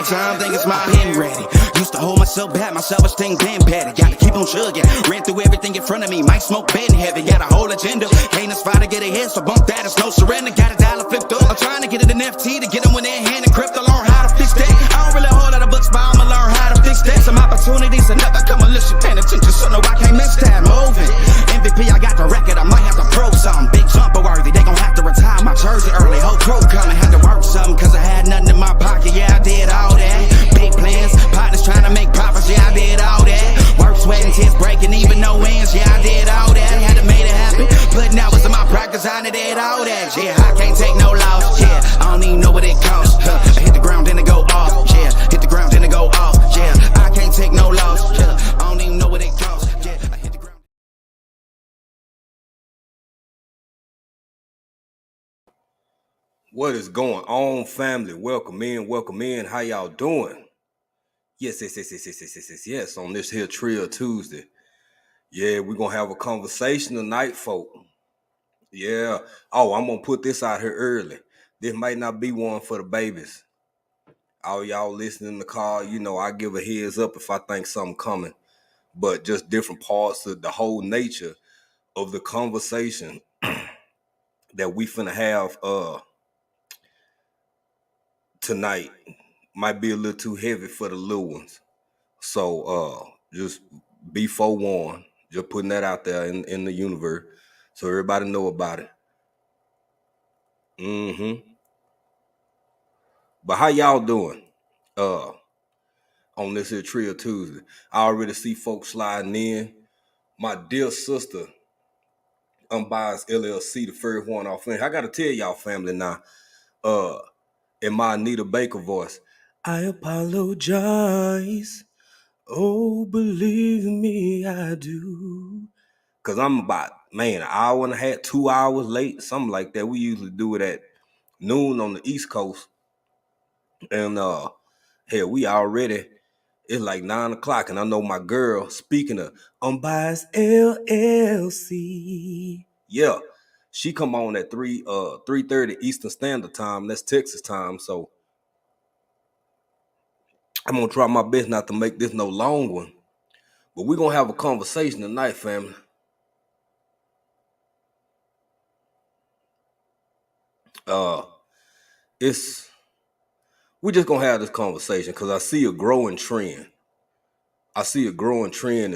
time, think it's my pen ready. Used to hold myself back, my self-esteem been petty. Gotta keep on chugging, ran through everything in front of me. Might smoke bed heavy, got a whole agenda. Can't aspire to get ahead, so bump that, it's no surrender. Got a dollar flipped up, I'm trying to get it an FT to get them with their hand and crypto. Learn how to fix that. I don't really hold out of books, but I'ma learn how to fix that. Some opportunities and never come unless you paying attention, so no, I can't miss that. Moving, MVP, I got the record, I might have to prove something. Big jumper worthy, they gon' have to retire my jersey early. Whole crew coming, had to work something, cause I had nothing in my pocket, yeah, I did all that. Big plans, partners trying to make profits, yeah, I did all that. Work, sweat, and tears breaking, even no ends, yeah, I did all that. Had to make it happen, putting hours in my practice, I did all that. Yeah, I can't take no loss, yeah, I don't even know what it costs. I hit the ground, then it go off, yeah, hit the ground, then it go off, yeah, I can't take no loss, yeah, I don't even know what it costs, yeah, I hit the ground. What is going on, family? Welcome in. How y'all doing? Yes. On this here Trill Tuesday. Yeah, we're going to have a conversation tonight, folk. Yeah. Oh, I'm going to put this out here early. This might not be one for the babies. All y'all listening in the car, you know, I give a heads up if I think something coming. But just different parts of the whole nature of the conversation that we finna have tonight might be a little too heavy for the little ones. So just be forewarned. Just putting that out there in the universe so everybody know about it. But how y'all doing on this here Trill Tuesday? I already see folks sliding in. My dear sister, Unbiased LLC, the first one off. I gotta tell y'all, family, now, in my Anita Baker voice, I apologize. Oh, believe me, I do. Because I'm about, an hour and a half, 2 hours late, something like that. We usually do it at noon on the East Coast. And hell, we already, it's like 9 o'clock. And I know my girl, speaking of Unbiased LLC. Yeah, she come on at 3:30 Eastern Standard Time. That's Texas time. So I'm going to try my best not to make this no long one. But we're going to have a conversation tonight, family. We're just going to have this conversation because I see a growing trend. And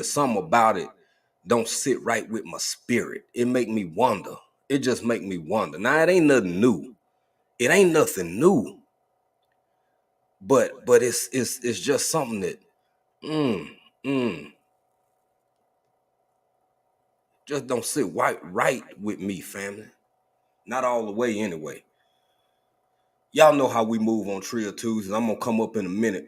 something about it don't sit right with my spirit. It make me wonder. It just make me wonder. Now, it ain't nothing new. But it's just something that just don't sit right with me, family. Not all the way anyway. Y'all know how we move on Trill Tuesdays. I'm gonna come up in a minute.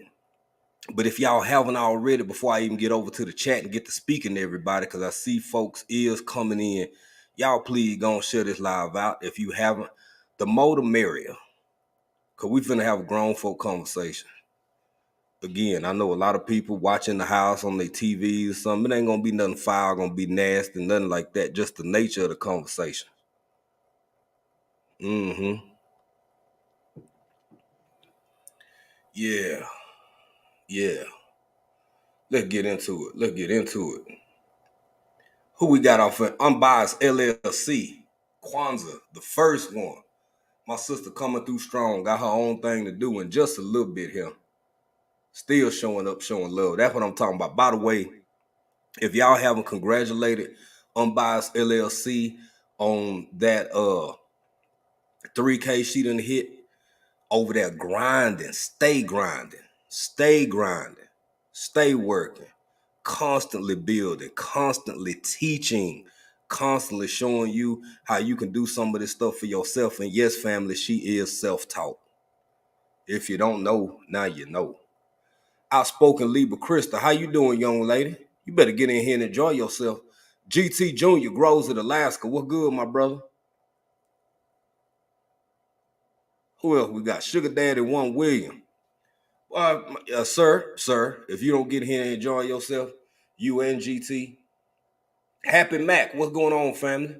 But if y'all haven't already, before I even get over to the chat and get to speaking to everybody, because I see folks' ears coming in, y'all please go and share this live out. If you haven't, the more the merrier. Because we finna have a grown folk conversation. Again, I know a lot of people watching the house on their TVs or something. It ain't going to be nothing foul, going to be nasty, nothing like that. Just the nature of the conversation. Yeah. Let's get into it. Who we got off of Unbiased LLC? Kwanzaa, the first one. My sister coming through strong, got her own thing to do in just a little bit here. Still showing up, showing love. That's what I'm talking about. By the way, if y'all haven't congratulated Unbiased LLC on that 3K she done hit over there grinding, stay working, constantly building, constantly teaching, constantly showing you how you can do some of this stuff for yourself. And yes, family, she is self-taught. If you don't know, now you know. Outspoken Libra Krista, how you doing, young lady? You better get in here and enjoy yourself. GT Jr. Grows at Alaska. What good, my brother? Who else we got? Sugar Daddy 1 William. Sir, if you don't get here and enjoy yourself, you and GT. Happy Mac, what's going on, family?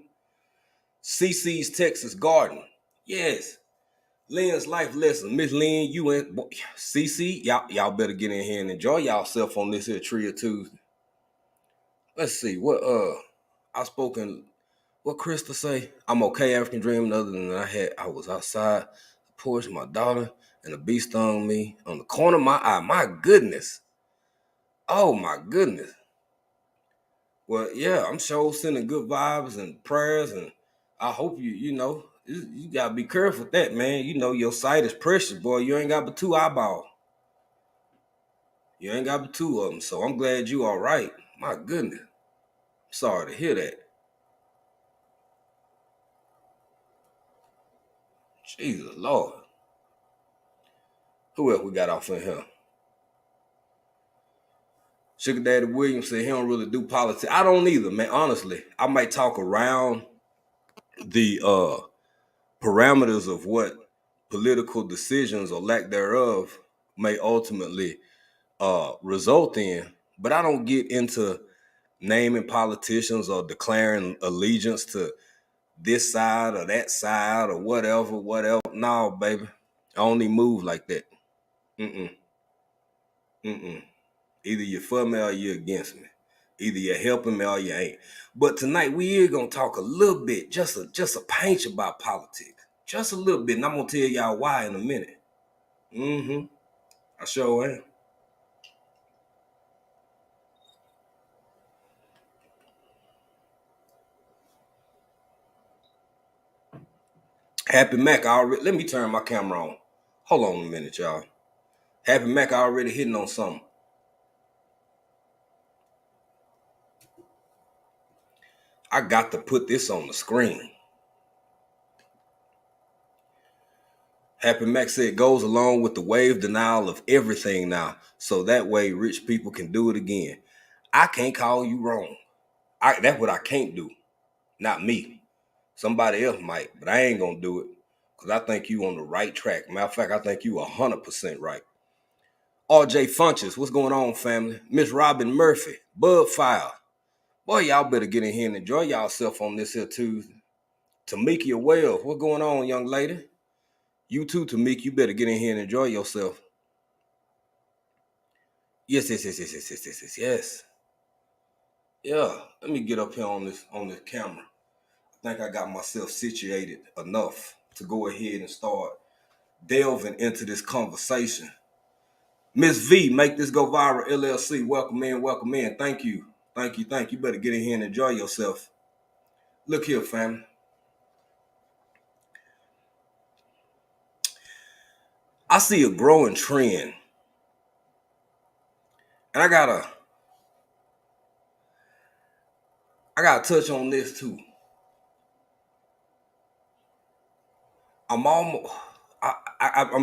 CC's Texas Garden. Yes. Lynn's life lesson. Miss Lynn, you and CC, y'all better get in here and enjoy y'allself on this here Trio Tuesday. Let's see what I spoken. What Krista say? I'm okay, African dreaming. Other than I was outside the porch, my daughter, and a bee stung me on the corner of my eye. My goodness. Oh my goodness. Well, yeah, I'm sure sending good vibes and prayers, and I hope you gotta be careful with that, man. You know your sight is precious, boy. You ain't got but two eyeballs. You ain't got but two of them. So I'm glad you all right. My goodness. Sorry to hear that. Jesus Lord. Who else we got off in here? Sugar Daddy Williams said he don't really do politics. I don't either, man. Honestly, I might talk around the parameters of what political decisions or lack thereof may ultimately result in, but I don't get into naming politicians or declaring allegiance to this side or that side or whatever. No, baby, I only move like that. Either you're for me or you're against me. Either you're helping me or you ain't. But tonight we are gonna talk a little bit, just a pinch about politics, just a little bit, and I'm gonna tell y'all why in a minute. I sure am. Happy Mac already. Let me turn my camera on. Hold on a minute, y'all. Happy Mac already hitting on something. I got to put this on the screen. Happy Mac said it goes along with the wave denial of everything now, so that way rich people can do it again. I can't call you wrong. That's what I can't do. Not me. Somebody else might, but I ain't gonna do it because I think you on the right track. Matter of fact, I think you 100% right. RJ Funches, what's going on, family? Miss Robin Murphy, Bud File. Boy, y'all better get in here and enjoy y'allself on this here Tuesday. Tamika Wells, what's going on, young lady? You too, Tamika, you better get in here and enjoy yourself. Yes. Yeah, let me get up here on this camera. I think I got myself situated enough to go ahead and start delving into this conversation. Miss V, make this go viral LLC. Welcome in. Thank you. You better get in here and enjoy yourself. Look here, family. I see a growing trend. And I gotta touch on this too. I'm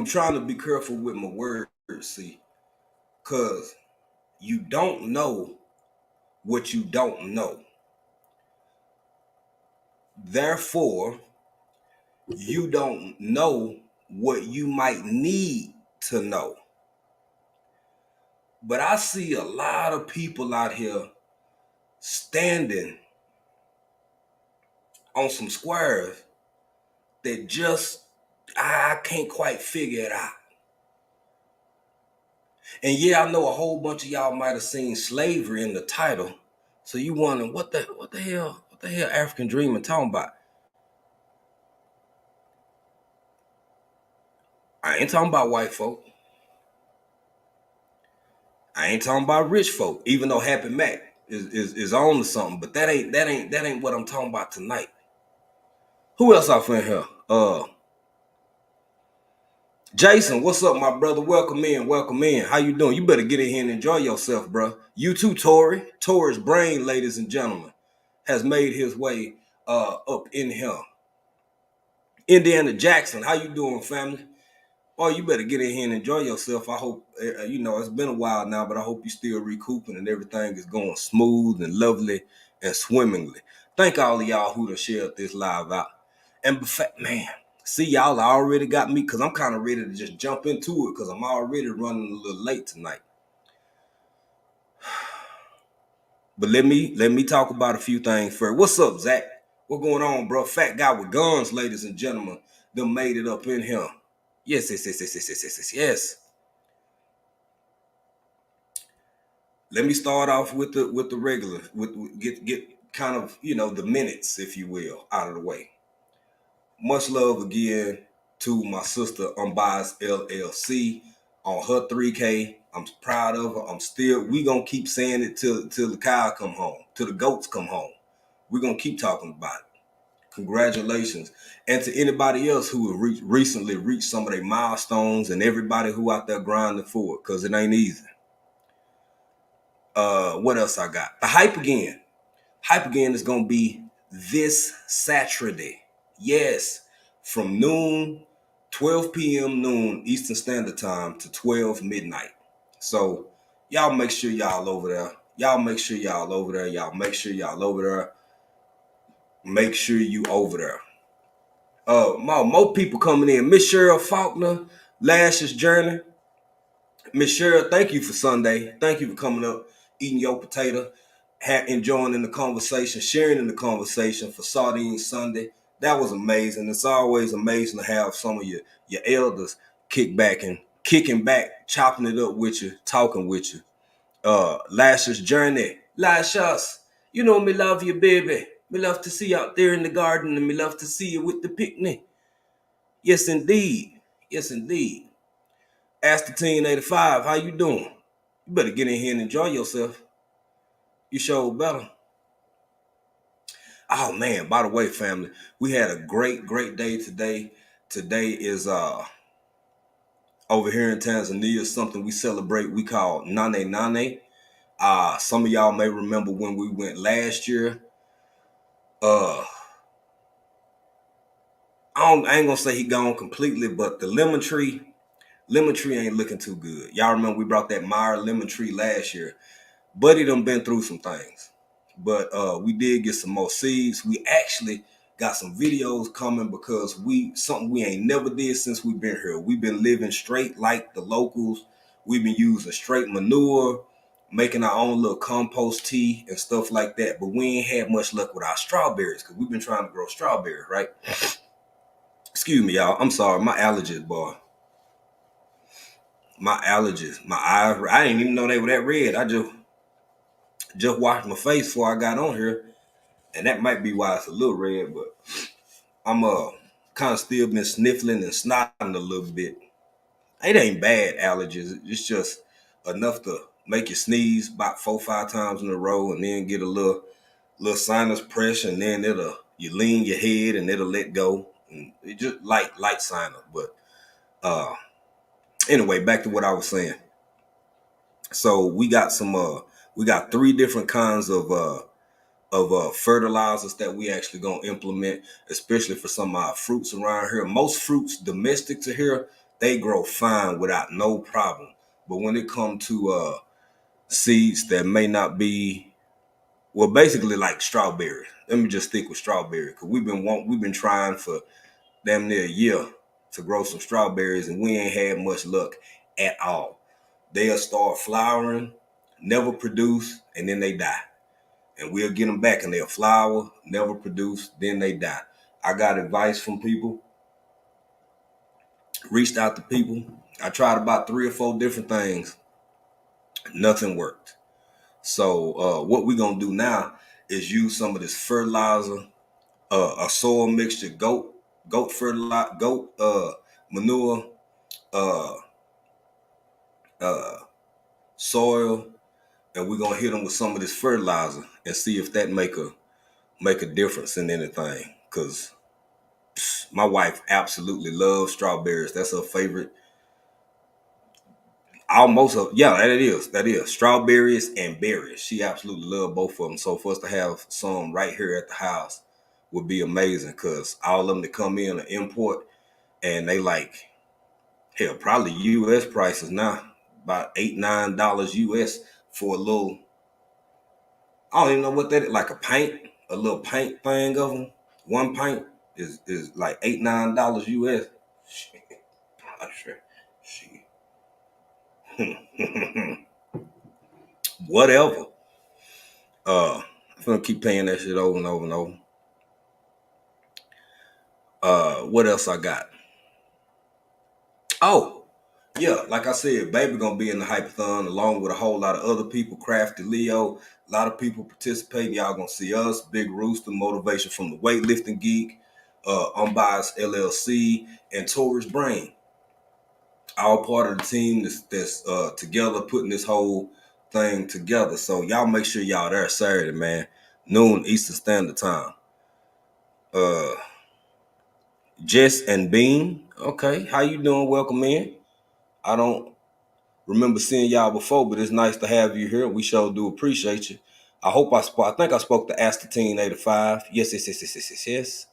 trying to be careful with my words, see, because you don't know what you don't know. Therefore, you don't know what you might need to know. But I see a lot of people out here standing on some squares that just, I can't quite figure it out. And yeah, I know a whole bunch of y'all might have seen slavery in the title. So you wondering what the hell African dreaming talking about? I ain't talking about white folk. I ain't talking about rich folk, even though Happy Mac is on to something, but that ain't what I'm talking about tonight. Who else off in here? Jason, what's up, my brother? Welcome in. How you doing? You better get in here and enjoy yourself, bro. You too, Tory. Tory's brain, ladies and gentlemen, has made his way up in here. Indiana Jackson, how you doing, family? Oh, you better get in here and enjoy yourself. I hope, it's been a while now, but I hope you still recouping and everything is going smooth and lovely and swimmingly. Thank all of y'all who done shared this live out. And man, see, y'all already got me because I'm kind of ready to just jump into it because I'm already running a little late tonight. But let me talk about a few things first. What's up, Zach? What going on, bro? Fat guy with guns, ladies and gentlemen. Them made it up in here. Yes. Let me start off with the regular, get kind of, the minutes, if you will, out of the way. Much love again to my sister Unbiased LLC on her 3K. I'm proud of her. We gonna keep saying it till the cow come home, till the goats come home. We're gonna keep talking about it. Congratulations. And to anybody else who have recently reached some of their milestones, and everybody who out there grinding for it, because it ain't easy. What else I got? The Hype Again. Hype Again is gonna be this Saturday. Yes, from 12 p.m. noon Eastern Standard Time to 12 midnight. So y'all make sure y'all over there. Make sure you over there. More people coming in. Miss Cheryl Faulkner, Lash's Journey. Miss Cheryl, thank you for Sunday. Thank you for coming up, eating your potato, enjoying in the conversation, sharing in the conversation for Sardine Sunday. That was amazing. It's always amazing to have some of your elders kicking back, chopping it up with you, talking with you. Lash's Journey. Lashus, you know me love you, baby. Me love to see you out there in the garden, and me love to see you with the picnic. Yes, indeed. Ask the Teen 85, how you doing? You better get in here and enjoy yourself. You sure better. Oh man, by the way, family, we had a great day today. Today is over here in Tanzania, something we celebrate, we call Nane Nane. Some of y'all may remember when we went last year. I ain't gonna say he gone completely, but the lemon tree ain't looking too good. Y'all remember we brought that Meyer lemon tree last year. Buddy done been through some things. But we did get some more seeds. We actually got some videos coming because something we ain't never did since we've been here. We've been living straight like the locals. We've been using straight manure, making our own little compost tea and stuff like that. But we ain't had much luck with our strawberries because we've been trying to grow strawberries, right? Excuse me, y'all. I'm sorry. My allergies, boy. My allergies. My eyes. I didn't even know they were that red. I just washed my face before I got on here. And that might be why it's a little red, but I'm kind of still been sniffling and snotting a little bit. It ain't bad allergies. It's just enough to make you sneeze about 4-5 times in a row, and then get a little sinus pressure, and then you lean your head and it'll let go. And it just light sinus. But anyway, back to what I was saying. So we got 3 different kinds of fertilizers that we actually gonna implement, especially for some of our fruits around here. Most fruits domestic to here, they grow fine without no problem. But when it comes to seeds that may not be, well, basically like strawberry. Let me just stick with strawberry, because we've been trying for damn near a year to grow some strawberries, and we ain't had much luck at all. They'll start flowering, never produce, and then they die. And we'll get them back and they'll flower, never produce, then they die. I got advice from people, reached out to people. I tried about 3 or 4 different things. Nothing worked. So what we're going to do now is use some of this fertilizer, a soil mixture, goat fertilizer, manure, soil, and we're going to hit them with some of this fertilizer and see if that make a difference in anything. Because my wife absolutely loves strawberries. That's her favorite. That is strawberries and berries. She absolutely loves both of them. So for us to have some right here at the house would be amazing, because all of them that come in are import, and they hell, probably U.S. prices now, about $8-9 U.S. for a little. I don't even know what that is. Like a little paint thing of them. One paint is like $8-9 U.S. I'm sure. Whatever. I'm gonna keep paying that shit over and over and over. What else I got? Oh, yeah, like I said, baby gonna be in the hypathon along with a whole lot of other people. Crafty Leo, a lot of people participating. Y'all gonna see us, Big Rooster, Motivation from the Weightlifting Geek, Unbiased LLC, and Taurus Brain. All part of the team that's together putting this whole thing together. So y'all make sure y'all there Saturday, man, noon Eastern Standard Time. Jess and Bean, okay, how you doing? Welcome in. I don't remember seeing y'all before, but it's nice to have you here. We sure do appreciate you. I think I spoke to Astatine 85. Yes.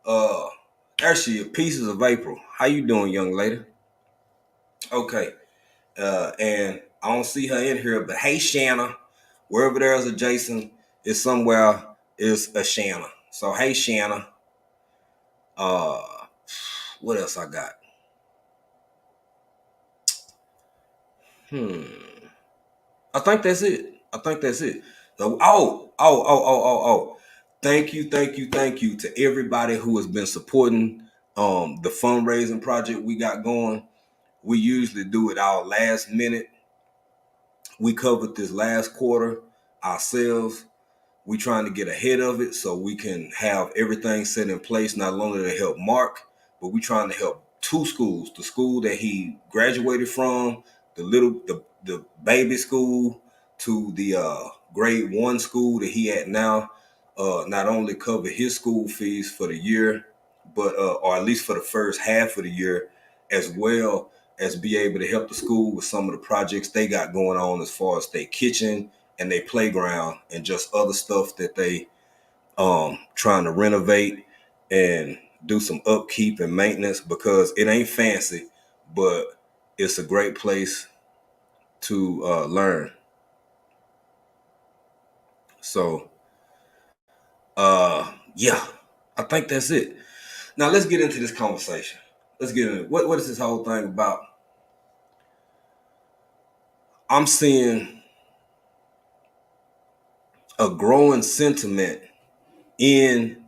Uh, there she is, Pieces of April. How you doing, young lady? Okay. And I don't see her in here, but hey, Shanna, wherever there's a Jason is somewhere is a Shanna. So hey, Shanna. Uh, what else I got? I think that's it. So, Thank you to everybody who has been supporting the fundraising project we got going. We usually do it our last minute. We covered this last quarter ourselves. We trying to get ahead of it so we can have everything set in place, not only to help Mark, but we trying to help two schools: the school that he graduated from, the baby school, to the grade 1 school that he at now. Not only cover his school fees for the year, but or at least for the first half of the year, as well as be able to help the school with some of the projects they got going on as far as their kitchen and their playground and just other stuff that they trying to renovate and do some upkeep and maintenance, because it ain't fancy, but it's a great place to learn. So yeah, I think that's it. Now let's get into this conversation. Let's get into what is this whole thing about. I'm seeing a growing sentiment in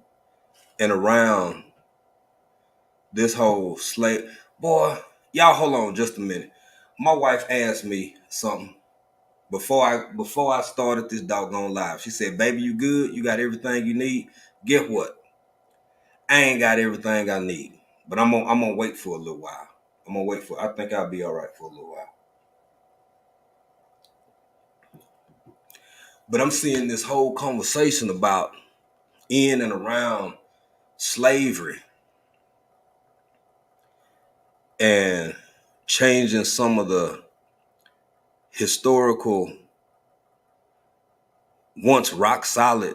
and around this whole slave. Boy, y'all hold on just a minute. My wife asked me something before I started this doggone live. She said, "Baby, you good? You got everything you need?" Get what? I ain't got everything I need, but I'm gonna wait for a little while. I think I'll be all right for a little while. But I'm seeing this whole conversation about in and around slavery and changing some of the historical, once rock solid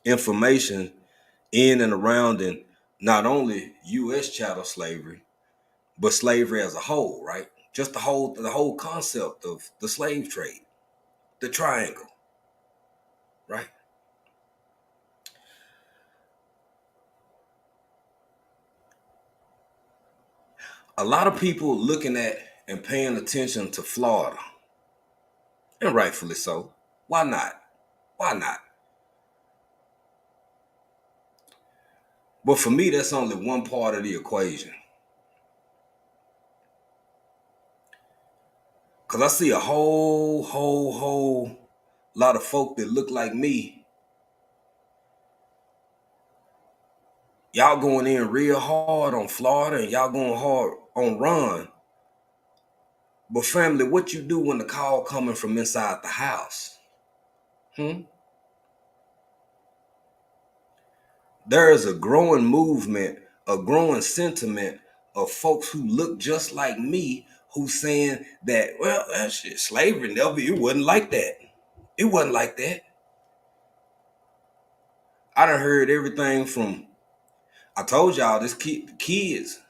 information in and around and not only U.S. chattel slavery, but slavery as a whole, right? Just the whole concept of the slave trade, the triangle, right? A lot of people looking at and paying attention to Florida, and rightfully so. Why not? Why not? But for me, that's only one part of the equation. Because I see a whole lot of folk that look like me. Y'all going in real hard on Florida and y'all going hard on Ron. But family, what you do when the call coming from inside the house? There is a growing movement, a growing sentiment of folks who look just like me who saying that, well, that shit, slavery it wasn't like that. It wasn't like that. I done heard everything from, I told y'all this kids.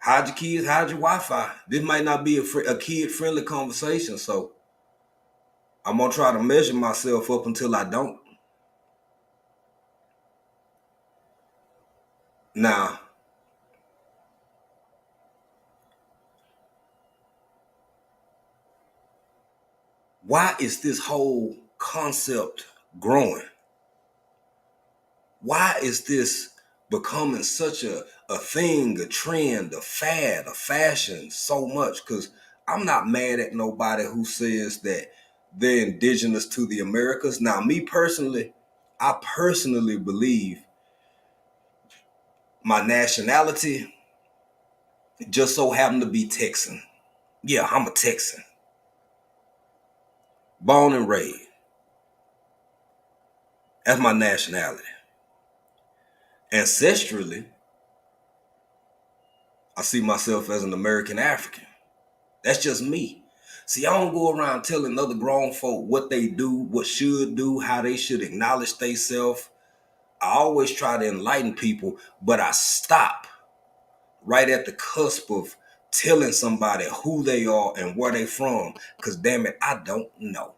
Hide your kids, hide your Wi-Fi. This might not be a kid-friendly conversation, so I'm gonna try to measure myself up until I don't. Now, why is this whole concept growing? Why is this becoming such a thing, a trend, a fad, a fashion so much. Because I'm not mad at nobody who says that they're indigenous to the Americas. Now, me personally, I personally believe my nationality just so happened to be Texan. Yeah, I'm a Texan. Born and raised. That's my nationality. Ancestrally, I see myself as an American African. That's just me. See, I don't go around telling other grown folk what they do, what should do, how they should acknowledge themselves. I always try to enlighten people, but I stop right at the cusp of telling somebody who they are and where they from, because damn it, I don't know.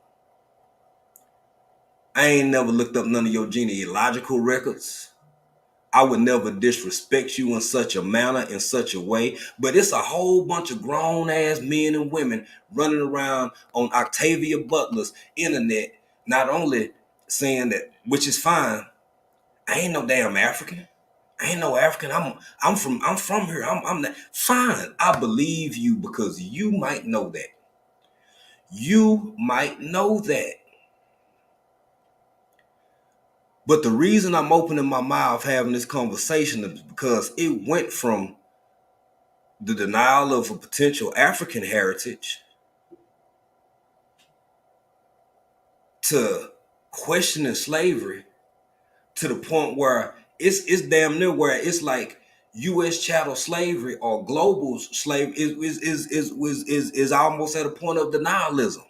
I ain't never looked up none of your genealogical records. I would never disrespect you in such a manner, in such a way. But it's a whole bunch of grown ass men and women running around on Octavia Butler's internet, not only saying that, which is fine. I ain't no damn African. I ain't no African. I'm from here. I'm not fine. I believe you because you might know that. You might know that. But the reason I'm opening my mouth having this conversation is because it went from the denial of a potential African heritage to questioning slavery to the point where it's damn near where it's like U.S. chattel slavery or global slavery is almost at a point of denialism.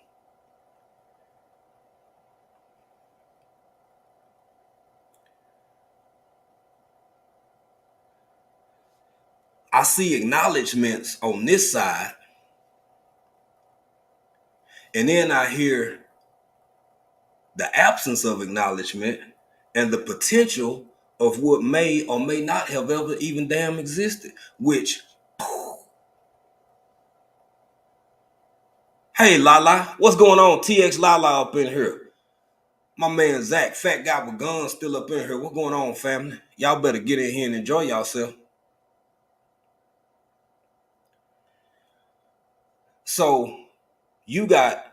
I see acknowledgments on this side, and then I hear the absence of acknowledgement and the potential of what may or may not have ever even damn existed, which, hey, Lala, what's going on? TX Lala up in here. My man Zach, fat guy with guns, still up in here. What's going on, family? Y'all better get in here and enjoy yourself. So you got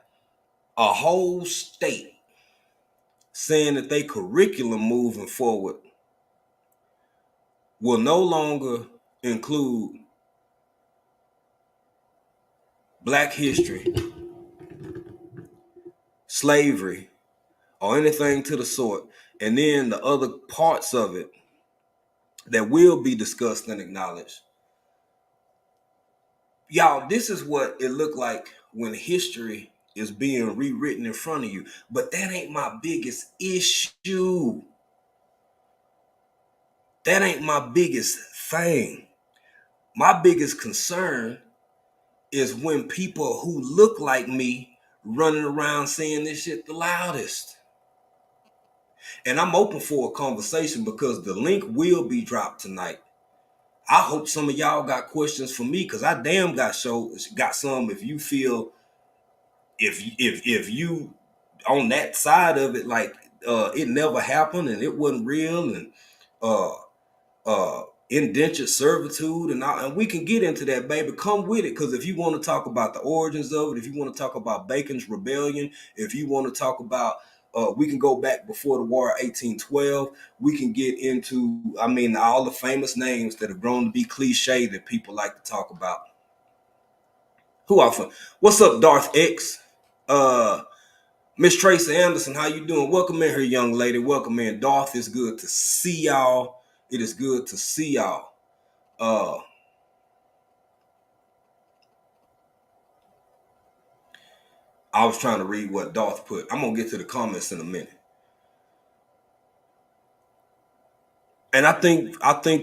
a whole state saying that their curriculum moving forward will no longer include Black history, slavery, or anything to the sort. And then the other parts of it that will be discussed and acknowledged. Y'all, this is what it looked like when history is being rewritten in front of you. But that ain't my biggest issue. That ain't my biggest thing. My biggest concern is when people who look like me running around saying this shit the loudest. And I'm open for a conversation because the link will be dropped tonight. I hope some of y'all got questions for me because I damn got some. If you feel, if you on that side of it, like it never happened and it wasn't real, and indentured servitude and we can get into that, baby. Come with it, because if you want to talk about the origins of it, if you want to talk about Bacon's Rebellion, if you want to talk about we can go back before the War of 1812. We can get into, I mean, all the famous names that have grown to be cliche that people like to talk about. Who often? What's up, Darth X? Miss Tracy Anderson, how you doing? Welcome in here, young lady. Welcome in. Darth, it's good to see y'all. It is good to see y'all. I was trying to read what Darth put. I'm going to get to the comments in a minute. And I think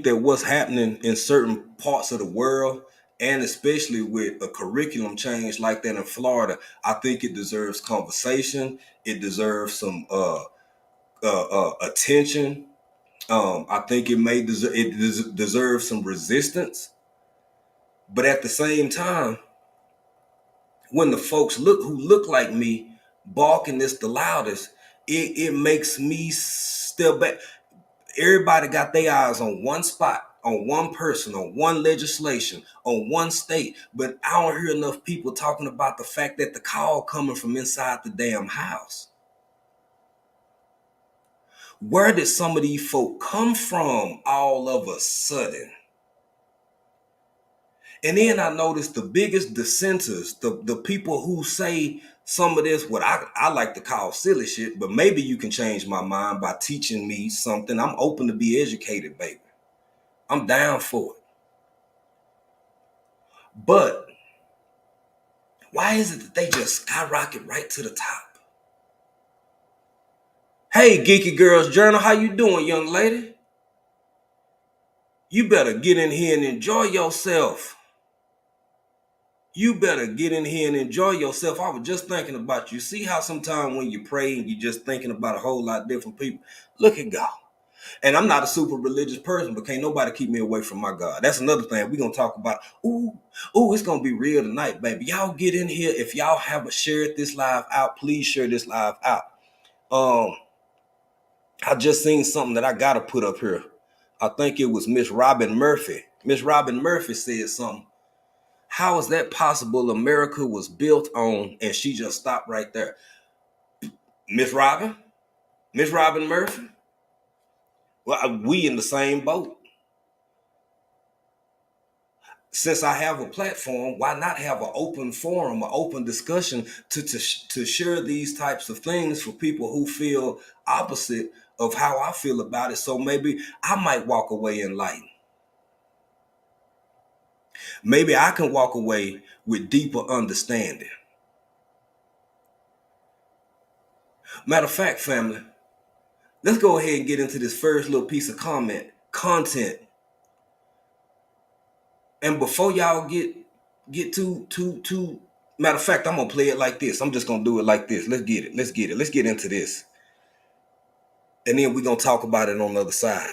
that what's happening in certain parts of the world, and especially with a curriculum change like that in Florida, I think it deserves conversation. It deserves some attention. I think it deserves some resistance. But at the same time, when the folks who look like me barking this the loudest, it makes me step back. Everybody got their eyes on one spot, on one person, on one legislation, on one state. But I don't hear enough people talking about the fact that the call coming from inside the damn house. Where did some of these folk come from all of a sudden? And then I noticed the biggest dissenters, the people who say some of this, what I like to call silly shit, but maybe you can change my mind by teaching me something. I'm open to be educated, baby. I'm down for it. But why is it that they just skyrocket right to the top? Hey, Geeky Girls Journal, how you doing, young lady? You better get in here and enjoy yourself. You better get in here and enjoy yourself. I was just thinking about you. See how sometimes when you pray and you're just thinking about a whole lot of different people? Look at God. And I'm not a super religious person, but can't nobody keep me away from my God. That's another thing we're going to talk about. Ooh, it's going to be real tonight, baby. Y'all get in here. If y'all haven't shared this live out, please share this live out. I just seen something that I got to put up here. I think it was Miss Robin Murphy. Miss Robin Murphy said something. How is that possible? America was built on, and she just stopped right there. Miss Robin Murphy. Well, we in the same boat. Since I have a platform, why not have an open forum, an open discussion to share these types of things for people who feel opposite of how I feel about it? So maybe I might walk away enlightened. Maybe I can walk away with deeper understanding. Matter of fact, family, let's go ahead and get into this first little piece of content. And before y'all get too matter of fact, I'm gonna play it like this. I'm just gonna do it like this. Let's get it. Let's get into this. And then we're gonna talk about it on the other side.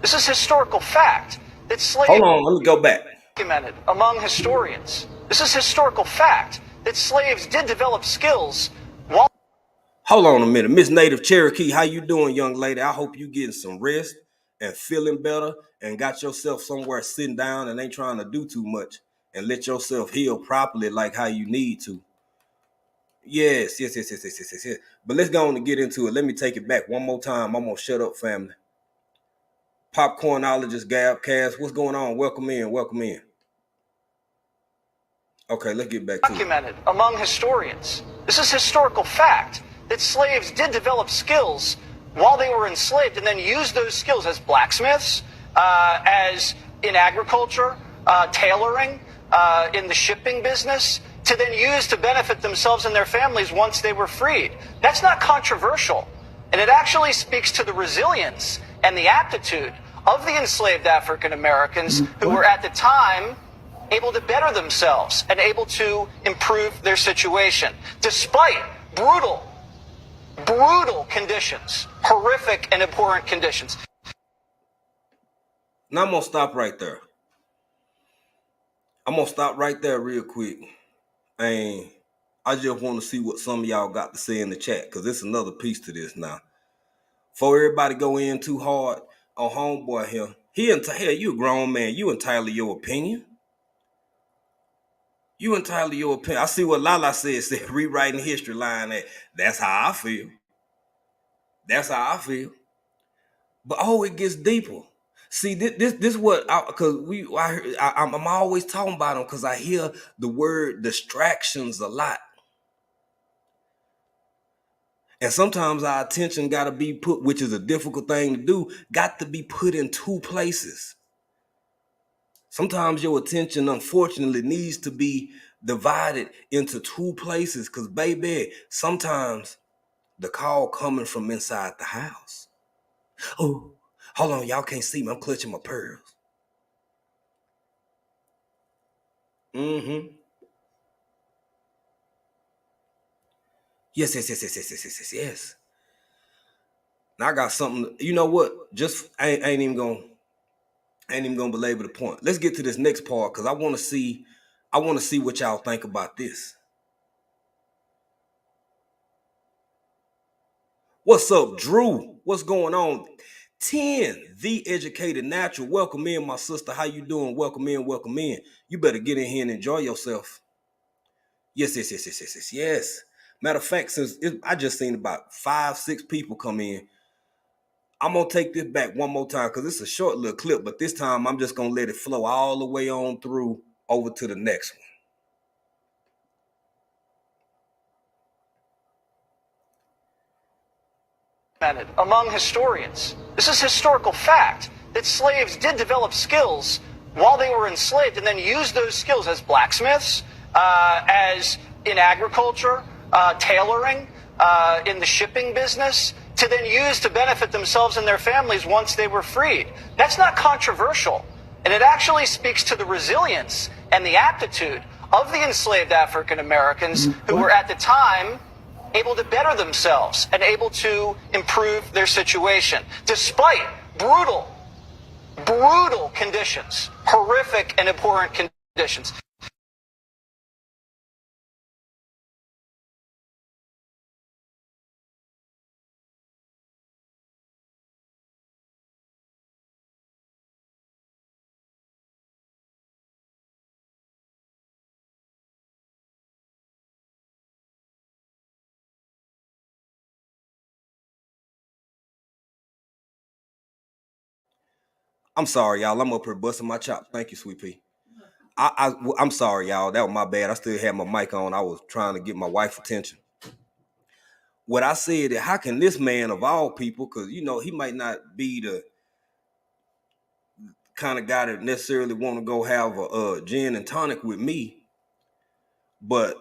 This is historical fact that slaves. Hold on, let me go back. Documented among historians. This is historical fact that slaves did develop skills while. Hold on a minute. Miss Native Cherokee, how you doing, young lady? I hope you getting some rest and feeling better and got yourself somewhere sitting down and ain't trying to do too much and let yourself heal properly like how you need to. Yes. But let's go on and get into it. Let me take it back one more time. I'm gonna shut up, family. Popcornologist Gab Cass, what's going on? Welcome in. Okay, let's get back to it. Documented among historians. This is historical fact that slaves did develop skills while they were enslaved and then used those skills as blacksmiths, as in agriculture, tailoring, in the shipping business, to then use to benefit themselves and their families once they were freed. That's not controversial. And it actually speaks to the resilience and the aptitude of the enslaved African Americans who were at the time able to better themselves and able to improve their situation despite brutal conditions, horrific and abhorrent conditions. Now I'm gonna stop right there. I'm gonna stop right there real quick. And I just want to see what some of y'all got to say in the chat, because it's another piece to this now. Before everybody go in too hard on homeboy here, hell, you a grown man. You entitled to your opinion. I see what Lala said rewriting history line. That's how I feel. But it gets deeper. See, this what I'm always talking about them because I hear the word distractions a lot. And sometimes our attention got to be put, which is a difficult thing to do, got to be put in two places. Sometimes your attention, unfortunately, needs to be divided into two places because, baby, sometimes the call coming from inside the house. Oh, hold on, y'all can't see me. I'm clutching my pearls. Yes. Now I got something. You know what? Just I ain't even gonna belabor the point. Let's get to this next part because I want to see what y'all think about this. What's up, Drew? What's going on? 10, the educated natural. Welcome in, my sister. How you doing? Welcome in, welcome in. You better get in here and enjoy yourself. Yes. Matter of fact, I just seen about 5, 6 people come in. I'm gonna take this back one more time because it's a short little clip, but this time I'm just gonna let it flow all the way on through over to the next one. Among historians, this is historical fact that slaves did develop skills while they were enslaved and then used those skills as blacksmiths, as in agriculture, tailoring, in the shipping business, to then use to benefit themselves and their families once they were freed. That's not controversial. And it actually speaks to the resilience and the aptitude of the enslaved African Americans who were at the time able to better themselves and able to improve their situation despite brutal conditions, horrific and abhorrent conditions. I'm sorry, y'all. I'm up here busting my chops. Thank you, Sweet Pea. I'm sorry, y'all. That was my bad. I still had my mic on. I was trying to get my wife's attention. What I said is, how can this man of all people, because he might not be the kind of guy that necessarily want to go have a gin and tonic with me, but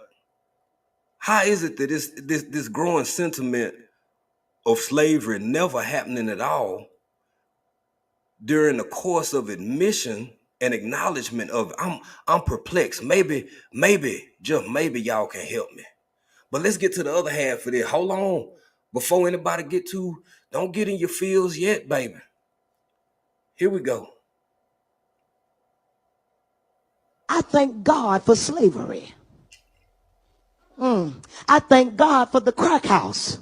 how is it that this growing sentiment of slavery never happening at all during the course of admission and acknowledgement of I'm perplexed. Maybe, just maybe y'all can help me. But let's get to the other half of this. Hold on. Before anybody don't get in your feels yet, baby. Here we go. I thank God for slavery. I thank God for the crack house.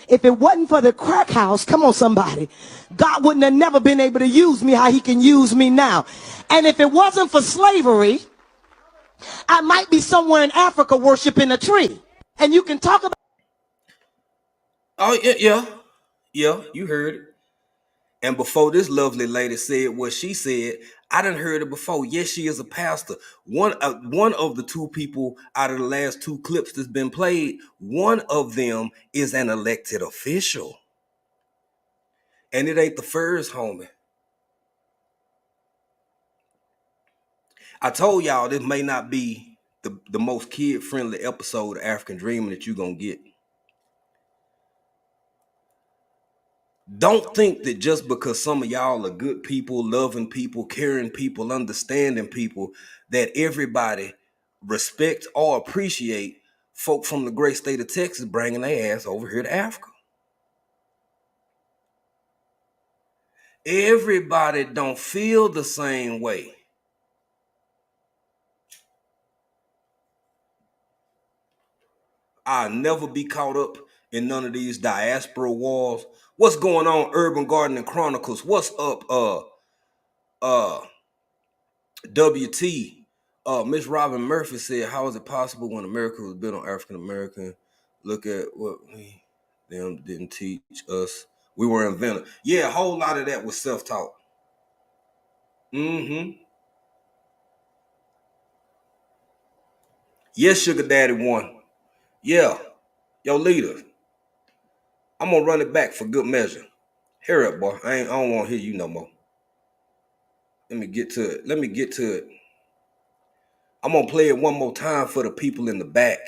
If it wasn't for the crack house, come on somebody, God wouldn't have never been able to use me how he can use me now. And if it wasn't for slavery, I might be somewhere in Africa worshiping a tree. And you can talk about... Oh, yeah, you heard it. And before this lovely lady said what she said, I done heard it before. Yes, she is a pastor. One of the 2 people out of the last 2 clips that's been played, one of them is an elected official. And it ain't the first, homie. I told y'all this may not be the most kid-friendly episode of African Dreaming that you're going to get. Don't think that just because some of y'all are good people, loving people, caring people, understanding people, that everybody respect or appreciate folk from the great state of Texas bringing their ass over here to Africa. Everybody don't feel the same way. I'll never be caught up in none of these diaspora wars. What's going on, Urban Gardening Chronicles? What's up, WT? Miss Robin Murphy said, how is it possible when America was built on African American? Look at what them didn't teach us. We were invented. Yeah, a whole lot of that was self-taught. Yes, Sugar Daddy won. Yeah. Yo, leader. I'm gonna run it back for good measure. Hurry up, boy. I don't want to hear you no more. Let me get to it. I'm gonna play it one more time for the people in the back.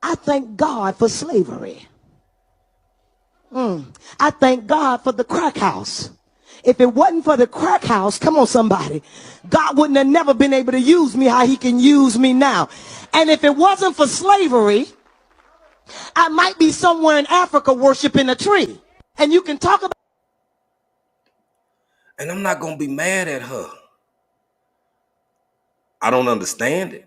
I thank God for slavery. I thank God for the crack house. If it wasn't for the crack house, come on somebody, God wouldn't have never been able to use me how he can use me now. And if it wasn't for slavery, I might be somewhere in Africa worshiping a tree. And you can talk about... And I'm not gonna be mad at her. I don't understand it.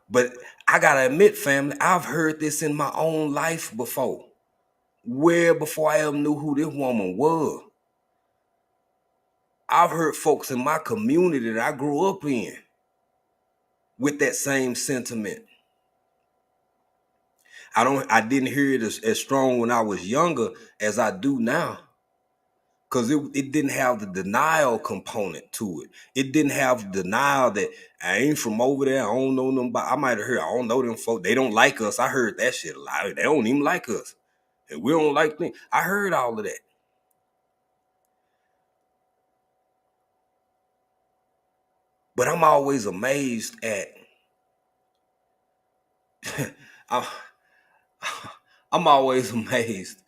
But I gotta admit, family, I've heard this in my own life before. Well before I ever knew who this woman was. I've heard folks in my community that I grew up in with that same sentiment. I didn't hear it as strong when I was younger as I do now. Because it didn't have the denial component to it. It didn't have the denial that I ain't from over there. I don't know them. I might have heard, I don't know them folks. They don't like us. I heard that shit a lot. They don't even like us. And we don't like them. I heard all of that. But I'm always amazed at, I'm always amazed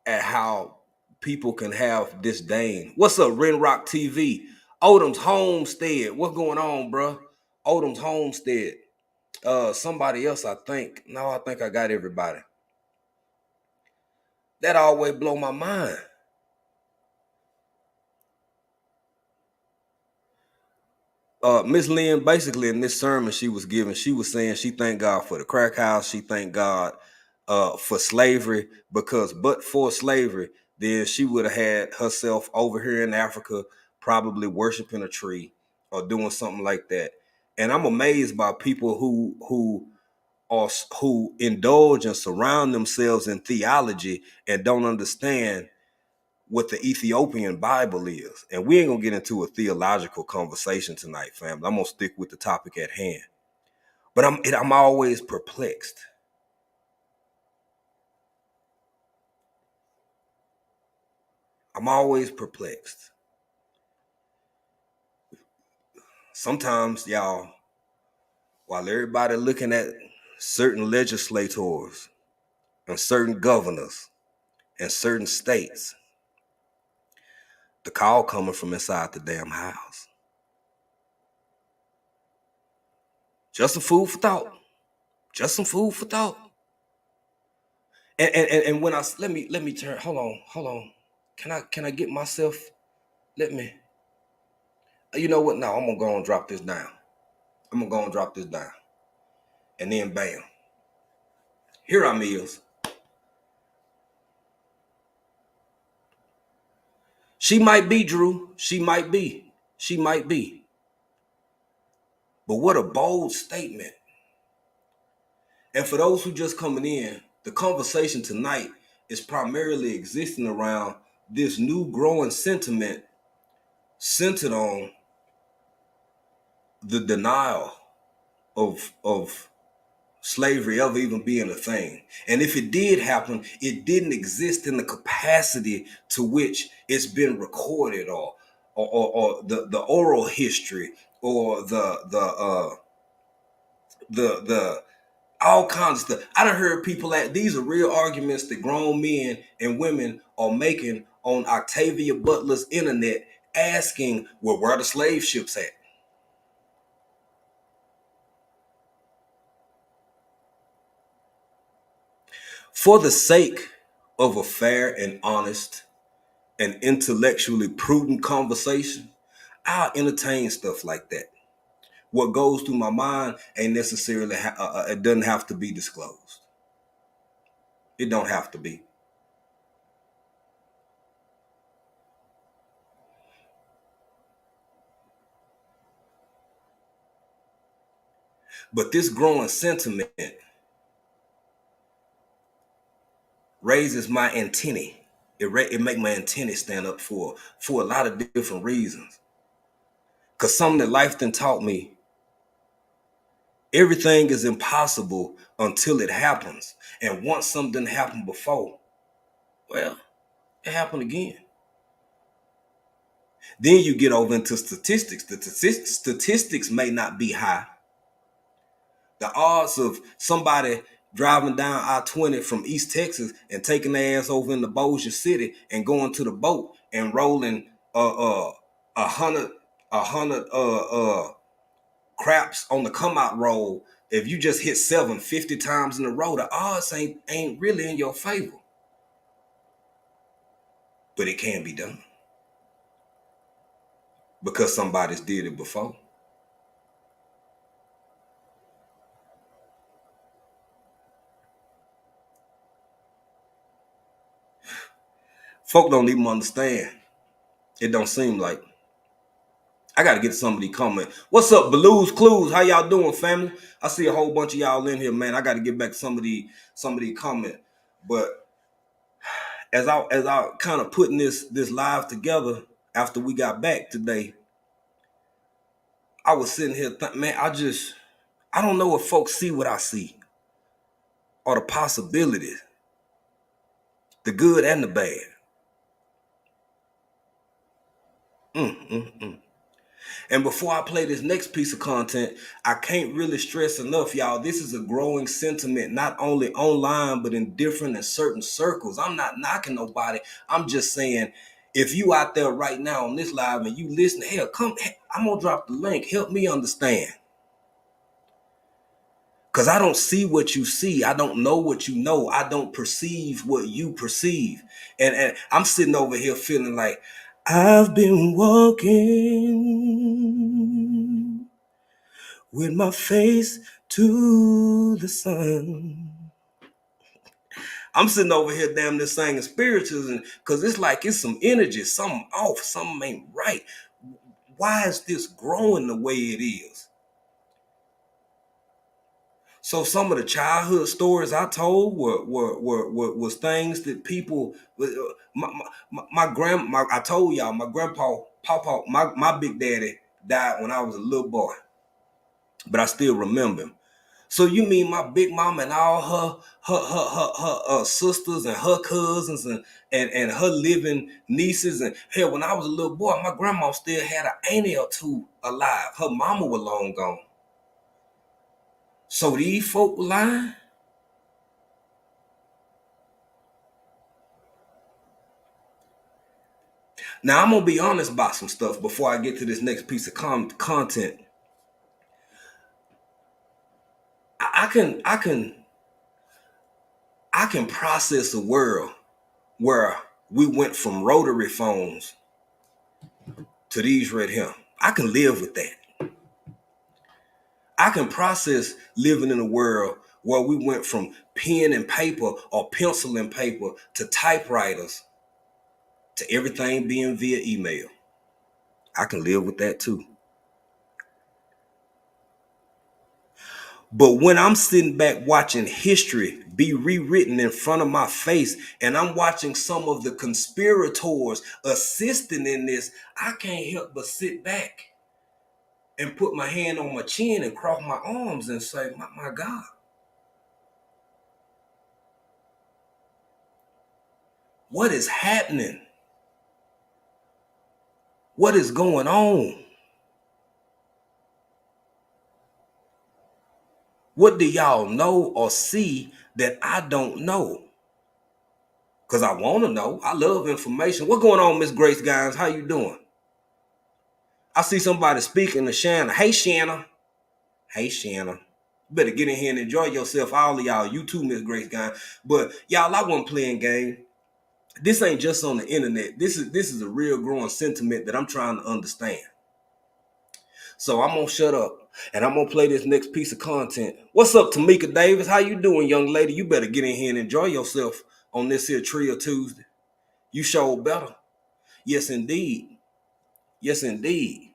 at how people can have disdain. What's up, Renrock TV? Odom's Homestead. What's going on, bro? Odom's Homestead. Somebody else, I think. No, I think I got everybody. That always blow my mind. Miss Lynn, basically in this sermon she was giving, she was saying she thank God for the crack house. She thank God for slavery, because but for slavery, then she would have had herself over here in Africa, probably worshiping a tree or doing something like that. And I'm amazed by people who indulge and surround themselves in theology and don't understand what the Ethiopian Bible is. And we ain't gonna get into a theological conversation tonight, family. I'm gonna stick with the topic at hand. But I'm always perplexed. I'm always perplexed. Sometimes, y'all, while everybody looking at certain legislators and certain governors and certain states, the call coming from inside the damn house. Just some food for thought. Just some food for thought. And when I let me turn, hold on. Can I get myself? You know what? No, I'm gonna go and drop this down. And then bam. Here I'm is. She might be, Drew. She might be. But what a bold statement. And for those who just coming in, the conversation tonight is primarily existing around this new growing sentiment centered on the denial of slavery ever even being a thing. And if it did happen, it didn't exist in the capacity to which it's been recorded, or the oral history, or the all kinds of stuff. I done heard people these are real arguments that grown men and women are making on Octavia Butler's internet, asking, well, where are the slave ships at? For the sake of a fair and honest and intellectually prudent conversation, I'll entertain stuff like that. What goes through my mind ain't necessarily, it doesn't have to be disclosed. It don't have to be. But this growing sentiment raises my antennae. It make my antennae stand up for a lot of different reasons. Because something that life done taught me, everything is impossible until it happens. And once something happened before, well, it happened again. Then you get over into statistics. The statistics may not be high. The odds of somebody driving down I-20 from East Texas and taking their ass over into Bossier City and going to the boat and rolling 100 craps on the come out roll, if you just hit 50 times in a row, the odds ain't really in your favor. But it can be done because somebody's did it before. Folk don't even understand. It don't seem like. I got to get somebody comment. What's up, Blues Clues? How y'all doing, family? I see a whole bunch of y'all in here, man. I got to get back to some of the comment. But as I kind of putting this live together after we got back today, I was sitting here thinking, man, I don't know if folks see what I see, or the possibilities, the good and the bad. And before I play this next piece of content, I can't really stress enough, y'all, this is a growing sentiment, not only online, but in different and certain circles. I'm not knocking nobody. I'm just saying, if you out there right now on this live and you listen, hell, I'm going to drop the link. Help me understand. Because I don't see what you see. I don't know what you know. I don't perceive what you perceive. And I'm sitting over here feeling like, I've been walking with my face to the sun. I'm sitting over here damn near singing spirituals, because it's like it's some energy, something off, something ain't right. Why is this growing the way it is? So some of the childhood stories I told was things that people. I told y'all, my grandpa, my big daddy died when I was a little boy, but I still remember him. So you mean my big mama and all her sisters and her cousins and her living nieces, and hell, when I was a little boy, my grandma still had an auntie or two alive. Her mama was long gone. So these folk were lying? Now I'm gonna be honest about some stuff before I get to this next piece of content. I can process a world where we went from rotary phones to these right here. I can live with that. I can process living in a world where we went from pen and paper or pencil and paper to typewriters to everything being via email. I can live with that too. But when I'm sitting back watching history be rewritten in front of my face, and I'm watching some of the conspirators assisting in this, I can't help but sit back and put my hand on my chin and cross my arms and say, my God. What is happening? What is going on? What do y'all know or see that I don't know? Because I want to know. I love information. What's going on, Miss Grace Guys? How you doing? I see somebody speaking to Shanna. Hey, Shanna. Hey, Shanna. You better get in here and enjoy yourself. All of y'all. You too, Miss Grace Guys. But y'all, I wasn't playing game. This ain't just on the internet. This is a real growing sentiment that I'm trying to understand. So I'm going to shut up and I'm going to play this next piece of content. What's up, Tamika Davis? How you doing, young lady? You better get in here and enjoy yourself on this here Trio Tuesday. You show better. Yes, indeed. Yes, indeed.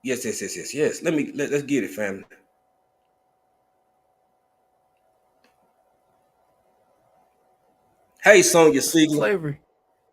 Yes. Let's get it, family. Hey, Sonya Siegel. Slavery.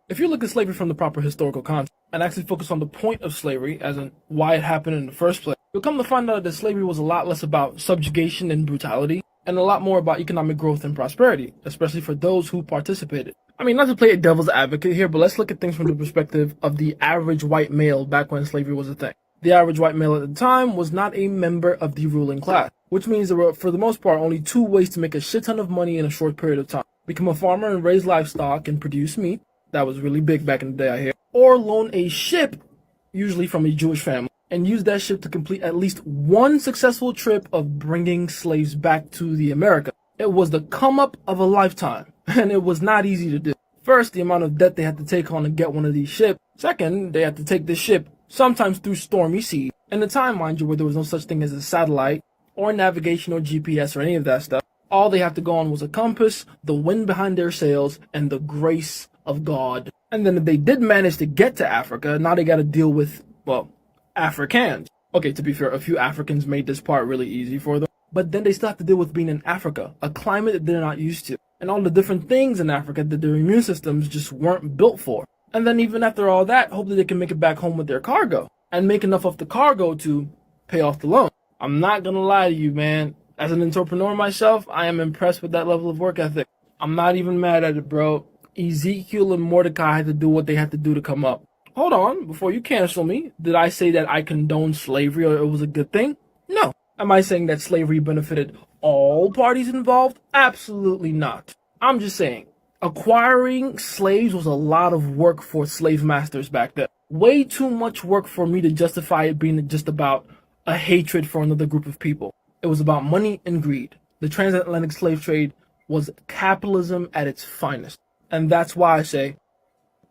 If you look at slavery from the proper historical context and actually focus on the point of slavery, as in why it happened in the first place, you'll come to find out that slavery was a lot less about subjugation and brutality, and a lot more about economic growth and prosperity, especially for those who participated. I mean, not to play a devil's advocate here, but let's look at things from the perspective of the average white male back when slavery was a thing. The average white male at the time was not a member of the ruling class, which means there were, for the most part, only two ways to make a shit ton of money in a short period of time. Become a farmer and raise livestock and produce meat. That was really big back in the day, I hear. Or loan a ship, usually from a Jewish family, and use that ship to complete at least one successful trip of bringing slaves back to the America. It was the come up of a lifetime, and it was not easy to do. First, the amount of debt they had to take on to get one of these ships. Second, they had to take this ship, sometimes through stormy seas, in a time, mind you, where there was no such thing as a satellite, or navigation, or GPS, or any of that stuff. All they have to go on was a compass, the wind behind their sails, and the grace of God. And then if they did manage to get to Africa, now they got to deal with, well, Africans. Okay, to be fair, a few Africans made this part really easy for them. But then they still have to deal with being in Africa, a climate that they're not used to, and all the different things in Africa that their immune systems just weren't built for. And then even after all that, hopefully they can make it back home with their cargo, and make enough of the cargo to pay off the loan. I'm not gonna lie to you, man. As an entrepreneur myself, I am impressed with that level of work ethic. I'm not even mad at it, bro. Ezekiel and Mordecai had to do what they had to do to come up. Hold on, before you cancel me, did I say that I condone slavery or it was a good thing? No. Am I saying that slavery benefited all parties involved? Absolutely not. I'm just saying, acquiring slaves was a lot of work for slave masters back then. Way too much work for me to justify it being just about a hatred for another group of people. It was about money and greed. The transatlantic slave trade was capitalism at its finest. And that's why I say,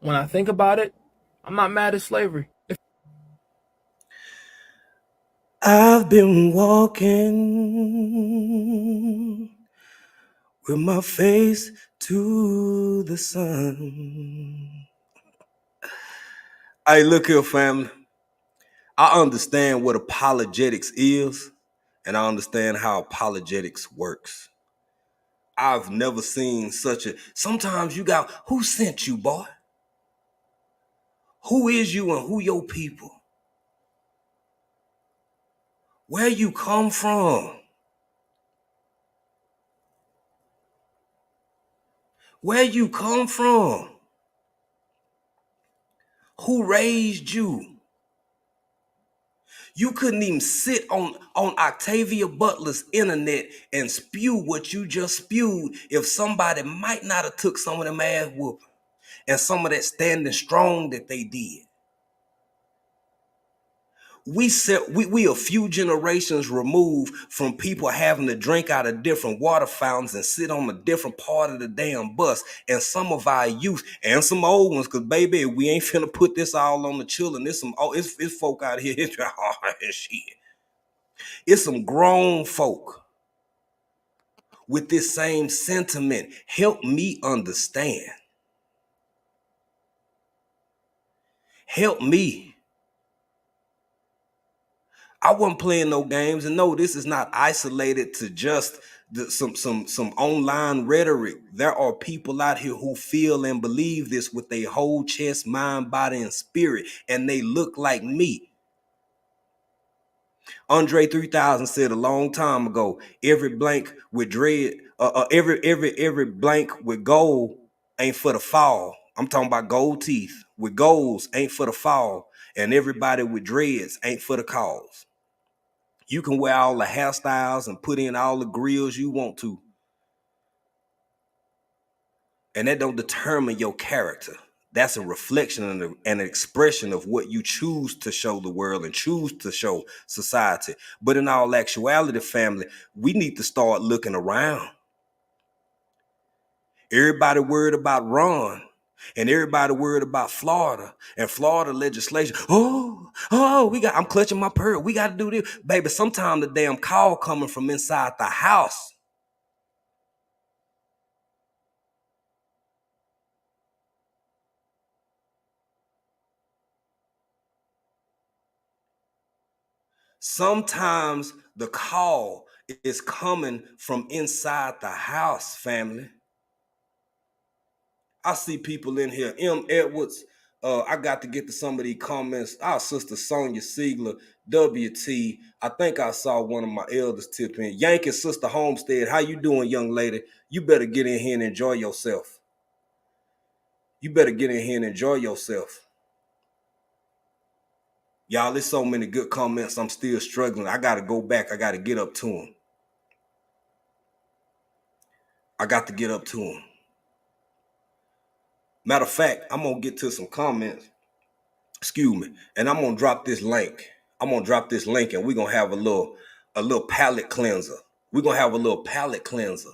when I think about it, I'm not mad at slavery. I've been walking with my face to the sun. Hey, look here, family. I understand what apologetics is, and I understand how apologetics works. I've never seen such a... Sometimes you got... Who sent you, boy? Who is you and who your people? Where you come from? Where you come from? Who raised you? You couldn't even sit on Octavia Butler's internet and spew what you just spewed if somebody might not have took some of them ass whooping and some of that standing strong that they did. We a few generations removed from people having to drink out of different water fountains and sit on a different part of the damn bus. And some of our youth and some old ones, because baby, we ain't finna put this all on the children. It's folk out here. Shit. It's some grown folk with this same sentiment. Help me understand. Help me. I wasn't playing no games, and no, this is not isolated to just some online rhetoric. There are people out here who feel and believe this with their whole chest, mind, body, and spirit, and they look like me. Andre 3000 said a long time ago, every blank with dread, every blank with gold ain't for the fall. I'm talking about gold teeth with golds ain't for the fall, and everybody with dreads ain't for the cause. You can wear all the hairstyles and put in all the grills you want to, and that don't determine your character. That's a reflection and an expression of what you choose to show the world and choose to show society. But in all actuality, family, we need to start looking around. Everybody worried about Ron, and everybody worried about Florida and Florida legislation. I'm clutching my pearl. We got to do this. Baby, sometimes the damn call coming from inside the house. Sometimes the call is coming from inside the house, family. I see people in here. M. Edwards. I got to get to some of these comments. Our sister Sonia Siegler, WT. I think I saw one of my elders tip in. Yankee Sister Homestead. How you doing, young lady? You better get in here and enjoy yourself. You better get in here and enjoy yourself. Y'all, there's so many good comments. I'm still struggling. I got to go back. I got to get up to them. Matter of fact, I'm going to get to some comments. Excuse me. And I'm going to drop this link. And we're going to have a little palate cleanser. We're going to have a little palate cleanser.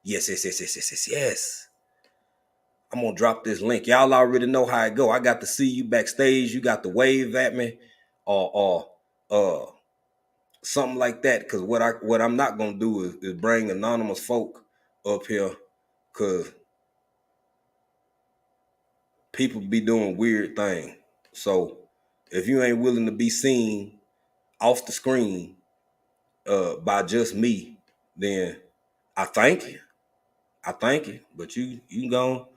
Yes. I'm going to drop this link. Y'all already know how it go. I got to see you backstage. You got to wave at me or something like that. Because what I'm not gonna do is bring anonymous folk up here, because people be doing weird things. So if you ain't willing to be seen off the screen by just me, then I thank you. I thank you. But you can go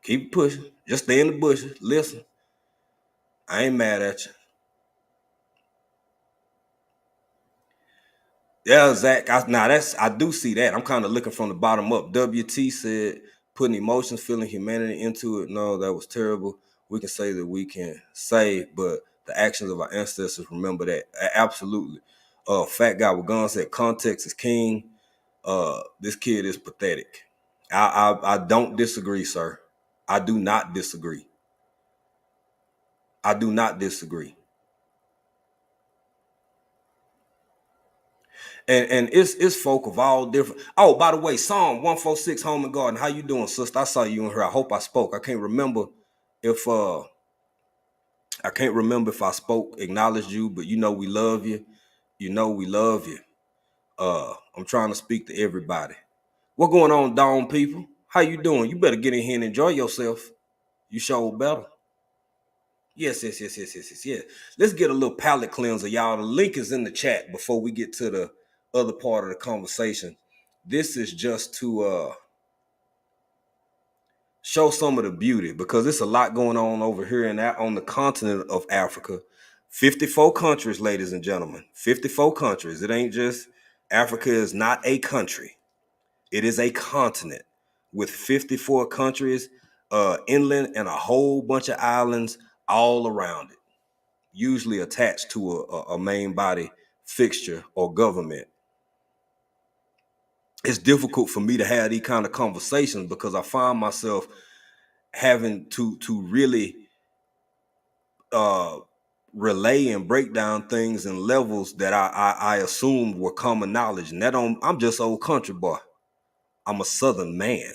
keep pushing. Just stay in the bushes. Listen. I ain't mad at you. Yeah, Zach. I do see that. I'm kind of looking from the bottom up. WT said, putting emotions, feeling humanity into it. No, that was terrible. We can say that we can say, but the actions of our ancestors, remember that. Absolutely. Fat Guy with Guns said, context is king. This kid is pathetic. I don't disagree, sir. I do not disagree. I do not disagree. And it's folk of all different. Oh, by the way, Psalm 146, Home and Garden. How you doing, sister? I saw you in here. I hope I spoke. I can't remember if I spoke, acknowledged you, but you know we love you. You know we love you. I'm trying to speak to everybody. What going on, Dawn people? How you doing? You better get in here and enjoy yourself. You sure better. Yes. Let's get a little palate cleanser, y'all. The link is in the chat before we get to the other part of the conversation. This is just to show some of the beauty, because there's a lot going on over here and on the continent of Africa. 54 countries, ladies and gentlemen. 54 countries. It ain't just Africa is not a country. It is a continent with 54 countries, inland, and a whole bunch of islands all around it, usually attached to a main body fixture or government. It's difficult for me to have these kind of conversations because I find myself having to really relay and break down things in levels that I assumed were common knowledge. And I'm just old country boy. I'm a Southern man.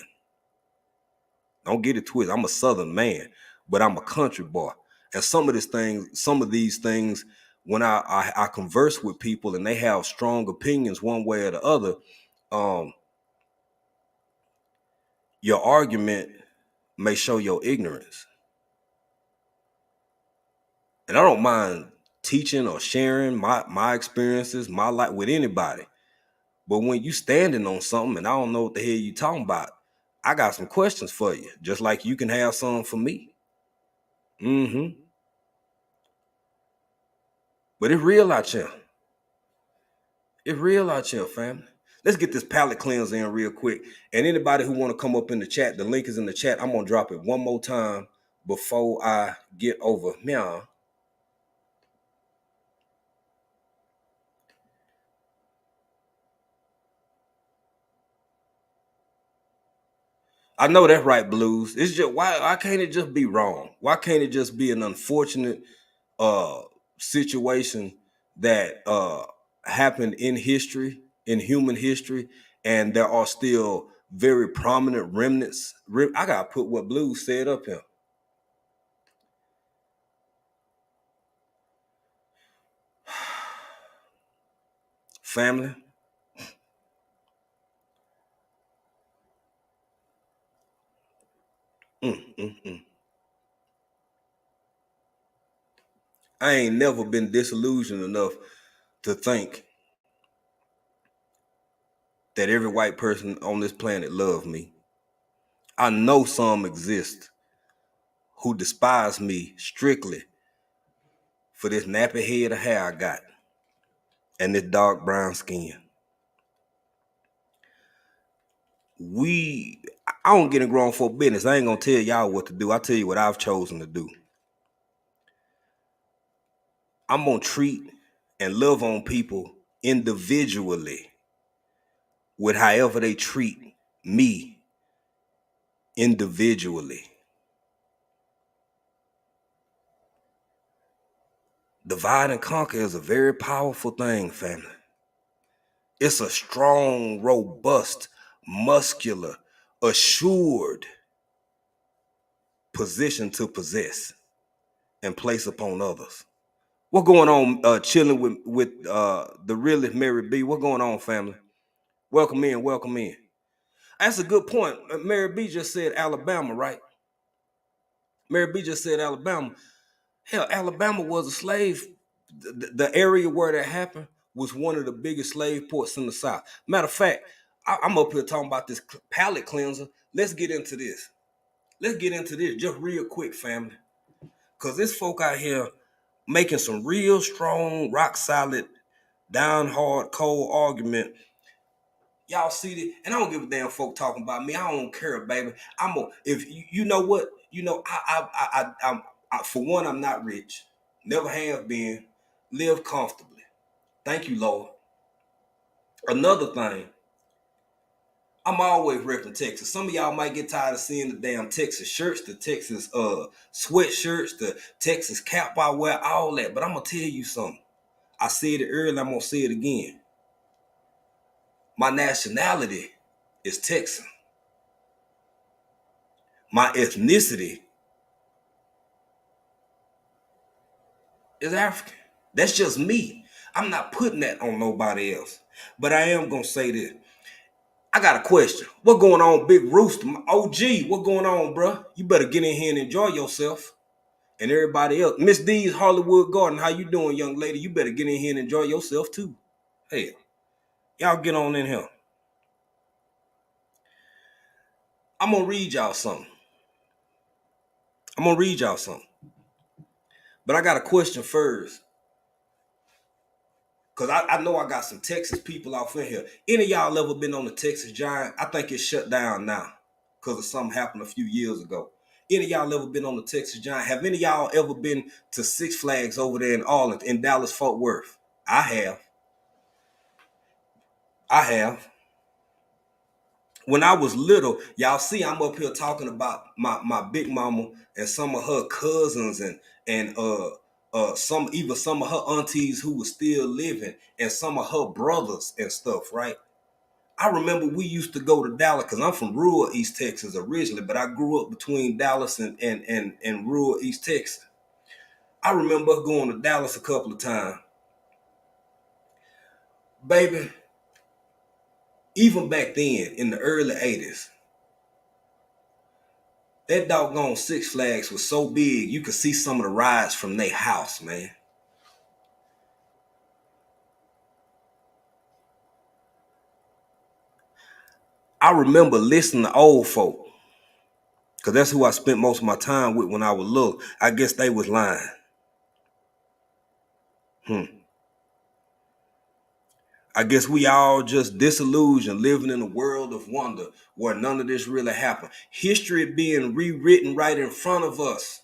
Don't get it twisted. I'm a Southern man, but I'm a country boy. And some of these things, when I converse with people and they have strong opinions one way or the other, your argument may show your ignorance. And I don't mind teaching or sharing my experiences, my life with anybody. But when you standing on something and I don't know what the hell you talking about, I got some questions for you, just like you can have some for me. But it's real out here. It's real out here, family. Let's get this palate cleanser in real quick. And anybody who want to come up in the chat, the link is in the chat. I'm going to drop it one more time before I get over. Meow. I know that's right, Blues. It's just why can't it just be wrong? Why can't it just be an unfortunate situation that happened in history, in human history, and there are still very prominent remnants. I gotta put what Blues said up here. Family. I ain't never been disillusioned enough to think that every white person on this planet loves me. I know some exist who despise me strictly for this nappy head of hair I got and this dark brown skin. I don't get in grown folk business. I ain't gonna tell y'all what to do. I tell you what I've chosen to do. I'm gonna treat and love on people individually with however they treat me individually. Divide and conquer is a very powerful thing, family. It's a strong, robust, muscular, assured position to possess and place upon others. What going on? Chilling with the realest Mary B. What going on, family? Welcome in, welcome in. That's a good point. Mary B just said Alabama, right? Mary B just said Alabama. Hell, Alabama was a slave. The area where that happened was one of the biggest slave ports in the South. Matter of fact, I'm up here talking about this palate cleanser. Let's get into this. Let's get into this just real quick, family. Because this folk out here making some real strong, rock solid, down hard, cold argument. Y'all see it, and I don't give a damn folk talking about me. I don't care, baby. If you know what, for one, I'm not rich, never have been, live comfortably. Thank you, Lord. Another thing, I'm always repping Texas. Some of y'all might get tired of seeing the damn Texas shirts, the Texas sweatshirts, the Texas cap I wear, all that. But I'm gonna tell you something. I said it earlier, I'm gonna say it again. My nationality is Texan. My ethnicity is African. That's just me. I'm not putting that on nobody else. But I am gonna say this. I got a question. What going on, Big Rooster? OG, what going on, bro? You better get in here and enjoy yourself. And everybody else. Miss D's Hollywood Garden, how you doing, young lady? You better get in here and enjoy yourself too. Hey, y'all get on in here. I'm gonna read y'all something. But I got a question first. Because I know I got some Texas people off in here. Any of y'all ever been on the Texas Giant? I think it's shut down now because of something happened a few years ago. Any of y'all ever been on the Texas Giant? Have any of y'all ever been to Six Flags over there in Arlington, in Dallas, Fort Worth? I have. When I was little, y'all see I'm up here talking about my big mama and some of her cousins and some of her aunties who were still living and some of her brothers and stuff, right? I remember we used to go to Dallas because I'm from rural East Texas originally, but I grew up between Dallas and rural East Texas. I remember going to Dallas a couple of times. Baby, even back then in the early 80s, that doggone Six Flags was so big you could see some of the rides from their house, man. I remember listening to old folk, because that's who I spent most of my time with when I was little. I guess they was lying. I guess we all just disillusioned, living in a world of wonder where none of this really happened. History being rewritten right in front of us.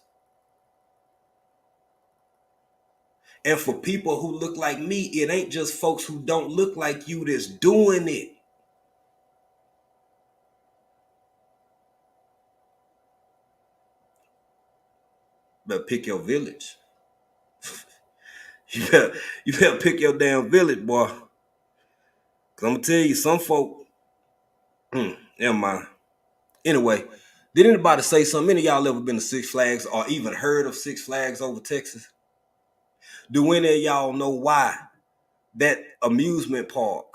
And for people who look like me, it ain't just folks who don't look like you that's doing it. Better pick your village. you better pick your damn village, boy. Cause I'm gonna tell you, some folk, never mind. Anyway, did anybody say something? Any of y'all ever been to Six Flags or even heard of Six Flags over Texas? Do any of y'all know why that amusement park?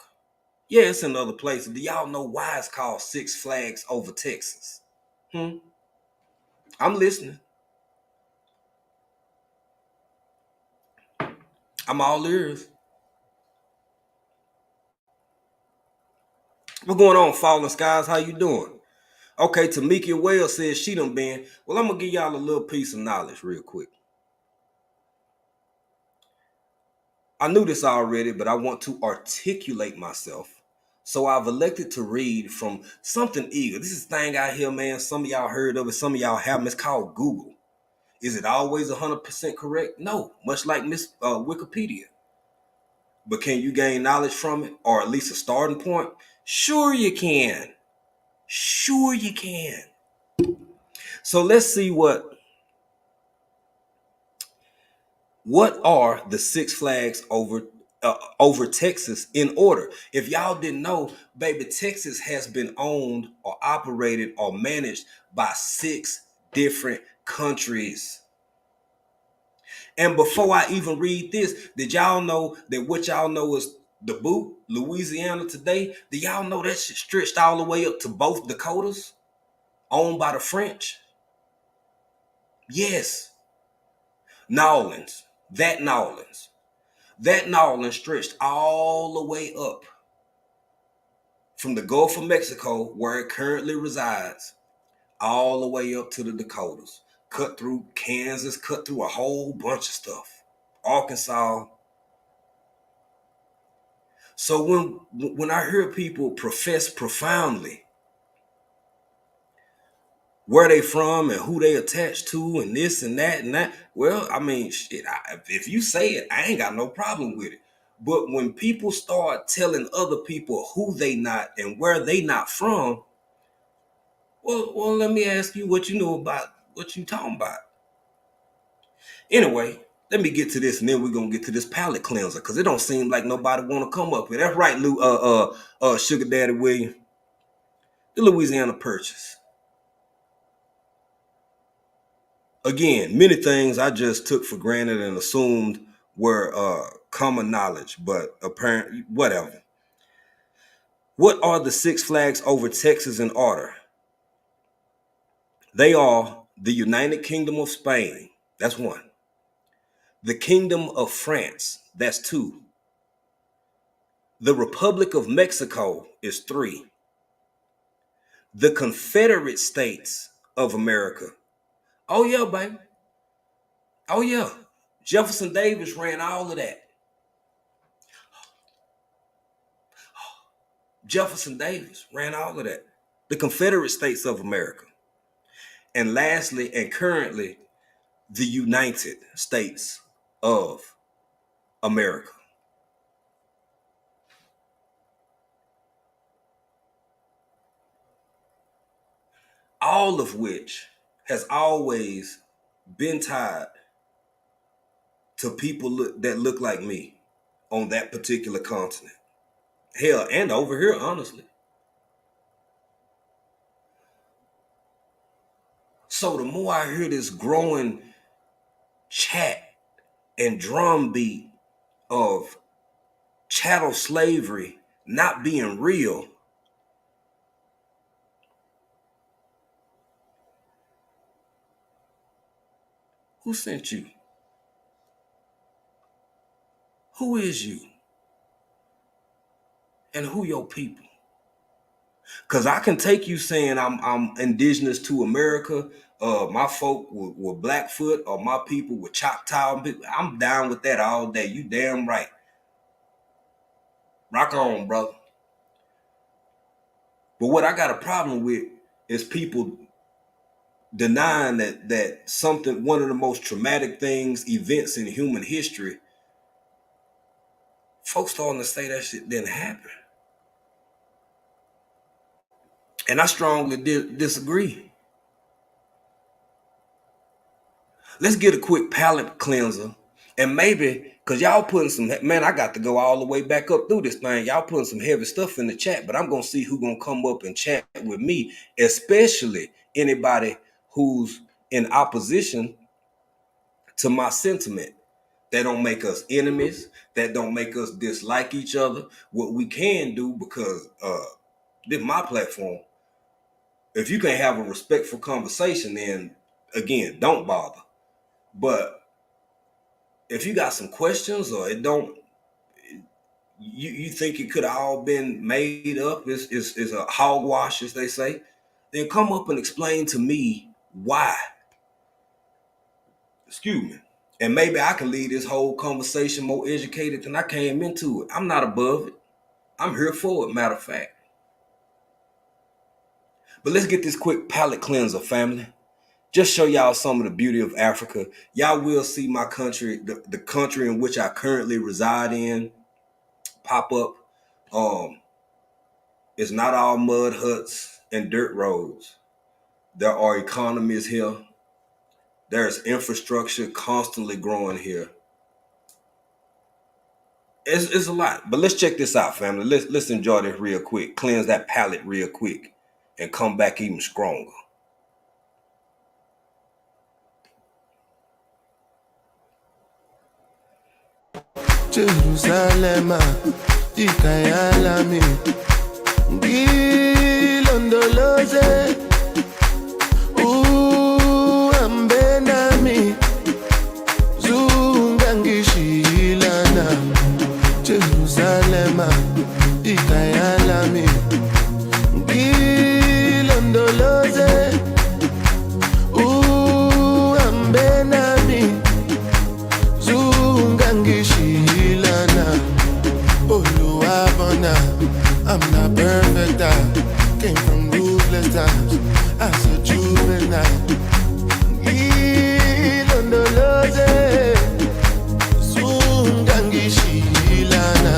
Yeah, it's in other places. Do y'all know why it's called Six Flags over Texas? I'm listening. I'm all ears. What's going on, Fallen Skies? How you doing? Okay, Tamika Wells says she done been. Well, I'm going to give y'all a little piece of knowledge real quick. I knew this already, but I want to articulate myself. So I've elected to read from something eager. This is a thing out here, man. Some of y'all heard of it. Some of y'all haven't. It's called Google. Is it always 100% correct? No, much like Miss Wikipedia. But can you gain knowledge from it, or at least a starting point? Sure you can. Sure you can. So let's see what are the Six Flags over Texas in order. If y'all didn't know, baby, Texas has been owned or operated or managed by 6 different countries. And before I even read this, did y'all know that what y'all know is the boot, Louisiana today? Do y'all know that shit stretched all the way up to both Dakotas, owned by the French? Yes. Nolens, that Nolens. That Nolens stretched all the way up from the Gulf of Mexico, where it currently resides, all the way up to the Dakotas. Cut through Kansas, cut through a whole bunch of stuff. Arkansas. So when I hear people profess profoundly where they from and who they attached to and this and that, well, I mean, shit, if you say it, I ain't got no problem with it. But when people start telling other people who they not and where they not from, well, let me ask you what you know about what you talking about. Anyway, let me get to this, and then we're gonna get to this palate cleanser, because it don't seem like nobody want to come up with. That's right, Sugar Daddy William. The Louisiana Purchase. Again, many things I just took for granted and assumed were common knowledge, but apparently, whatever. What are the Six Flags Over Texas in order? They are the United Kingdom of Spain. That's one. The Kingdom of France. That's two. The Republic of Mexico is three. The Confederate States of America. Oh, yeah, baby. Oh, yeah. Jefferson Davis ran all of that. Jefferson Davis ran all of that. The Confederate States of America. And lastly, and currently, the United States of America. All of which has always been tied to people that look like me on that particular continent. Hell, and over here, honestly. So the more I hear this growing chat and drumbeat of chattel slavery not being real, who sent you? Who is you? And who your people? Because I can take you saying I'm indigenous to America, my folk were Blackfoot, or my people were Choctaw. I'm down with that all day. You damn right. Rock on, brother. But what I got a problem with is people denying that something, one of the most traumatic events in human history, folks starting to say that shit didn't happen. And I strongly disagree. Let's get a quick palate cleanser. And maybe, because y'all putting some, man, I got to go all the way back up through this thing. Y'all putting some heavy stuff in the chat, but I'm going to see who's going to come up and chat with me, especially anybody who's in opposition to my sentiment. That don't make us enemies. That don't make us dislike each other. What we can do, because this is my platform, if you can't have a respectful conversation, then again, don't bother. But if you got some questions, or you think it could have all been made up, is a hogwash, as they say, then come up and explain to me why. Excuse me. And maybe I can leave this whole conversation more educated than I came into it. I'm not above it. I'm here for it, matter of fact. But let's get this quick palate cleanser, family. Just show y'all some of the beauty of Africa. Y'all will see my country, the country in which I currently reside in, pop up. It's not all mud huts and dirt roads. There are economies here. There's infrastructure constantly growing here. It's a lot. But let's check this out, family. Let's enjoy this real quick. Cleanse that palate real quick and come back even stronger. Jerusalem, ikayalami, ngilondoloze, uhambenami, zungangishilana. Jerusalem, ikayalami, ngilondoloze, uhambenami, zungangishilana. Oluwabona, I'm not perfect, I came from ruthless times as a juvenile. Ngilondoloze, zungangishilana.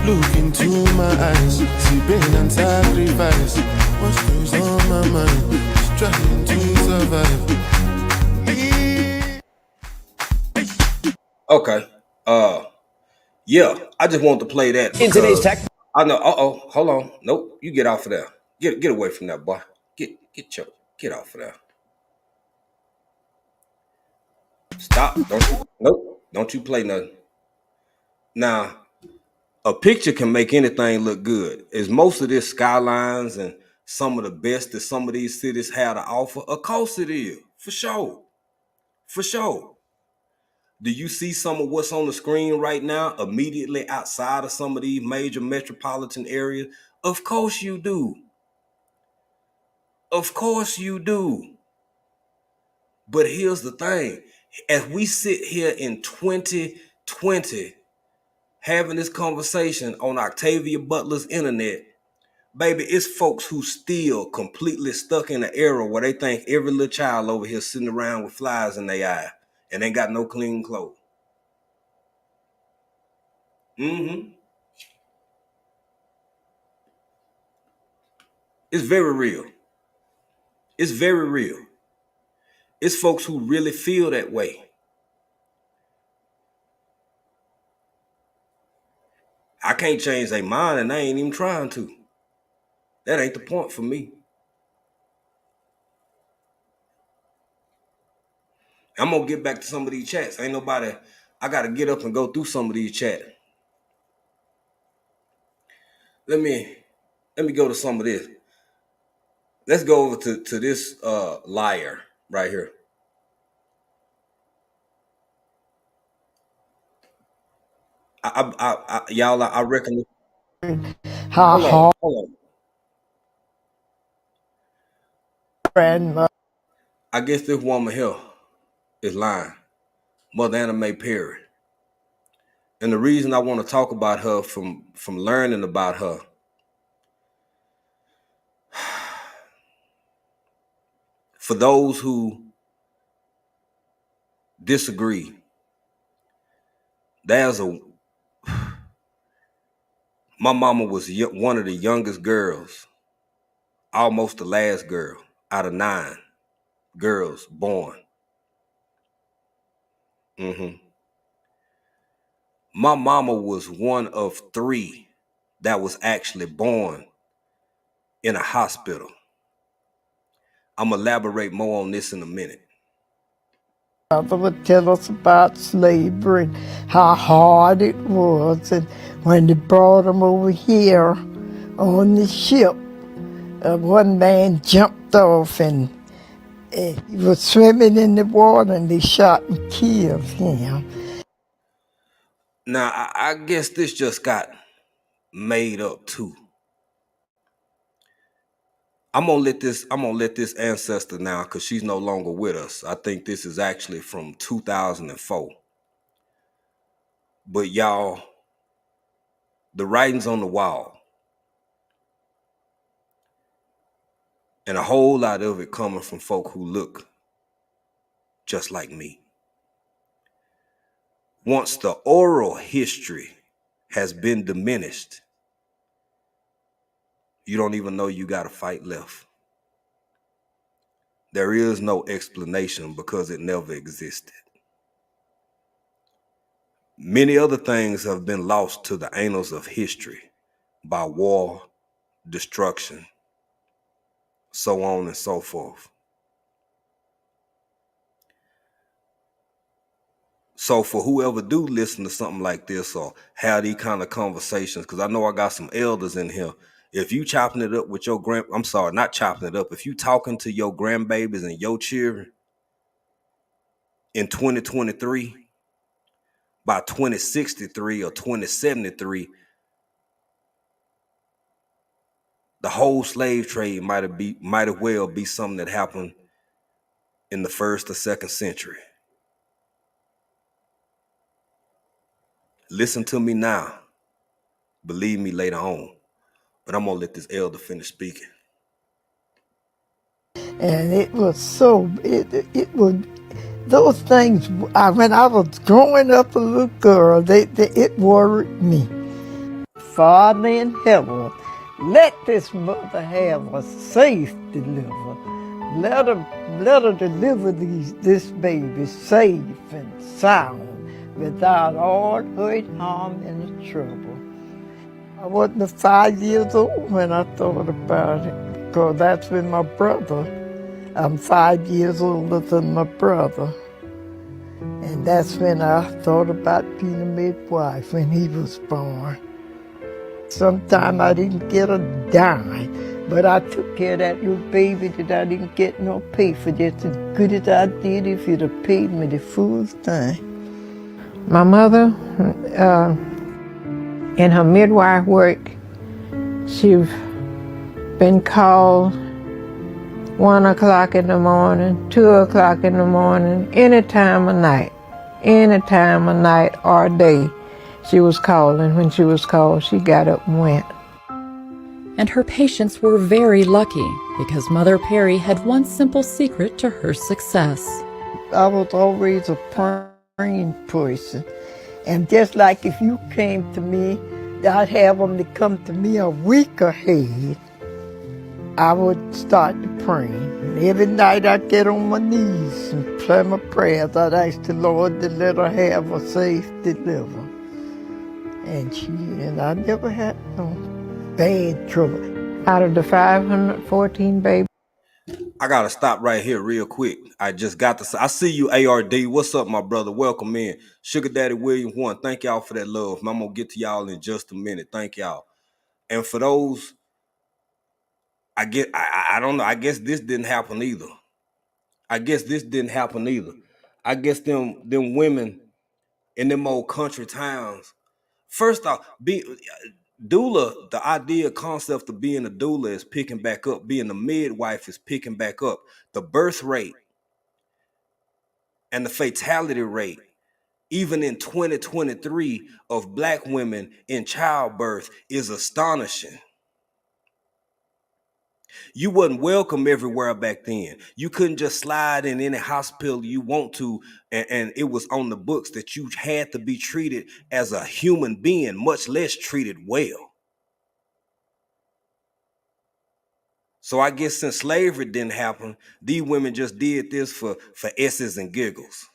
Look into my eyes, see pain and sacrifice. What goes on my mind, just trying to survive. Okay. Yeah, I just want to play that. In today's tech. I know. Hold on. Nope. You get off of there. Get away from that, boy. Get off of there. Stop. Don't you play nothing. Now, a picture can make anything look good. Is most of this skylines and some of the best that some of these cities have to offer? Of course it is. For sure. For sure. Do you see some of what's on the screen right now immediately outside of some of these major metropolitan areas? Of course you do. Of course you do. But here's the thing. As we sit here in 2020 having this conversation on Octavia Butler's internet, baby, it's folks who still completely stuck in an era where they think every little child over here sitting around with flies in their eye and ain't got no clean clothes. It's very real. It's very real. It's folks who really feel that way. I can't change their mind, and I ain't even trying to. That ain't the point for me. I'm gonna get back to some of these chats. Ain't nobody. I gotta get up and go through some of these chats. Let me go to some of this. Let's go over to this liar right here. Y'all, I reckon. Hold on. I guess this woman here is lying. Mother Anna Mae Perry. And the reason I want to talk about her from learning about her, for those who disagree, my mama was one of the youngest girls, almost the last girl out of 9 girls born. My mama was one of 3 that was actually born in a hospital. I'm gonna elaborate more on this in a minute. Mother would tell us about slavery and how hard it was, and when they brought them over here on the ship, one man jumped off and he was swimming in the water and they shot and killed him. Now, I guess this just got made up too. I'm gonna let this ancestor now, because she's no longer with us. I think this is actually from 2004. But y'all, the writing's on the wall. And a whole lot of it coming from folk who look just like me. Once the oral history has been diminished, you don't even know you got a fight left. There is no explanation because it never existed. Many other things have been lost to the annals of history by war, destruction, so on and so forth. So for whoever do listen to something like this or have these kind of conversations, because I know I got some elders in here. If you chopping it up with your I'm sorry, not chopping it up. If you talking to your grandbabies and your children in 2023, by 2063 or 2073, the whole slave trade might have well be something that happened in the 1st or 2nd century. Listen to me now. Believe me later on. But I'm gonna let this elder finish speaking. And it was so, it was, those things, when I was growing up a little girl, it worried me. Father in heaven, let this mother have a safe deliver. Let her deliver this baby safe and sound without all hurt, harm, and trouble. I wasn't 5 years old when I thought about it, because that's when my brother, I'm 5 years older than my brother. And that's when I thought about being a midwife, when he was born. Sometimes I didn't get a dime, but I took care of that little baby that I didn't get no pay for, just as good as I did if you'd have paid me the full thing. My mother, in her midwife work, she's been called 1 o'clock in the morning, 2 o'clock in the morning, any time of night or day. She was calling. When she was called, she got up and went. And her patients were very lucky because Mother Perry had one simple secret to her success. I was always a praying person. And just like if you came to me, I'd have them to come to me a week ahead. I would start to pray. And every night I'd get on my knees and pray my prayers. I'd ask the Lord to let her have a safe deliver. And I never had no bad trouble. Out of the 514 babies, I gotta stop right here real quick. I just got to say, I see you, ARD. What's up, my brother? Welcome in. Sugar Daddy William 1. Thank y'all for that love. I'm gonna get to y'all in just a minute. Thank y'all. And for those, I don't know. I guess this didn't happen either. I guess them women in them old country towns. First off, doula, the idea, concept of being a doula is picking back up. Being a midwife is picking back up. The birth rate and the fatality rate, even in 2023, of Black women in childbirth is astonishing. You wasn't welcome everywhere back then. You couldn't just slide in any hospital you want to, and it was on the books that you had to be treated as a human being, much less treated well. So I guess since slavery didn't happen, these women just did this for S's and giggles,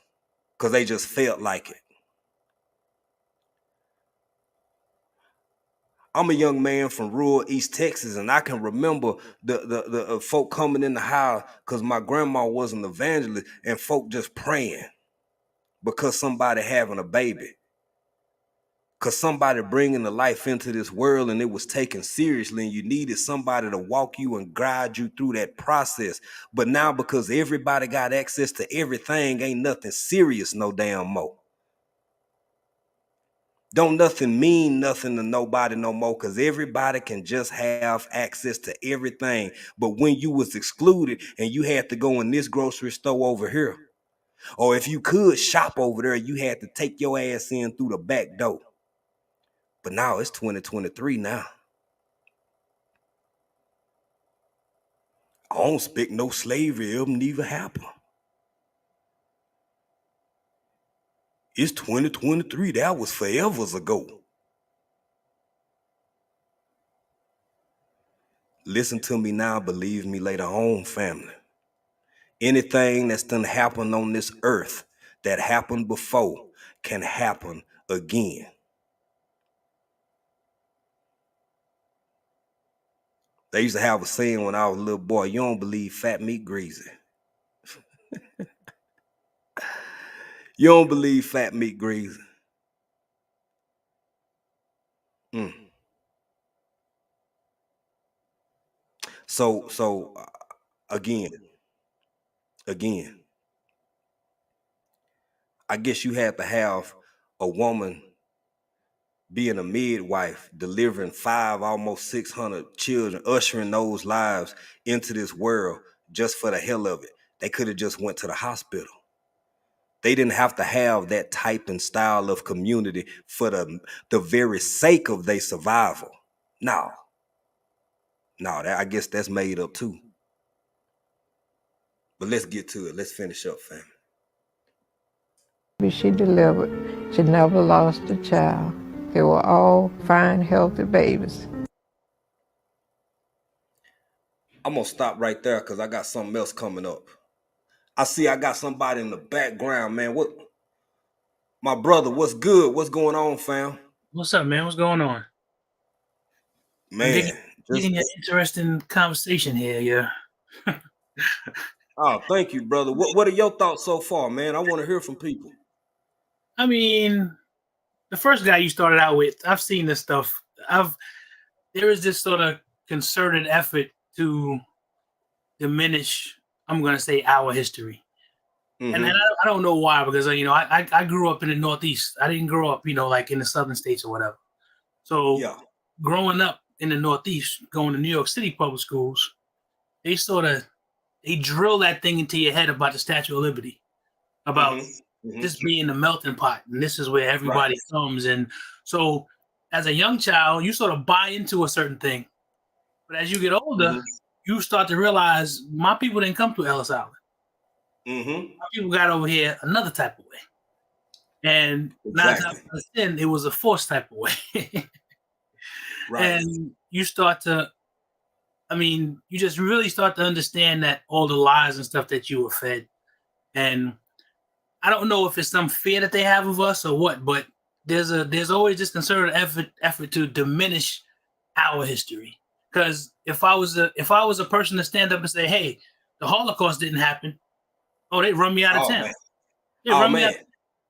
because they just felt like it. I'm a young man from rural East Texas, and I can remember the folk coming in the house because my grandma was an evangelist, and folk just praying because somebody having a baby, because somebody bringing the life into this world, and it was taken seriously, and you needed somebody to walk you and guide you through that process. But now, because everybody got access to everything, ain't nothing serious no damn more. Don't nothing mean nothing to nobody no more, because everybody can just have access to everything. But when you was excluded and you had to go in this grocery store over here, or if you could shop over there, you had to take your ass in through the back door. But now it's 2023 now. I don't expect no slavery ever never happen. It's 2023. That was forever ago. Listen to me now, believe me later on, family. Anything that's done happened on this earth that happened before can happen again. They used to have a saying when I was a little boy, you don't believe fat meat greasy. You don't believe fat meat grease? Mm. So again, I guess you had to have a woman being a midwife, delivering 600 children, ushering those lives into this world just for the hell of it. They could have just went to the hospital. They didn't have to have that type and style of community for the very sake of their survival. No, I guess that's made up too. But let's get to it. Let's finish up, fam. She delivered. She never lost a child. They were all fine, healthy babies. I'm gonna stop right there because I got something else coming up. I got somebody in the background, man. What, my brother, what's good? What's going on, fam? What's up, man? What's going on? Man, getting an interesting conversation here, yeah. Oh, thank you, brother. What are your thoughts so far, man? I want to hear from people. I mean, the first guy you started out with, I've seen this stuff. There is this sort of concerted effort to diminish, I'm going to say, our history. Mm-hmm. And I don't know why, because, you know, I grew up in the Northeast. I didn't grow up, you know, like in the southern states or whatever. So growing up in the Northeast, going to New York City public schools, they drill that thing into your head about the Statue of Liberty, about this being the melting pot, and this is where everybody comes. And so as a young child, you sort of buy into a certain thing. But as you get older, you start to realize my people didn't come to Ellis Island. My people got over here another type of way. And 9 times out of 10, it was a forced type of way. And you start to, I mean, you just really start to understand that all the lies and stuff that you were fed. And I don't know if it's some fear that they have of us or what, but there's always this concerted effort to diminish our history. Because if I was a person to stand up and say, hey, the Holocaust didn't happen, oh, they run me out of town. They run me out.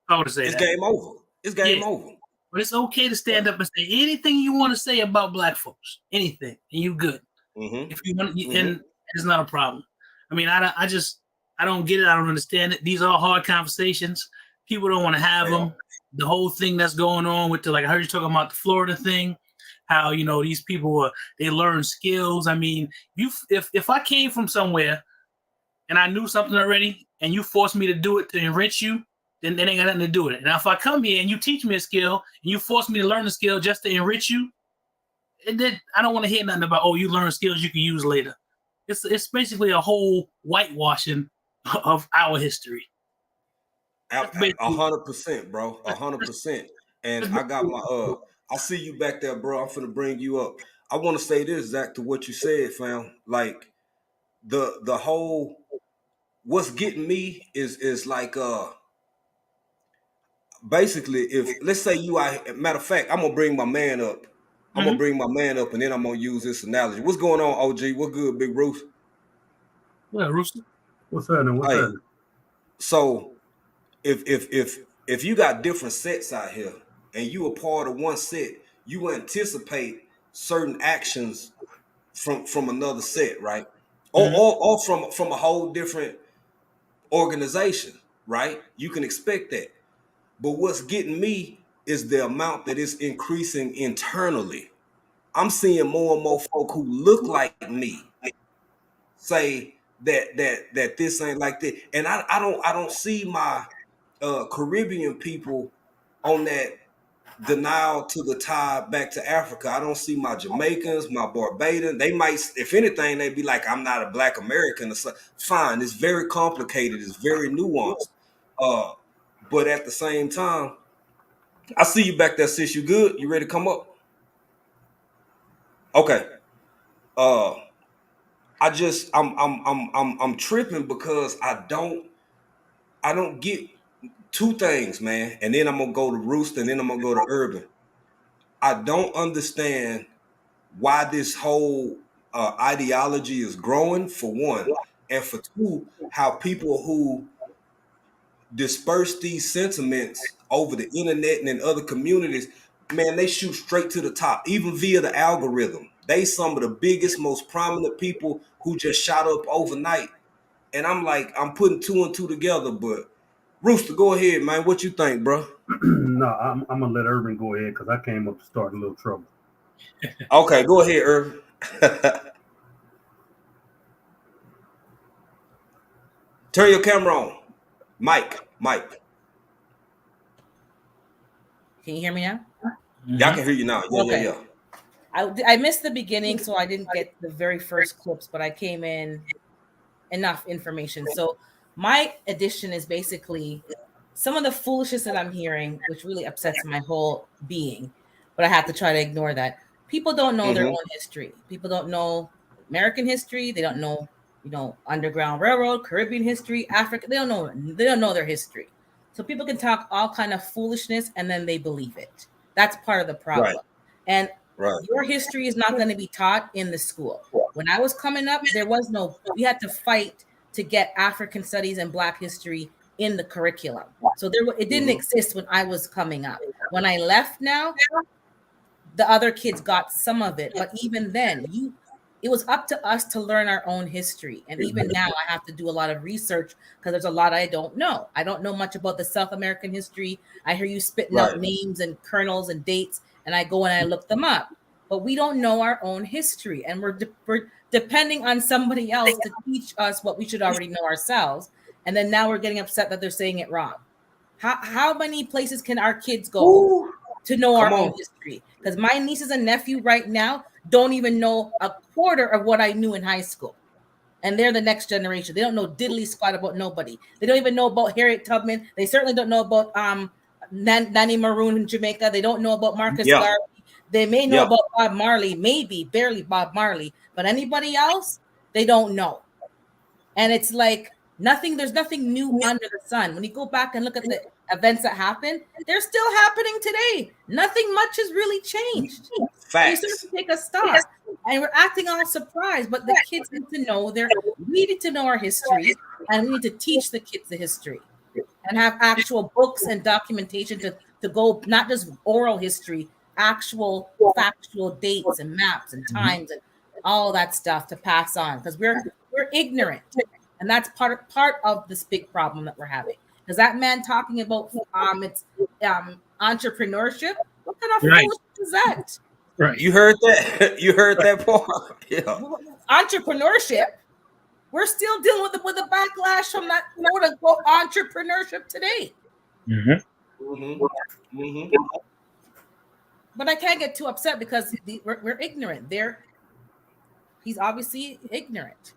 I would say it's game over. It's game over. But it's okay to stand up and say anything you want to say about Black folks, anything, and you good. If you want, and it's not a problem. I mean, I don't get it. I don't understand it. These are hard conversations. People don't want to have them. The whole thing that's going on with I heard you talking about the Florida thing, how, you know, these people they learn skills. I mean, if I came from somewhere and I knew something already and you forced me to do it to enrich you, then it ain't got nothing to do with it. Now, if I come here and you teach me a skill and you force me to learn a skill just to enrich you, I don't want to hear nothing about, oh, you learn skills you can use later. It's basically a whole whitewashing of our history. 100%, bro. 100%. And I got my I see you back there, bro. I'm finna bring you up. I want to say this, Zach, to what you said, fam. Like the whole, what's getting me is like basically, if let's say matter of fact, I'm gonna bring my man up. I'm gonna bring my man up, and then I'm gonna use this analogy. What's going on, OG? What good, Big Bruce? What, Rooster? What's happening? What's happening? So, if you got different sets out here, and you a part of one set, you anticipate certain actions from another set, right? Or from a whole different organization, right? You can expect that. But what's getting me is the amount that is increasing internally. I'm seeing more and more folk who look like me say that this ain't like that, and I don't see my Caribbean people on that denial to the tie back to Africa. I don't see my Jamaicans, my Barbadians. They might, if anything, they'd be like, I'm not a Black American or something. Fine, it's very complicated, it's very nuanced. But at the same time, I see you back there, sis. You good? You ready to come up? Okay. I'm tripping because I don't get two things, man. And then I'm gonna go to Rooster, and then I'm gonna go to Urban. I don't understand why this whole ideology is growing, for one, and for two, how people who disperse these sentiments over the internet and in other communities, man, they shoot straight to the top, even via the algorithm. They some of the biggest, most prominent people who just shot up overnight. And I'm like, I'm putting two and two together. But Rooster, go ahead, man. What you think, bro? No, I'm gonna let Urban go ahead because I came up to start a little trouble. Okay, go ahead, Urban. Turn your camera on. Mike. Can you hear me now? Y'all can hear you now. Yeah, Okay. yeah. I missed the beginning, so I didn't get the very first clips, but I came in enough information. So my addition is basically some of the foolishness that I'm hearing, which really upsets my whole being, but I have to try to ignore that. People don't know their own history. People don't know American history. They don't know, Underground Railroad, Caribbean history, Africa. They don't know their history. So people can talk all kind of foolishness and then they believe it. That's part of the problem. Right. And Right. your history is not going to be taught in the school. When I was coming up, we had to fight to get African studies and Black history in the curriculum. So it didn't exist when I was coming up. When I left now, the other kids got some of it. But even then, it was up to us to learn our own history. And even now I have to do a lot of research because there's a lot I don't know. I don't know much about the South American history. I hear you spitting out names and kernels and dates, and I go and I look them up. But we don't know our own history, and we're depending on somebody else to teach us what we should already know ourselves. And then now we're getting upset that they're saying it wrong. How many places can our kids go to know our own history? Because my nieces and nephew right now don't even know a quarter of what I knew in high school. And they're the next generation. They don't know diddly squat about nobody. They don't even know about Harriet Tubman. They certainly don't know about Nanny Maroon in Jamaica. They don't know about Marcus Garvey. They may know about Bob Marley, barely Bob Marley, but anybody else, they don't know. And it's like there's nothing new under the sun. When you go back and look at the events that happened, they're still happening today. Nothing much has really changed. Facts. They sort of take a stop. And we're acting all surprised, but the kids need to know we need to know our history, and we need to teach the kids the history and have actual books and documentation to go, not just oral history, actual factual dates and maps and times and all that stuff to pass on, because we're ignorant, and that's part of this big problem that we're having. Because that man talking about entrepreneurship, what kind of foolishness is that? Right. You heard that? You heard that part? Yeah. Entrepreneurship. We're still dealing with the backlash from that quote unquote entrepreneurship today. But I can't get too upset because we're ignorant. He's obviously ignorant.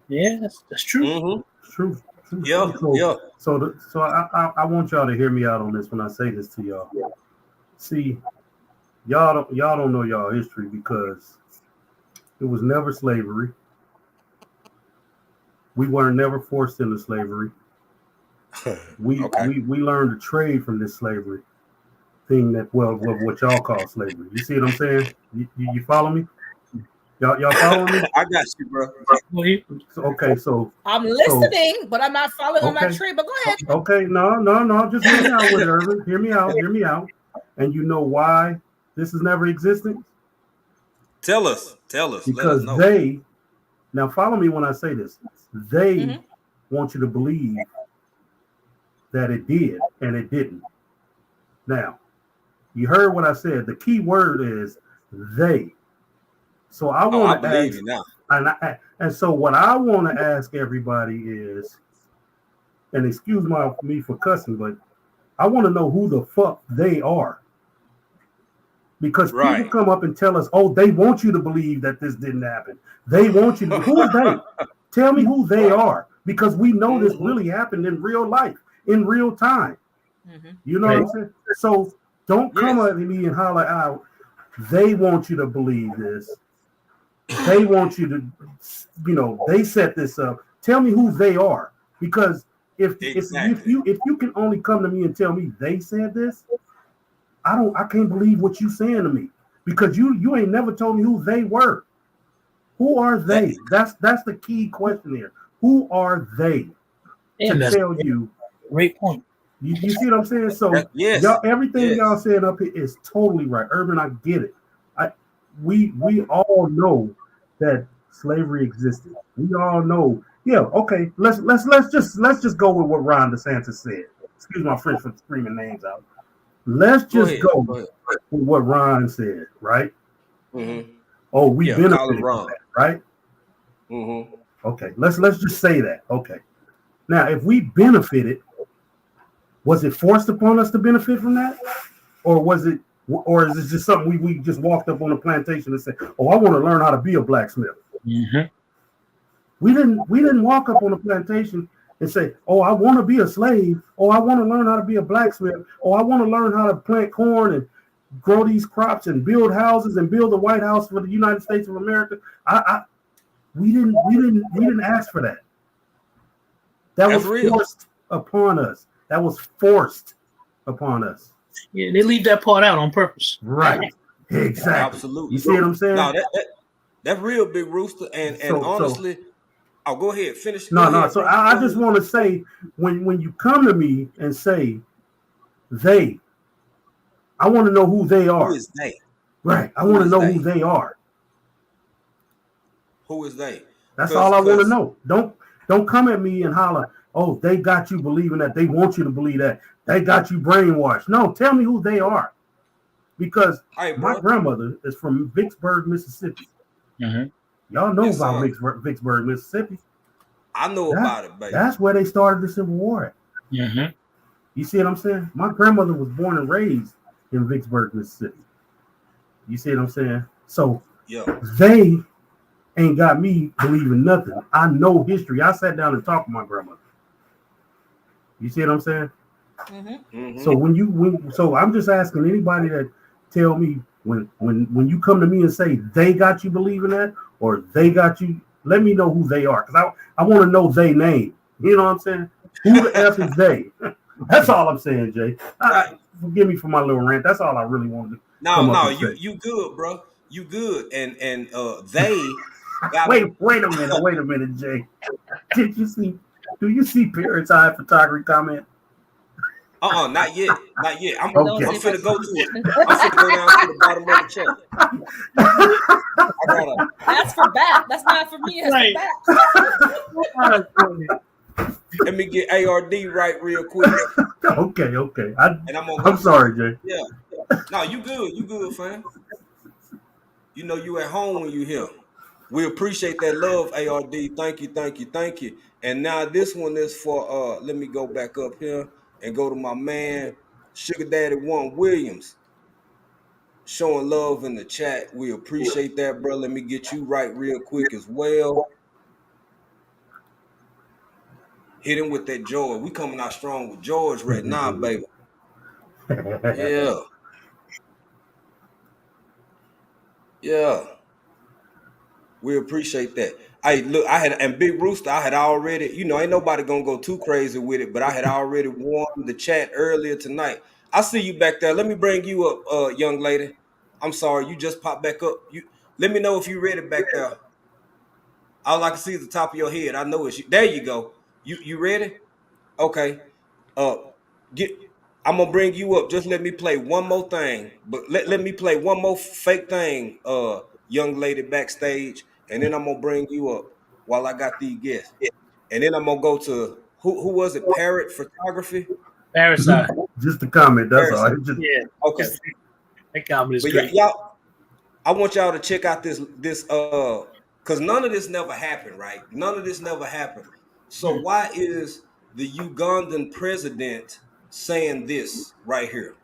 Yeah, that's true. True. Yeah. So I want y'all to hear me out on this when I say this to y'all. See, y'all don't know y'all history because it was never slavery. We weren't never forced into slavery. We learned to trade from this slavery thing what y'all call slavery. You see what I'm saying? You follow me? Y'all follow me? I got you, bro. So I'm listening, but I'm not following on that trade. But go ahead. Okay, no. Just hear me out with it, Irvin. Hear me out. And you know why this is never existed? Tell us. Because now follow me when I say this. They want you to believe that it did, and it didn't. Now, you heard what I said. The key word is they. So I want to ask you now. And so what I want to ask everybody is, and excuse me for cussing, but I want to know who the fuck they are. Because people come up and tell us, oh, they want you to believe that this didn't happen. They want you to. Who are they? Tell me who they are. Because we know this really happened in real life, in real time. You know what I'm saying? So don't come at me and holler out. They want you to believe this. They want you to, they set this up. Tell me who they are. Because if you can only come to me and tell me they said this, I can't believe what you saying to me, because you ain't never told me who they were. Who are they? That's the key question here. Who are they? Yeah, to that's tell you. great point. You see what I'm saying? So Yes. y'all, everything Yes. y'all saying up here is totally right. Urban, I get it. We all know that slavery existed. We all know. Yeah, okay. Let's just go with what Ron DeSantis said. Excuse my French for screaming names out. Let's just go with what Ron said, right? Mm-hmm. Oh, we Yeah, benefited Colin from Ron. that, right? Mm-hmm. Okay, let's just say that. Okay. Now, if we benefited, was it forced upon us to benefit from that? Or is it just something we just walked up on a plantation and said, "Oh, I want to learn how to be a blacksmith." Mm-hmm. We didn't walk up on a plantation and say, "Oh, I want to be a slave. Oh, I want to learn how to be a blacksmith. Oh, I want to learn how to plant corn and grow these crops and build houses and build a White House for the United States of America." We didn't ask for that. That That's was real. forced upon us. That was forced upon us. Yeah, they leave that part out on purpose. Right. Exactly. Absolutely. You see what I'm saying? No, that's real, Big Rooster. And honestly, I'll go ahead, finish. No. So I just want to say, when you come to me and say they, I want to know who they are. Who is they? Right. I want to know who they are. Who is they? That's all I want to know. Don't come at me and holler, "Oh, they got you believing that. They want you to believe that. They got you brainwashed." No, tell me who they are. Because my grandmother is from Vicksburg, Mississippi. Mm-hmm. Y'all know about Vicksburg, Mississippi. I know about it, baby. That's where they started the Civil War at. Mm-hmm. You see what I'm saying? My grandmother was born and raised in Vicksburg, Mississippi. You see what I'm saying? So they ain't got me believing nothing. I know history. I sat down and talked to my grandmother. You see what I'm saying? Mm-hmm. Mm-hmm. So I'm just asking anybody that tell me when you come to me and say they got you believing that or they got you, let me know who they are, because I want to know their name. You know what I'm saying? Who the F is they? That's all I'm saying, Jay. Forgive me for my little rant. That's all I really wanted to. No, you good, bro. You good, and they. Wait a minute, Jay. Do you see Parents Eye photography comment? Not yet. I'm finna go to it. I'm finna go down to the bottom of the chat. That's for Bat. That's not for me. That's for Bat. Let me get ARD right real quick. Okay. I'm sorry, Jay. Yeah. No, you good, fam. You know you at home when you here. We appreciate that love, ARD. Thank you. And now this one is for let me go back up here and go to my man Sugar Daddy One Williams. Showing love in the chat. We appreciate that, bro. Let me get you right real quick as well. Hit him with that George. We coming out strong with George right now, baby. Yeah. We appreciate that. And Big Rooster, I had already, ain't nobody gonna go too crazy with it, but I had already warned the chat earlier tonight. I see you back there. Let me bring you up, young lady. I'm sorry, you just popped back up. Let me know if you ready back there. All I can see is the top of your head. I know it's you. There you go. You ready? Okay. I'm gonna bring you up. Just let me play one more thing. But let me play one more fake thing, young lady backstage, and then I'm gonna bring you up while I got these guests. And then I'm gonna go to who was it? Parrot Photography? Parasite. Just a comment, that's all. Yeah. Okay. That comment is but great. Y'all, I want y'all to check out this because none of this never happened, right? None of this never happened. So why is the Ugandan president saying this right here?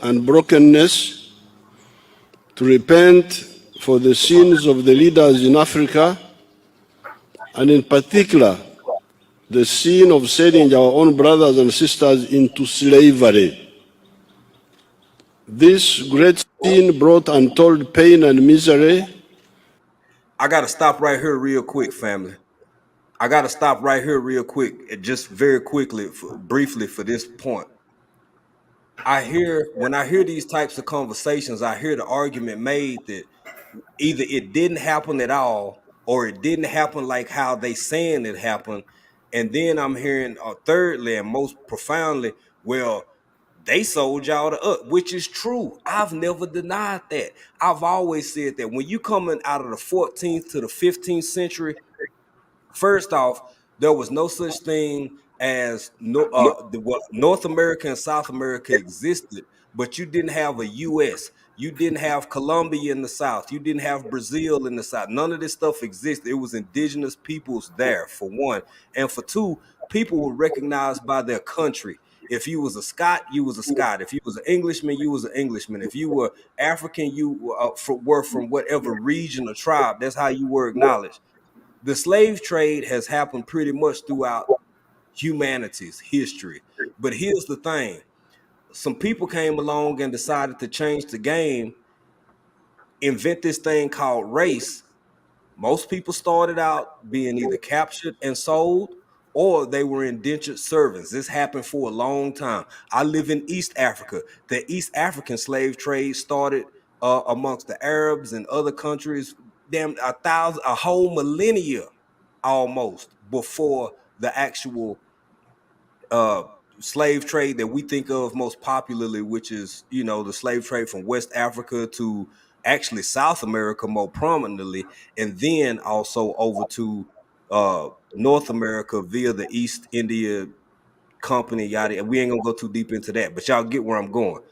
And brokenness, to repent for the sins of the leaders in Africa, and in particular, the sin of selling our own brothers and sisters into slavery. This great sin brought untold pain and misery. I got to stop right here real quick, family. I got to stop right here real quick, just very quickly, briefly for this point. When I hear these types of conversations, I hear the argument made that either it didn't happen at all or it didn't happen like how they saying it happened. And then I'm hearing, thirdly and most profoundly, well, they sold y'all to us, which is true. I've never denied that. I've always said that when you coming out of the 14th to the 15th century, first off, there was no such thing as North America and South America existed, but you didn't have a U.S. You didn't have Colombia in the South. You didn't have Brazil in the South. None of this stuff existed. It was indigenous peoples there, for one. And for two, people were recognized by their country. If you was a Scot, you was a Scot. If you was an Englishman, you was an Englishman. If you were African, you were from whatever region or tribe. That's how you were acknowledged. The slave trade has happened pretty much throughout humanity's history. But here's the thing. Some people came along and decided to change the game, invent this thing called race. Most people started out being either captured and sold, or they were indentured servants. This happened for a long time. I live in East Africa. The East African slave trade started amongst the Arabs and other countries, a whole millennia almost before the actual slave trade that we think of most popularly, which is, the slave trade from West Africa to actually South America more prominently, and then also over to North America via the East India Company, yada. We ain't gonna go too deep into that, but y'all get where I'm going.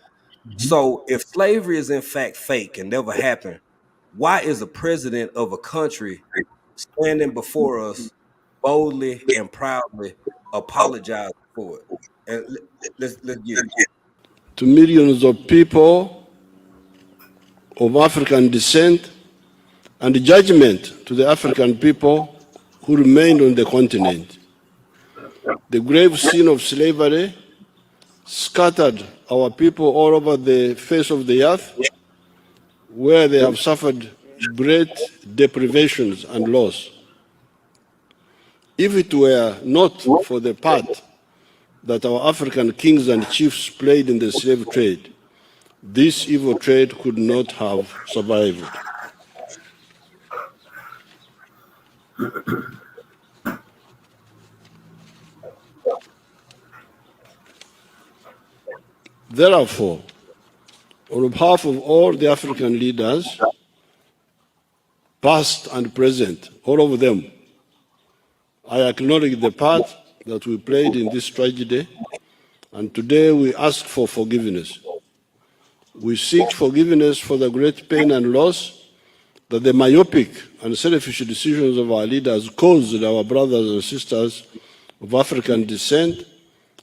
So if slavery is in fact fake and never happened, why is a president of a country standing before us boldly and proudly apologizing for it? And let's get it. To millions of people of African descent, and judgment to the African people who remained on the continent. The grave sin of slavery scattered our people all over the face of the earth, where they have suffered great deprivations and loss. If it were not for the part that our African kings and chiefs played in the slave trade, this evil trade could not have survived. Therefore, on behalf of all the African leaders, past and present, all of them, I acknowledge the part that we played in this tragedy, and today we ask for forgiveness. We seek forgiveness for the great pain and loss that the myopic and selfish decisions of our leaders caused our brothers and sisters of African descent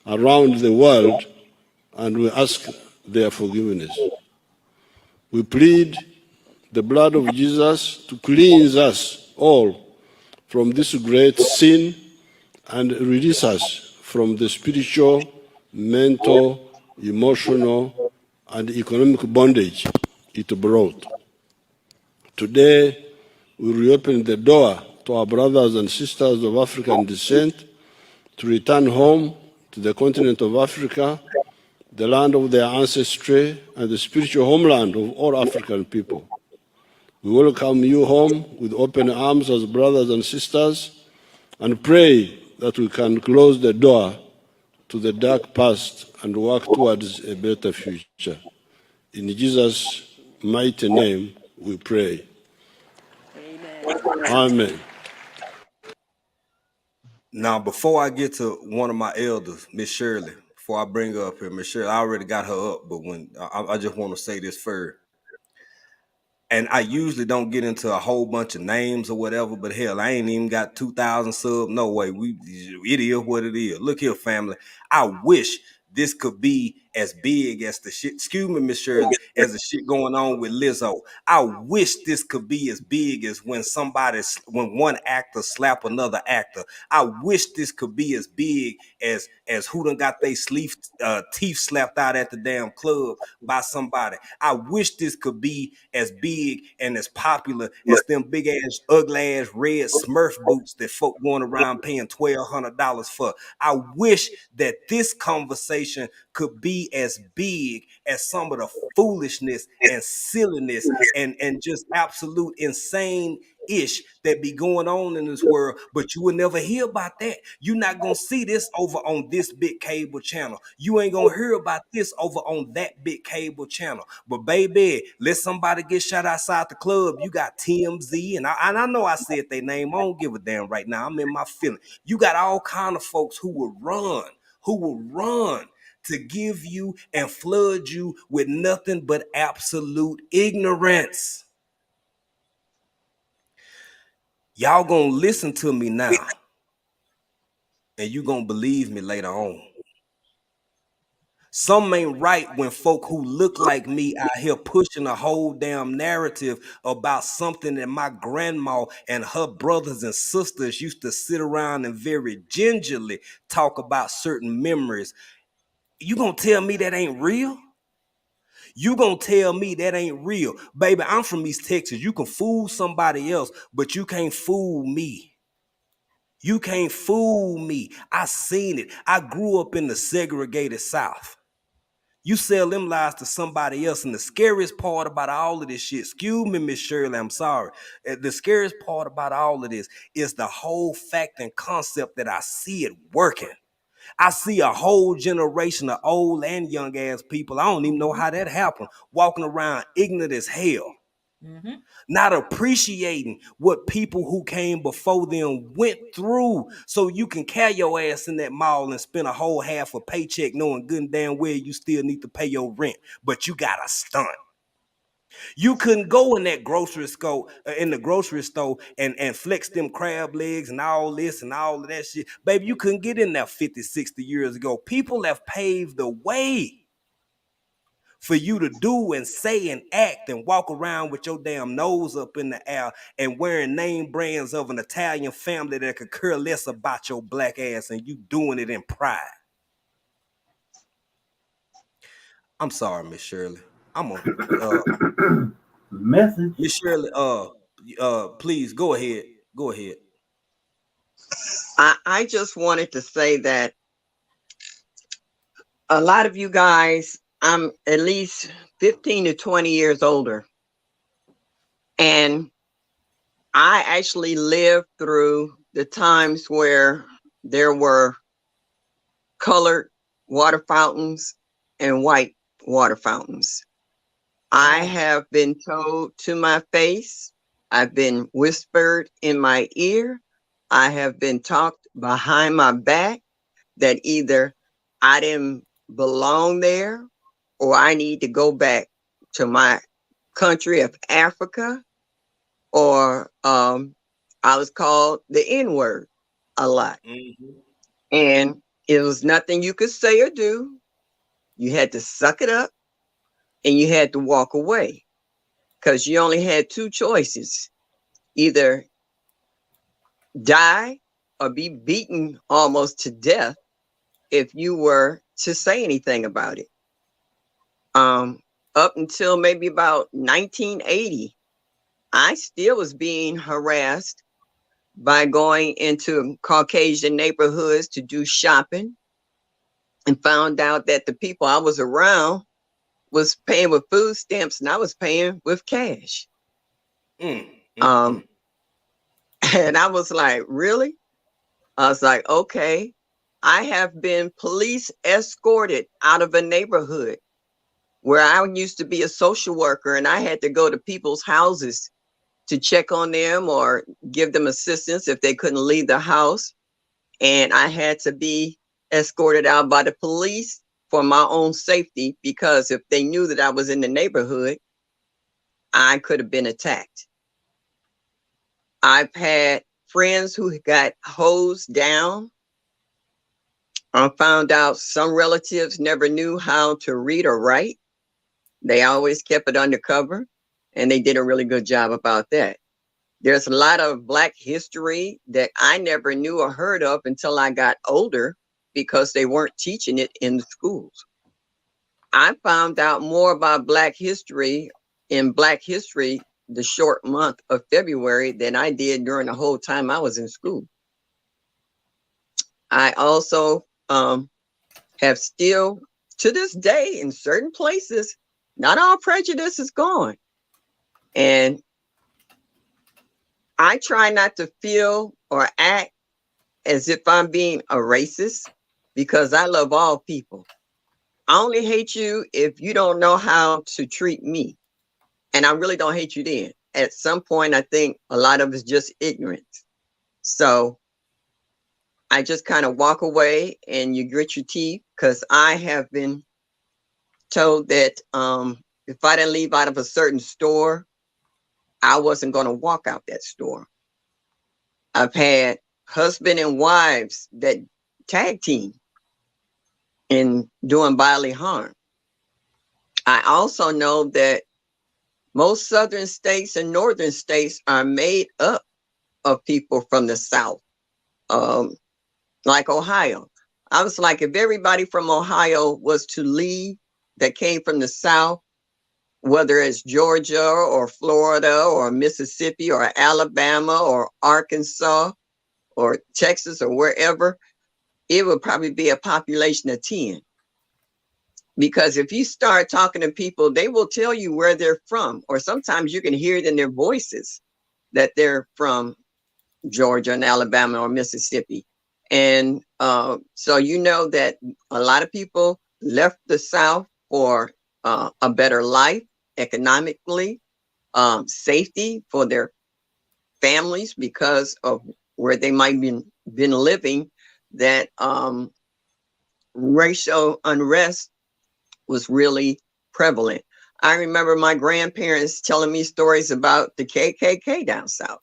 around the world, and we ask their forgiveness. We plead the blood of Jesus to cleanse us all from this great sin and release us from the spiritual, mental, emotional, and economic bondage it brought. Today, we reopen the door to our brothers and sisters of African descent to return home to the continent of Africa, the land of their ancestry, and the spiritual homeland of all African people. We welcome you home with open arms as brothers and sisters, and pray that we can close the door to the dark past and work towards a better future. In Jesus' mighty name we pray. Amen. Now, before I get to one of my elders, Miss Shirley, before I bring her up here, Miss Shirley, I already got her up, but I just want to say this first. And I usually don't get into a whole bunch of names or whatever, but hell, I ain't even got 2,000 subs. No way. It is what it is. Look here, family. I wish this could be as big as the shit, excuse me, Miss Shirley, as the shit going on with Lizzo. I wish this could be as big as when one actor slap another actor. I wish this could be as big as who done got their teeth slapped out at the damn club by somebody. I wish this could be as big and as popular as them big ass, ugly ass red Smurf boots that folk going around paying $1,200 for. I wish that this conversation could be as big as some of the foolishness and silliness and just absolute insane ish that be going on in this world, but you will never hear about that. You're not gonna see this over on this big cable channel. You ain't gonna hear about this over on that big cable channel. But baby, let somebody get shot outside the club. You got TMZ, and I know I said their name. I don't give a damn right now. I'm in my feeling. You got all kind of folks who will run to give you and flood you with nothing but absolute ignorance. Y'all gonna listen to me now, and you gonna believe me later on. Some ain't right when folk who look like me out here pushing a whole damn narrative about something that my grandma and her brothers and sisters used to sit around and very gingerly talk about certain memories. You gonna tell me that ain't real? You gonna tell me that ain't real? Baby, I'm from East Texas. You can fool somebody else, but you can't fool me. You can't fool me. I seen it. I grew up in the segregated South. You sell them lies to somebody else, and the scariest part about all of this shit, excuse me, Miss Shirley, I'm sorry. The scariest part about all of this is the whole fact and concept that I see it working. I see a whole generation of old and young ass people, I don't even know how that happened, walking around ignorant as hell. Mm-hmm. Not appreciating what people who came before them went through, so you can carry your ass in that mall and spend a whole half a paycheck knowing good and damn well you still need to pay your rent, but you got a stunt. You couldn't go in that grocery store, and flex them crab legs and all this and all of that shit. Baby, you couldn't get in there 50, 60 years ago. People have paved the way for you to do and say and act and walk around with your damn nose up in the air and wearing name brands of an Italian family that could care less about your black ass, and you doing it in pride. I'm sorry, Miss Shirley. I'm on message. Miss Shirley, please go ahead. Go ahead. I just wanted to say that a lot of you guys, I'm at least 15 to 20 years older. And I actually lived through the times where there were colored water fountains and white water fountains. I have been told to my face, I've been whispered in my ear, I have been talked behind my back that either I didn't belong there or I need to go back to my country of Africa, or I was called the N-word a lot. Mm-hmm. And it was nothing you could say or do. You had to suck it up and you had to walk away, because you only had two choices: either die or be beaten almost to death if you were to say anything about it. Up until maybe about 1980, I still was being harassed by going into Caucasian neighborhoods to do shopping, and found out that the people I was around was paying with food stamps and I was paying with cash. And I was like, really? I was like, okay. I have been police escorted out of a neighborhood where I used to be a social worker, and I had to go to people's houses to check on them or give them assistance if they couldn't leave the house. And I had to be escorted out by the police for my own safety, because if they knew that I was in the neighborhood, I could have been attacked. I've had friends who got hosed down. I found out some relatives never knew how to read or write. They always kept it undercover, and they did a really good job about that. There's a lot of Black history that I never knew or heard of until I got older, because they weren't teaching it in the schools. I found out more about Black history in Black History, the short month of February, than I did during the whole time I was in school. I also have still, to this day, in certain places, not all prejudice is gone. And I try not to feel or act as if I'm being a racist because I love all people. I only hate you if you don't know how to treat me. And I really don't hate you then. At some point, I think a lot of it's just ignorance. So I just kind of walk away and you grit your teeth because I have been told that if I didn't leave out of a certain store, I wasn't going to walk out that store. I've had husband and wives that tag team in doing bodily harm. I also know that most southern states and northern states are made up of people from the South, like Ohio. I was like, if everybody from Ohio was to leave that came from the South, whether it's Georgia or Florida or Mississippi or Alabama or Arkansas or Texas or wherever, it would probably be a population of 10. Because if you start talking to people, they will tell you where they're from, or sometimes you can hear it in their voices that they're from Georgia and Alabama or Mississippi. And so you know that a lot of people left the South for a better life economically, safety for their families because of where they might been living, that racial unrest was really prevalent. I remember my grandparents telling me stories about the KKK down South.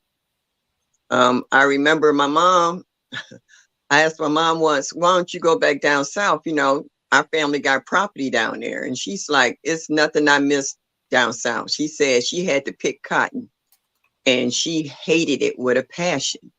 I remember my mom, I asked my mom once, why don't you go back down South? You know, our family got property down there. And she's like, it's nothing I miss down South. She said she had to pick cotton and she hated it with a passion.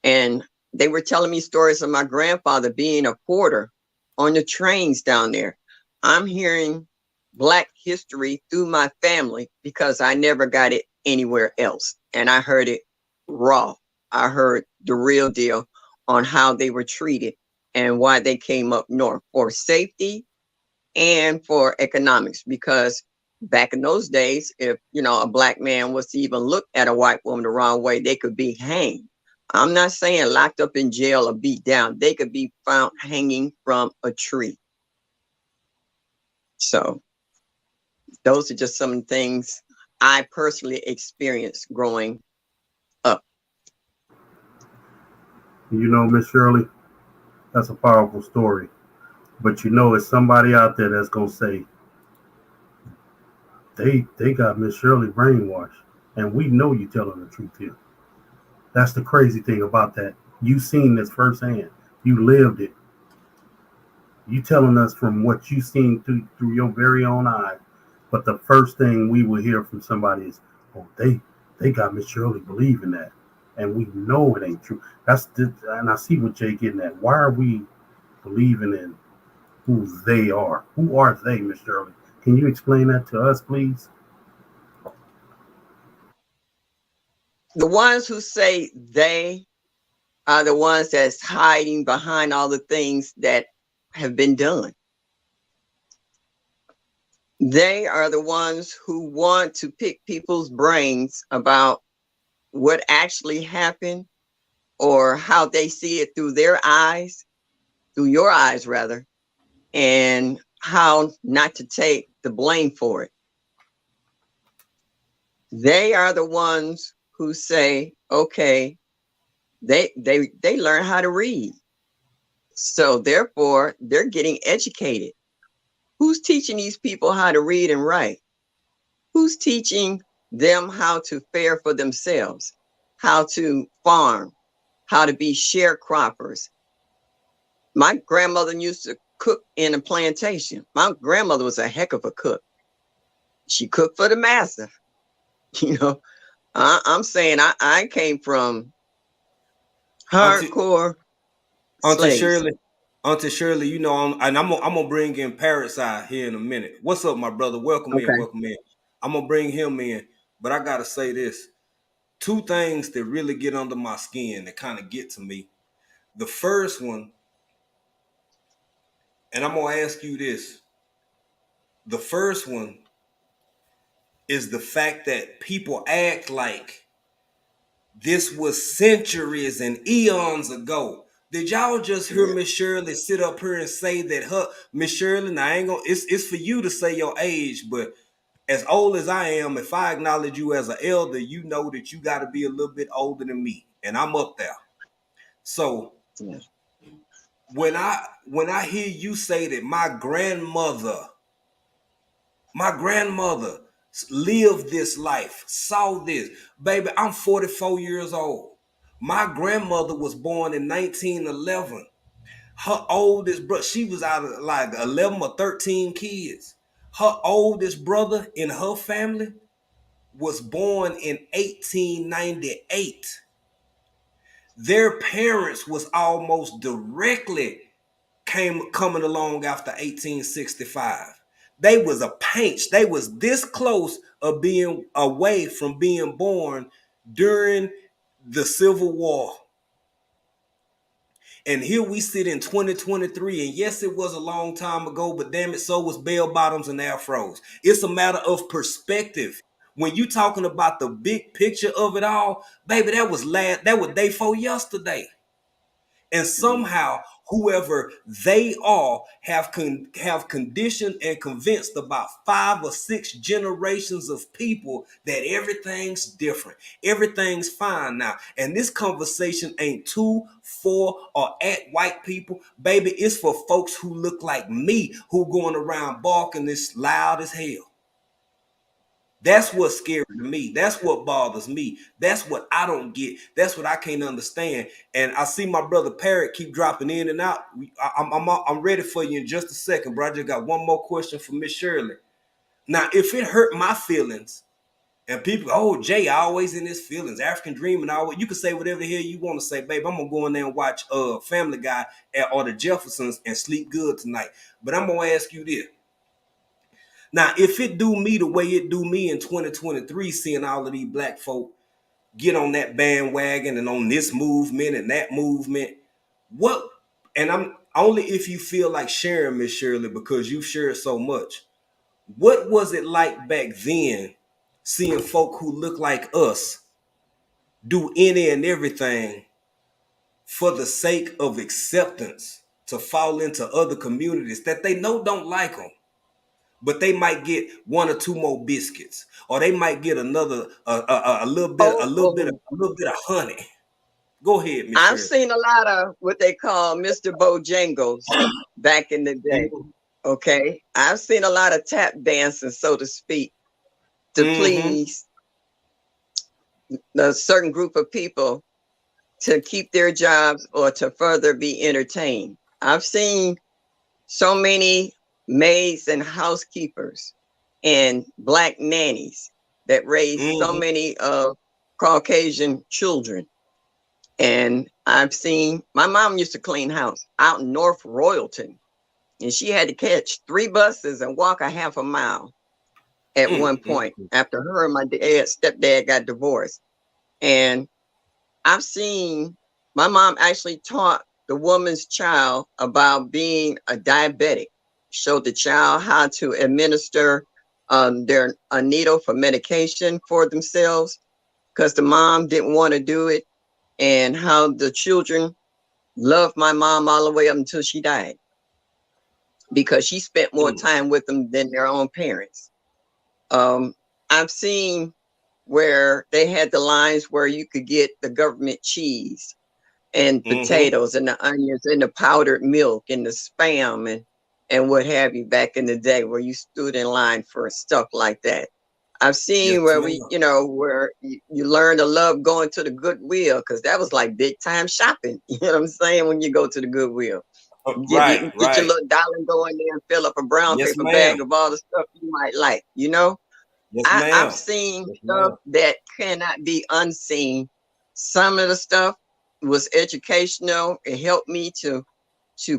And they were telling me stories of my grandfather being a porter on the trains down there. I'm hearing Black history through my family because I never got it anywhere else. And I heard it raw. I heard the real deal on how they were treated and why they came up north for safety and for economics. Because back in those days, if you know a Black man was to even look at a white woman the wrong way, they could be hanged. I'm not saying locked up in jail or beat down. They could be found hanging from a tree. So those are just some things I personally experienced growing up. You know, Miss Shirley, that's a powerful story. But you know, it's somebody out there that's gonna say they got Miss Shirley brainwashed, and we know you telling the truth here. That's the crazy thing about that. You seen this firsthand. You lived it. You telling us from what you seen through your very own eyes. But the first thing we will hear from somebody is, "Oh, they got Miss Shirley believing that," and we know it ain't true. And I see what Jay getting at. Why are we believing in who they are? Who are they, Miss Shirley? Can you explain that to us, please? The ones who say they are the ones that's hiding behind all the things that have been done. They are the ones who want to pick people's brains about what actually happened or how they see it through their eyes, through your eyes rather, and how not to take the blame for it. They are the ones who say, okay, they learn how to read. So therefore, they're getting educated. Who's teaching these people how to read and write? Who's teaching them how to fare for themselves, how to farm, how to be sharecroppers? My grandmother used to cook in a plantation. My grandmother was a heck of a cook. She cooked for the master. You know, I'm saying I came from hardcore slaves. Auntie Shirley, you know, I'm gonna bring in Parasite here in a minute. What's up, my brother? Welcome in, welcome in. I'm gonna bring him in, but I gotta say this: two things that really get under my skin that kind of get to me. The first one, and I'm gonna ask you this: the first one is the fact that people act like This was centuries and eons ago. Did y'all just hear Miss Shirley sit up here and say that her Miss Shirley? Now I ain't gonna. It's for you to say your age, but as old as I am, if I acknowledge you as an elder, you know that you got to be a little bit older than me, and I'm up there. So when I hear you say that my grandmother lived this life, saw this, baby, I'm 44 years old. My grandmother was born in 1911. Her oldest brother, she was out of like 11 or 13 kids. Her oldest brother in her family was born in 1898. Their parents was almost directly coming along after 1865. They was a pinch. They was this close of being away from being born during the Civil War. And here we sit in 2023, and yes, it was a long time ago, but damn it, so was bell bottoms and afros. It's a matter of perspective. When you talking about the big picture of it all, baby, that was day before yesterday. And somehow, whoever they are have conditioned and convinced about 5 or 6 generations of people that everything's different. Everything's fine now. And this conversation ain't to, for, or at white people. Baby, it's for folks who look like me, who going around barking this loud as hell. That's what's scary to me. That's what bothers me. That's what I don't get. That's what I can't understand. And I see my brother Parrot keep dropping in and out. I'm ready for you in just a second, bro. I just got one more question for Miss Shirley. Now, if it hurt my feelings, and people, oh, Jay always in his feelings, African Dream, and all, you can say whatever the hell you want to say, babe. I'm gonna go in there and watch Family Guy or the Jeffersons and sleep good tonight. But I'm gonna ask you this. Now, if it do me the way it do me in 2023, seeing all of these black folk get on that bandwagon and on this movement and that movement, and I'm only if you feel like sharing, Miss Shirley, because you've shared so much, what was it like back then seeing folk who look like us do any and everything for the sake of acceptance to fall into other communities that they know don't like them? But they might get 1 or 2 more biscuits, or they might get another a little bit of honey. Go ahead, Miss I've Shirley. seen a lot of what they call Mr. Bojangles back in the day. Okay, I've seen a lot of tap dancing, so to speak, to please a certain group of people to keep their jobs or to further be entertained. I've seen so many maids and housekeepers and black nannies that raise so many Caucasian children. And I've seen, my mom used to clean house out in North Royalton, and she had to catch 3 buses and walk a half a mile at one point after her and my stepdad got divorced. And I've seen, my mom actually taught the woman's child about being a diabetic, showed the child how to administer a needle for medication for themselves because the mom didn't want to do it, and how the children loved my mom all the way up until she died because she spent more time with them than their own parents. I've seen where they had the lines where you could get the government cheese and potatoes and the onions and the powdered milk and the Spam and what have you back in the day, where you stood in line for stuff like that. I've seen where where you learn to love going to the Goodwill, because that was like big time shopping. You know what I'm saying? When you go to the Goodwill, get your little dollar, go in there and fill up a brown paper bag of all the stuff you might like. You know, I've seen stuff that cannot be unseen. Some of the stuff was educational. It helped me to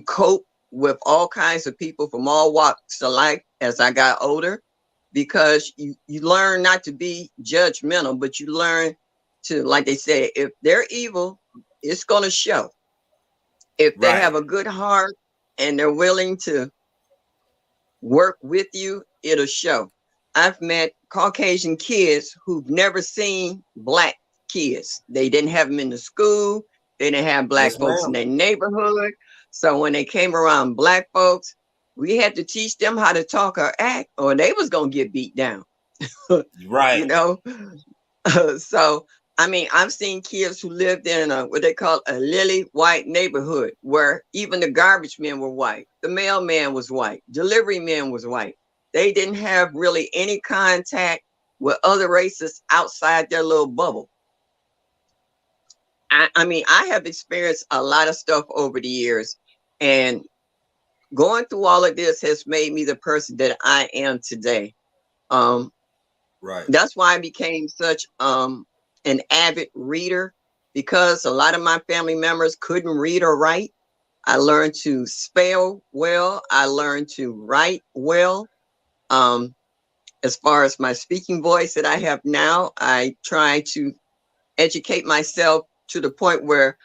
cope with all kinds of people from all walks of life as I got older, because you learn not to be judgmental, but you learn to, like they say, if they're evil, it's going to show. If they have a good heart and they're willing to work with you, it'll show. I've met Caucasian kids who've never seen black kids. They didn't have them in the school. They didn't have black Yes, folks in ma'am. their neighborhood. So when they came around black folks, we had to teach them how to talk or act, or they was gonna get beat down. Right. You know. So I mean, I've seen kids who lived in what they call a lily white neighborhood, where even the garbage men were white, the mailman was white, delivery man was white. They didn't have really any contact with other races outside their little bubble. I mean, I have experienced a lot of stuff over the years, and going through all of this has made me the person that I am today. Right. That's why I became such an avid reader, because a lot of my family members couldn't read or write. I learned to spell well. I learned to write well. As far as my speaking voice that I have now, I try to educate myself to the point where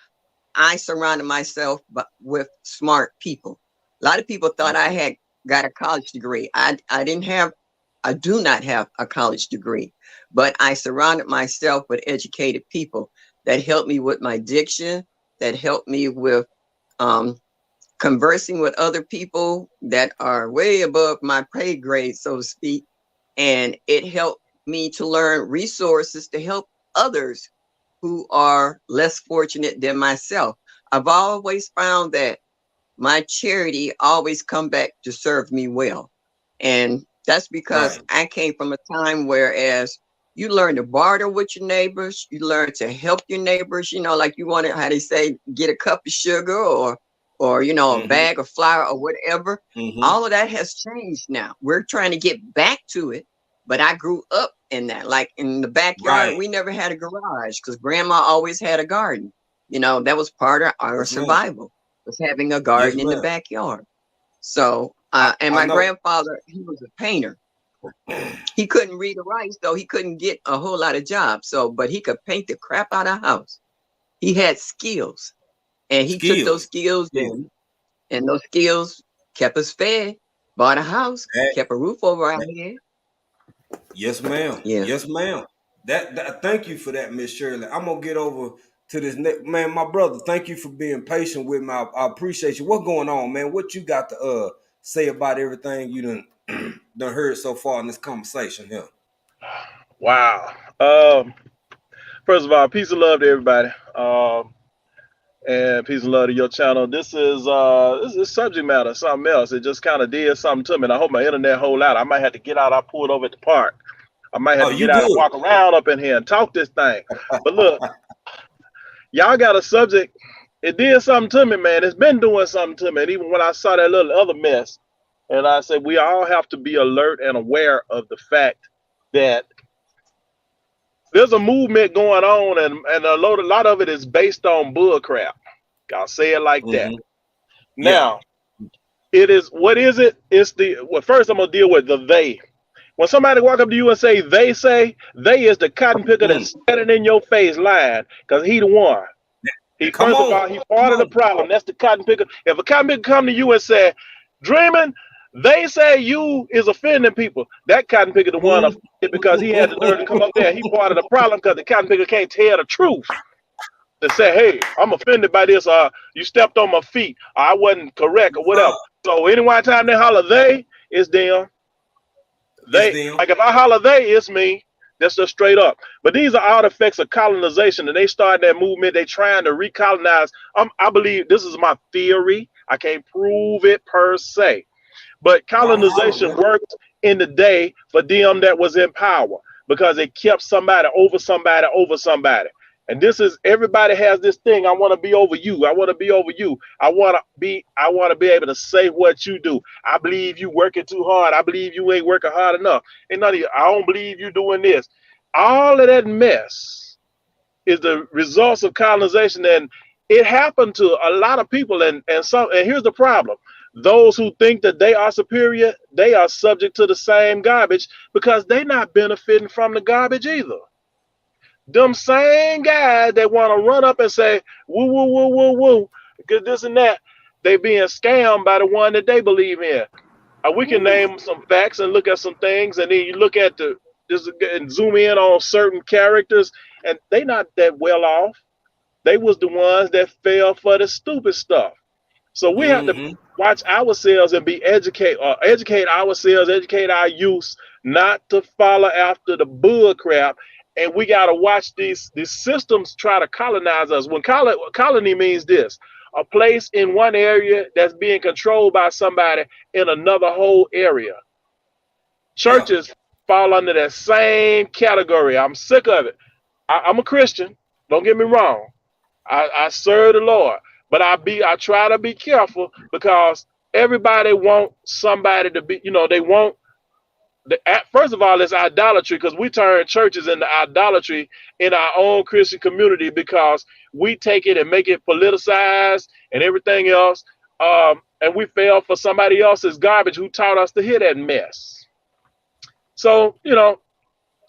I surrounded myself with smart people. A lot of people thought I had got a college degree. I do not have a college degree, but I surrounded myself with educated people that helped me with my diction, that helped me with conversing with other people that are way above my pay grade, so to speak. And it helped me to learn resources to help others who are less fortunate than myself. I've always found that my charity always come back to serve me well. And that's because I came from a time whereas you learn to barter with your neighbors, you learn to help your neighbors, you know, like you wanted, how they say, get a cup of sugar or you know, a bag of flour or whatever. All of that has changed now. We're trying to get back to it, but I grew up in that. Like in the backyard, we never had a garage because grandma always had a garden. You know, that was part of our survival, was having a garden in the backyard. So, and my grandfather, he was a painter. He couldn't read or write, so he couldn't get a whole lot of jobs. So, but he could paint the crap out of a house. He had skills, and he took those skills in, and those skills kept us fed, bought a house, kept a roof over our head. Yes, ma'am. Yeah. Yes, ma'am. That thank you for that, Miss Shirley. I'm gonna get over to this next man, my brother. Thank you for being patient with me. I appreciate you. What's going on, man? What you got to say about everything you done heard so far in this conversation here? Wow. First of all, peace and love to everybody. And peace and love to your channel. This is subject matter, something else. It just kind of did something to me. And I hope my internet hold out. I might have to get out. I pulled over at the park. I might have to get out and walk around up in here and talk this thing. But look, y'all got a subject. It did something to me, man. It's been doing something to me. And even when I saw that little other mess, and I said, we all have to be alert and aware of the fact that there's a movement going on, and a lot of it is based on bull crap. I'll say it like that. Now, it is, what is it? It's first I'm gonna deal with the they. When somebody walk up to you and say they is the cotton picker that's standing in your face lying, because he the one. First of all, he part of the problem. That's the cotton picker. If a cotton picker come to you and say, Dreaming, they say you is offending people, that cotton picker the one offended because he had the nerve to come up there. He part of the problem because the cotton picker can't tell the truth. To say, hey, I'm offended by this, you stepped on my feet, I wasn't correct, or whatever. So anytime they holler they, it's them. Like if I holler they, it's me. That's just straight up. But these are artifacts of colonization, and they started that movement. They trying to recolonize. I believe, this is my theory. I can't prove it per se, but colonization worked in the day for them that was in power, because it kept somebody over somebody over somebody. And this is, everybody has this thing. I want to be over you. I want to be over you. I want to be able to say what you do. I believe you working too hard. I believe you ain't working hard enough. And none of you, I don't believe you doing this. All of that mess is the results of colonization. And it happened to a lot of people. And here's the problem. Those who think that they are superior, they are subject to the same garbage, because they're not benefiting from the garbage either. Them same guys that want to run up and say, woo, woo, woo, woo, woo, because this and that, they being scammed by the one that they believe in. We can name some facts and look at some things, and then you look at the just and zoom in on certain characters, and they not that well off. They was the ones that fell for the stupid stuff. So we have to watch ourselves and educate ourselves, educate our youth not to follow after the bull crap. And we got to watch these systems try to colonize us. When colony means this, a place in one area that's being controlled by somebody in another whole area. Churches fall under that same category. I'm sick of it. I'm a Christian. Don't get me wrong. I serve the Lord, but I try to be careful because everybody wants somebody to be, they want first of all, it's idolatry, because we turn churches into idolatry in our own Christian community because we take it and make it politicized and everything else. And we fell for somebody else's garbage who taught us to hear that mess. So,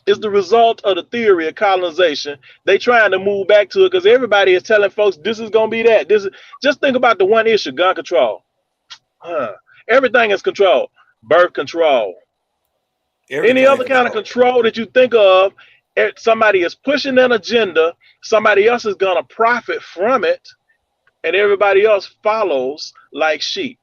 it's the result of the theory of colonization. They trying to move back to it because everybody is telling folks this is going to be that. Just think about the one issue, gun control. Everything is control. Birth control. Any other kind of control that you think of, somebody is pushing an agenda, somebody else is going to profit from it, and everybody else follows like sheep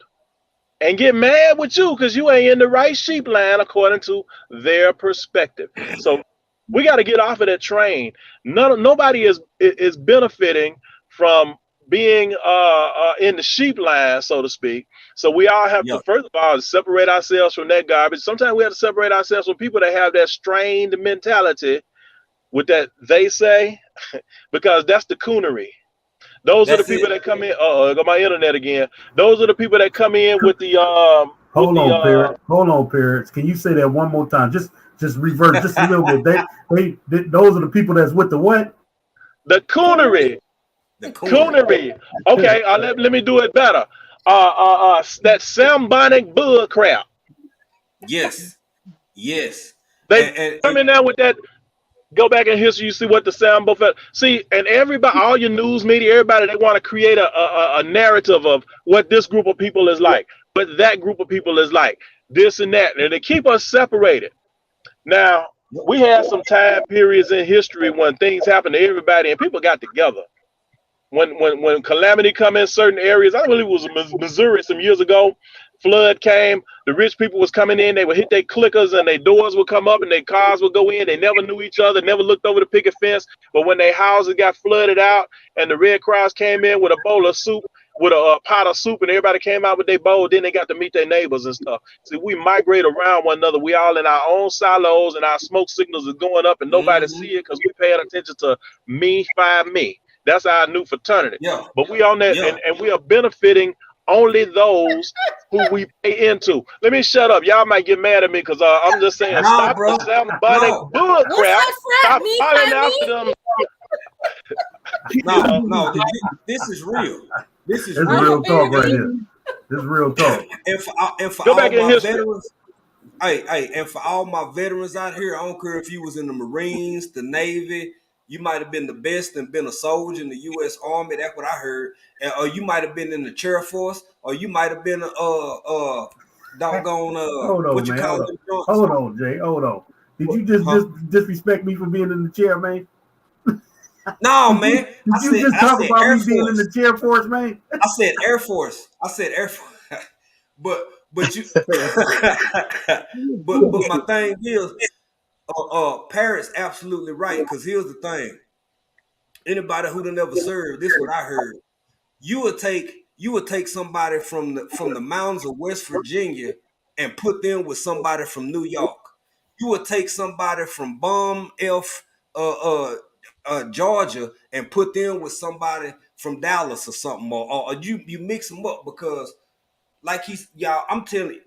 and get mad with you because you ain't in the right sheep line according to their perspective. So we got to get off of that train. Nobody is benefiting from being in the sheep line, so to speak. So we all have to, first of all, separate ourselves from that garbage. Sometimes we have to separate ourselves from people that have that strained mentality with that they say, because that's the coonery. Those are the people that come in. I got my internet again. Those are the people that come in with the Hold on, Parrots. Can you say that one more time? Just revert just a little bit. They those are the people that's with the what? The coonery. The coonery. Okay, let me do it better. That Sambonic bull crap. Yes. They come in there with that. Go back in history, you see what the Sambo felt. See, and everybody, all your news media, everybody, they want to create a narrative of what this group of people is like, but that group of people is like this and that, and they keep us separated. Now, we had some time periods in history when things happened to everybody and people got together. When calamity come in certain areas, I believe it was Missouri some years ago, flood came, the rich people was coming in, they would hit their clickers and their doors would come up and their cars would go in. They never knew each other, never looked over the picket fence. But when their houses got flooded out and the Red Cross came in with a bowl of soup, with a pot of soup, and everybody came out with their bowl, then they got to meet their neighbors and stuff. See, we migrate around one another. We all in our own silos and our smoke signals are going up and nobody see it because we paying attention to me, find me. That's our new fraternity. But we on that and we are benefiting only those who we pay into. Let me shut up. Y'all might get mad at me because I'm just saying, stop the Sambonic bull crap. Stop following after them. No, this is real. This is real talk right here. This is real talk. And for all my veterans, and for all my veterans out here, I don't care if you was in the Marines, the Navy, you might have been the best and been a soldier in the U.S. Army. That's what I heard. Or you might have been in the Chair Force, or you might have been doggone hold on, what you man, call hold it? Hold on, Jay. Hold on. Did you just disrespect me for being in the chair, man? No, man. Did you just talk about me being in the Chair Force, man? I said Air Force. But you but my thing is, Parrot's absolutely right, because here's the thing. Anybody who done never served, this is what I heard. You would take somebody from the mountains of West Virginia and put them with somebody from New York. You would take somebody from Georgia and put them with somebody from Dallas or something, or you mix them up because, like I'm telling you.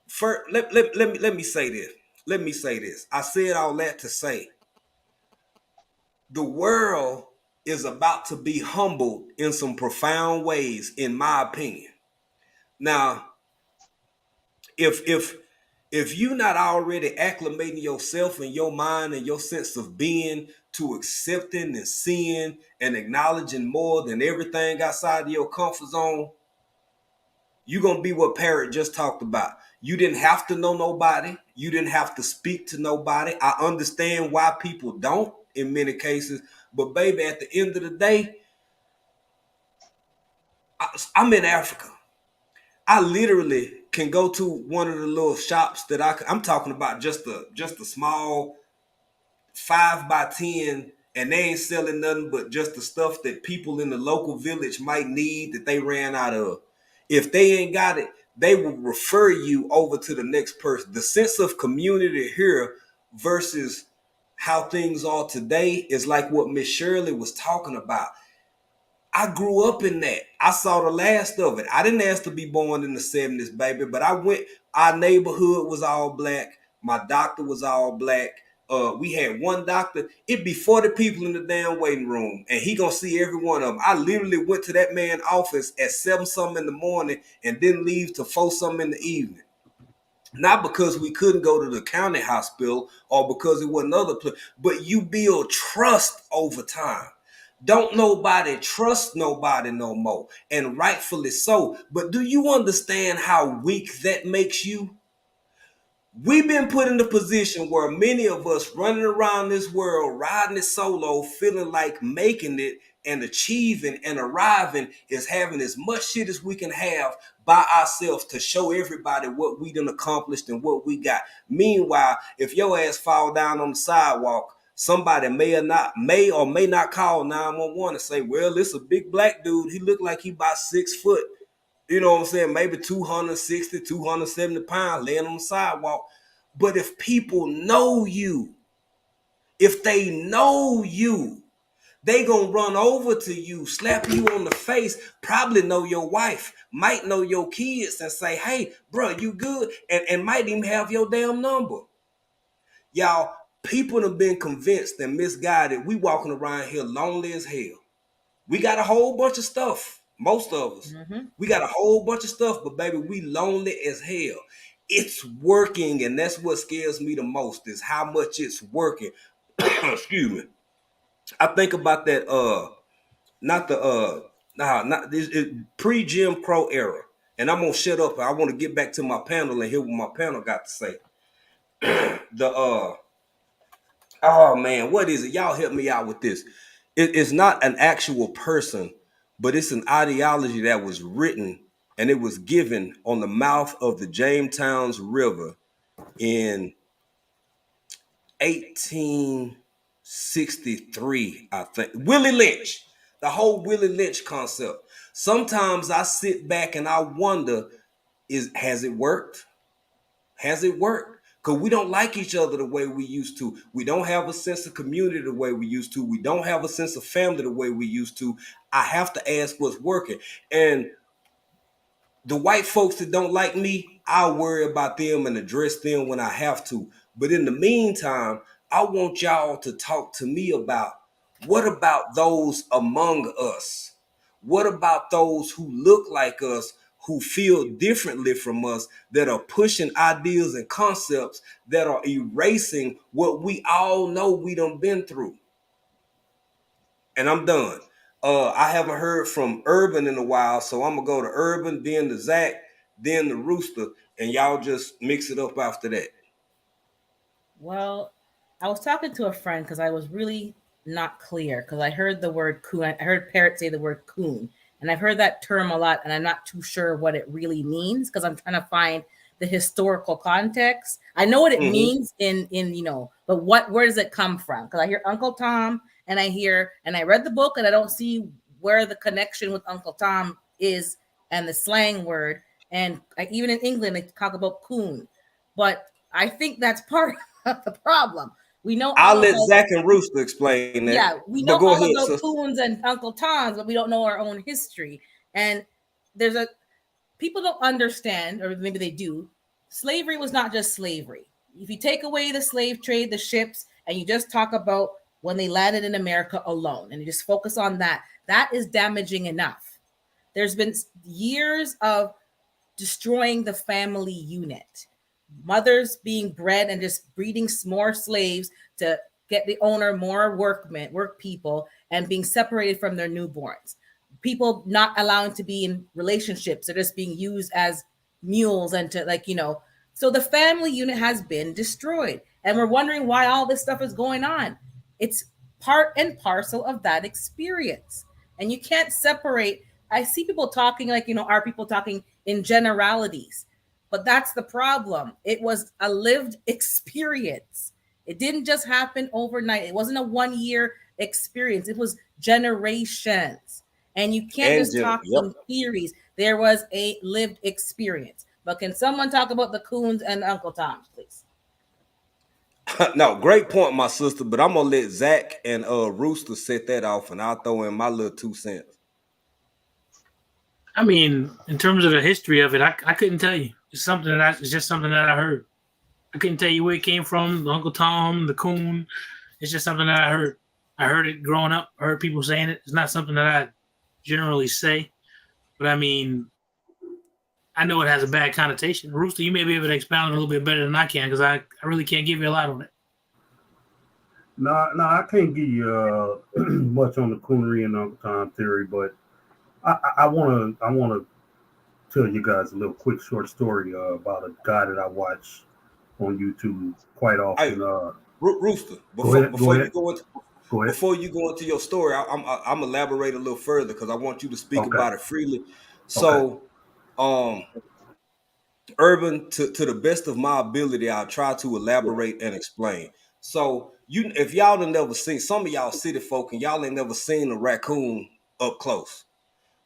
First, let me say this. Let me say this. I said all that to say the world is about to be humbled in some profound ways, in my opinion. Now, if you're not already acclimating yourself and your mind and your sense of being to accepting and seeing and acknowledging more than everything outside of your comfort zone, you're going to be what Parrot just talked about. You didn't have to know nobody. You didn't have to speak to nobody. I understand why people don't in many cases. But baby, at the end of the day, I'm in Africa. I literally can go to one of the little shops that I'm talking about just a small 5x10, and they ain't selling nothing but just the stuff that people in the local village might need that they ran out of. If they ain't got it, they will refer you over to the next person. The sense of community here versus how things are today is like what Miss Shirley was talking about. I grew up in that. I saw the last of it. I didn't ask to be born in the 70s, baby, but our neighborhood was all black. My doctor was all black. We had one doctor. It'd be 40 people in the damn waiting room, and he gonna see every one of them. I literally went to that man's office at 7-something in the morning and didn't leave till 4-something in the evening. Not because we couldn't go to the county hospital or because it wasn't other place, but you build trust over time. Don't nobody trust nobody no more, and rightfully so. But do you understand how weak that makes you? We've been put in the position where many of us running around this world, riding it solo, feeling like making it and achieving and arriving is having as much shit as we can have by ourselves to show everybody what we done accomplished and what we got. Meanwhile, if your ass fall down on the sidewalk, somebody may or may not call 911 and say, well, it's a big black dude. He looked like he about 6 foot. You know what I'm saying? Maybe 260, 270 pounds laying on the sidewalk. But if people know you, if they know you, they gonna run over to you, slap you on the face, probably know your wife, might know your kids and say, hey, bro, you good? And might even have your damn number. Y'all, people have been convinced and misguided. We walking around here lonely as hell. We got a whole bunch of stuff. Most of us. We got a whole bunch of stuff, but baby, we lonely as hell. It's working, and that's what scares me the most is how much it's working. Excuse me. I think about that pre-Jim Crow era. And I'm gonna shut up. I want to get back to my panel and hear what my panel got to say. Oh man, what is it? Y'all help me out with this. It's not an actual person, but it's an ideology that was written and it was given on the mouth of the Jamestown River in 1863, I think. Willie Lynch, the whole Willie Lynch concept. Sometimes I sit back and I wonder, has it worked? Has it worked? Because we don't like each other the way we used to. We don't have a sense of community the way we used to. We don't have a sense of family the way we used to. I have to ask what's working. And the white folks that don't like me, I'll worry about them and address them when I have to. But in the meantime, I want y'all to talk to me about what about those among us? What about those who look like us, who feel differently from us, that are pushing ideas and concepts that are erasing what we all know we done been through? And I'm done. I haven't heard from Urban in a while, so I'm gonna go to Urban, then to Zach, then the Rooster, and y'all just mix it up after that. Well, I was talking to a friend because I was really not clear because I heard the word coon. I heard Parrot say the word coon. And I've heard that term a lot, and I'm not too sure what it really means because I'm trying to find the historical context. I know what it means in but where does it come from? Because I hear Uncle Tom, and I read the book, and I don't see where the connection with Uncle Tom is and the slang word. And even in England, they talk about coon, but I think that's part of the problem. We know. I'll let Zach and Rooster explain that. Yeah, we know all about coons and Uncle Toms, but we don't know our own history. And people don't understand, or maybe they do. Slavery was not just slavery. If you take away the slave trade, the ships, and you just talk about when they landed in America alone, and you just focus on that, that is damaging enough. There's been years of destroying the family unit. Mothers being bred and just breeding more slaves to get the owner more work people, and being separated from their newborns. People not allowing to be in relationships. They're just being used as mules and to So the family unit has been destroyed. And we're wondering why all this stuff is going on. It's part and parcel of that experience. And you can't separate. I see people talking like, are people talking in generalities? But that's the problem. It was a lived experience. It didn't just happen overnight. It wasn't a 1 year experience. It was generations. And you can't just talk in theories. There was a lived experience. But can someone talk about the Coons and Uncle Toms, please? No, great point, my sister. But I'm gonna let Zach and Rooster set that off, and I'll throw in my little 2 cents. I mean, in terms of the history of it, I couldn't tell you. It's just something that I heard. I couldn't tell you where it came from. The Uncle Tom, the Coon. It's just something that I heard. I heard it growing up. I heard people saying it. It's not something that I generally say, but I mean, I know it has a bad connotation. Rooster, you may be able to expound a little bit better than I can, because I really can't give you a lot on it. No, I can't give you much on the Coonery and Uncle Tom theory, but I want to tell you guys a little quick short story about a guy that I watch on YouTube quite often. Rooster, before you go into your story, I'm elaborate a little further because I want you to speak about it freely. So, Urban, to the best of my ability, I'll try to elaborate and explain. So, if y'all have never seen, some of y'all city folk and y'all ain't never seen a raccoon up close.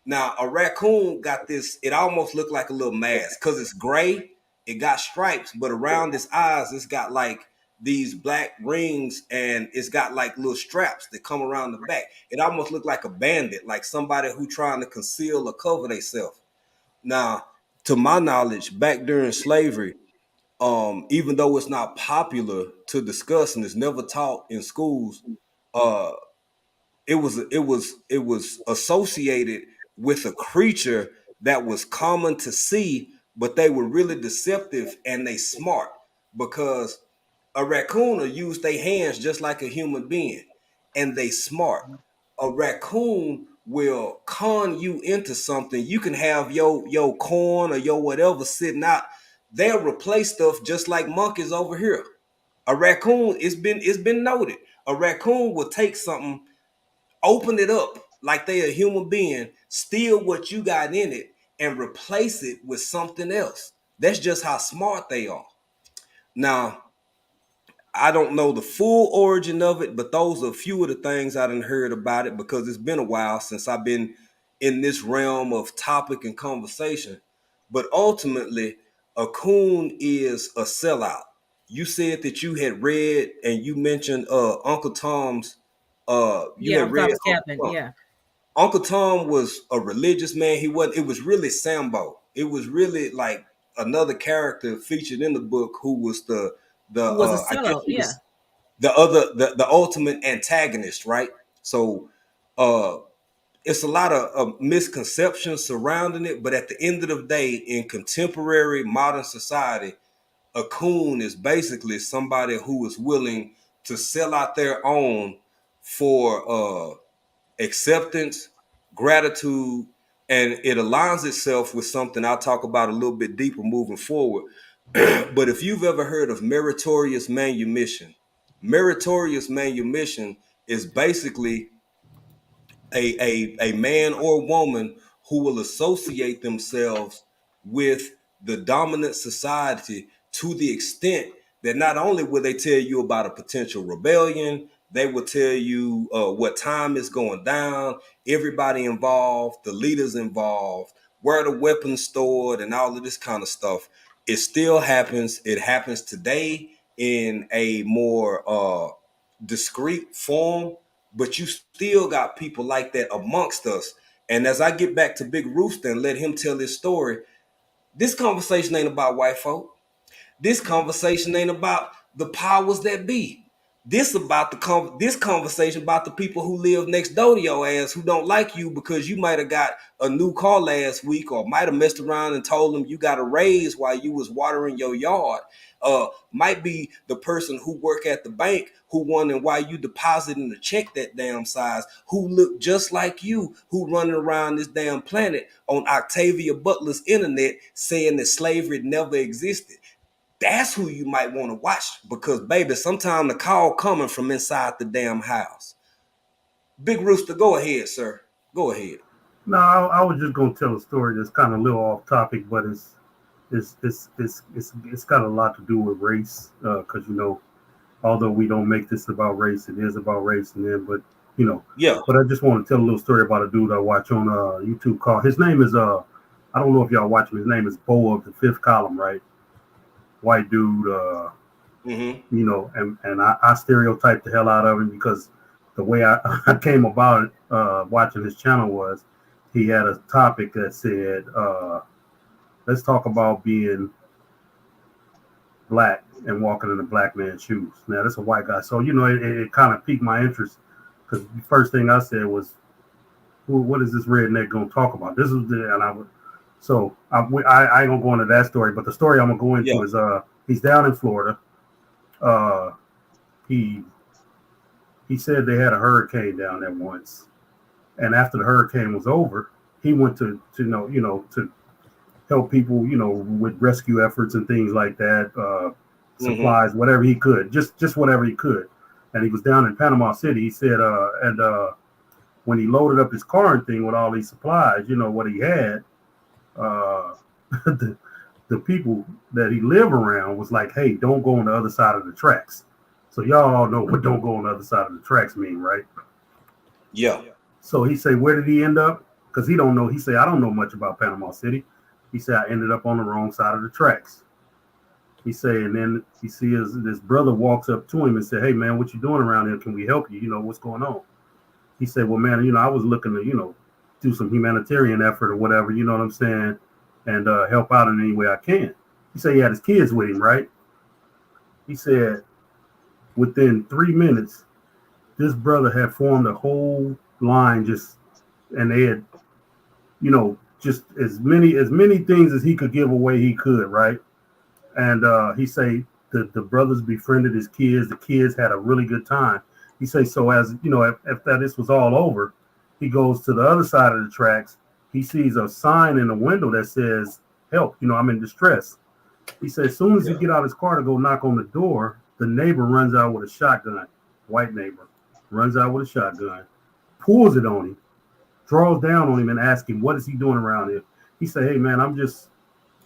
Now, a raccoon got this, it almost looked like a little mask because it's gray, it got stripes, but around its eyes, it's got like these black rings and it's got like little straps that come around the back. It almost looked like a bandit, like somebody who trying to conceal or cover themselves. Now, to my knowledge, back during slavery, even though it's not popular to discuss and it's never taught in schools, it was associated with a creature that was common to see, but they were really deceptive and they smart, because a raccoon will use their hands just like a human being, and they smart. A raccoon will con you into something. You can have your corn or your whatever sitting out. They'll replace stuff just like monkeys over here. A raccoon, it's been noted. A raccoon will take something, open it up like they a human being, steal what you got in it, and replace it with something else. That's just how smart they are. Now, I don't know the full origin of it, but those are a few of the things I done heard about it, because it's been a while since I've been in this realm of topic and conversation. But ultimately, a coon is a sellout. You said that you had read and you mentioned Uncle Tom's had read Cabin, yeah. Uncle Tom was a religious man. It was really Sambo. It was really like another character featured in the book who was the ultimate antagonist, right? So it's a lot of misconceptions surrounding it, but at the end of the day, in contemporary modern society, a coon is basically somebody who is willing to sell out their own for acceptance, gratitude, and it aligns itself with something I'll talk about a little bit deeper moving forward. But if you've ever heard of meritorious manumission is basically a man or woman who will associate themselves with the dominant society to the extent that not only will they tell you about a potential rebellion, they will tell you what time is going down, everybody involved, the leaders involved, where the weapons stored, and all of this kind of stuff. It still happens. It happens today in a more discreet form, but you still got people like that amongst us. And as I get back to Big Rooster and let him tell his story, this conversation ain't about white folk. This conversation ain't about the powers that be. This conversation about the people who live next door to your ass, who don't like you because you might have got a new car last week, or might have messed around and told them you got a raise while you was watering your yard. Might be the person who work at the bank who wondering why you depositing a check that damn size, who look just like you, who running around this damn planet on Octavia Butler's internet saying that slavery never existed. that's who you might want to watch, because baby, sometimes the call coming from inside the damn house. Big Rooster, go ahead, sir. Go ahead. No, I was just gonna tell a story that's kind of a little off topic, but it's got a lot to do with race, because although we don't make this about race, it is about race, and then, but yeah. But I just want to tell a little story about a dude I watch on YouTube called. His name is I don't know if y'all watch him. His name is Bo of the Fifth Column, right? White dude, and I stereotyped the hell out of him because the way I came about it, watching his channel was he had a topic that said, let's talk about being black and walking in a black man's shoes. Now, that's a white guy. So, it kind of piqued my interest because the first thing I said was, what is this redneck going to talk about? This is I ain't going to go into that story, but the story I'm going to go into is he's down in Florida. He said they had a hurricane down there once. And after the hurricane was over, he went to help people, with rescue efforts and things like that, supplies, whatever he could, just whatever he could. And he was down in Panama City. He said, when he loaded up his car and thing with all these supplies, what he had, the people that he lived around was like, hey, don't go on the other side of the tracks. So y'all all know what don't go on the other side of the tracks mean, right? Yeah. So he said, where did he end up? Because he don't know. He said, I don't know much about Panama City. He said, I ended up on the wrong side of the tracks. He said, and then he sees this brother walks up to him and said, hey, man, what you doing around here? Can we help you? What's going on? He said, well, man, I was looking to, do some humanitarian effort or whatever, you know what I'm saying? And help out in any way I can. He said he had his kids with him, right? He said within 3 minutes, this brother had formed a whole line and they had, just as many things as he could give away, he could, right? And he say the brothers befriended his kids. The kids had a really good time. He say, so as if this was all over, he goes to the other side of the tracks. He sees a sign in the window that says, help, I'm in distress. He said, as soon as he get out his car to go knock on the door, the neighbor runs out with a shotgun, white neighbor, runs out with a shotgun, pulls it on him, draws down on him and asks him, what is he doing around here? He said, hey, man, I'm just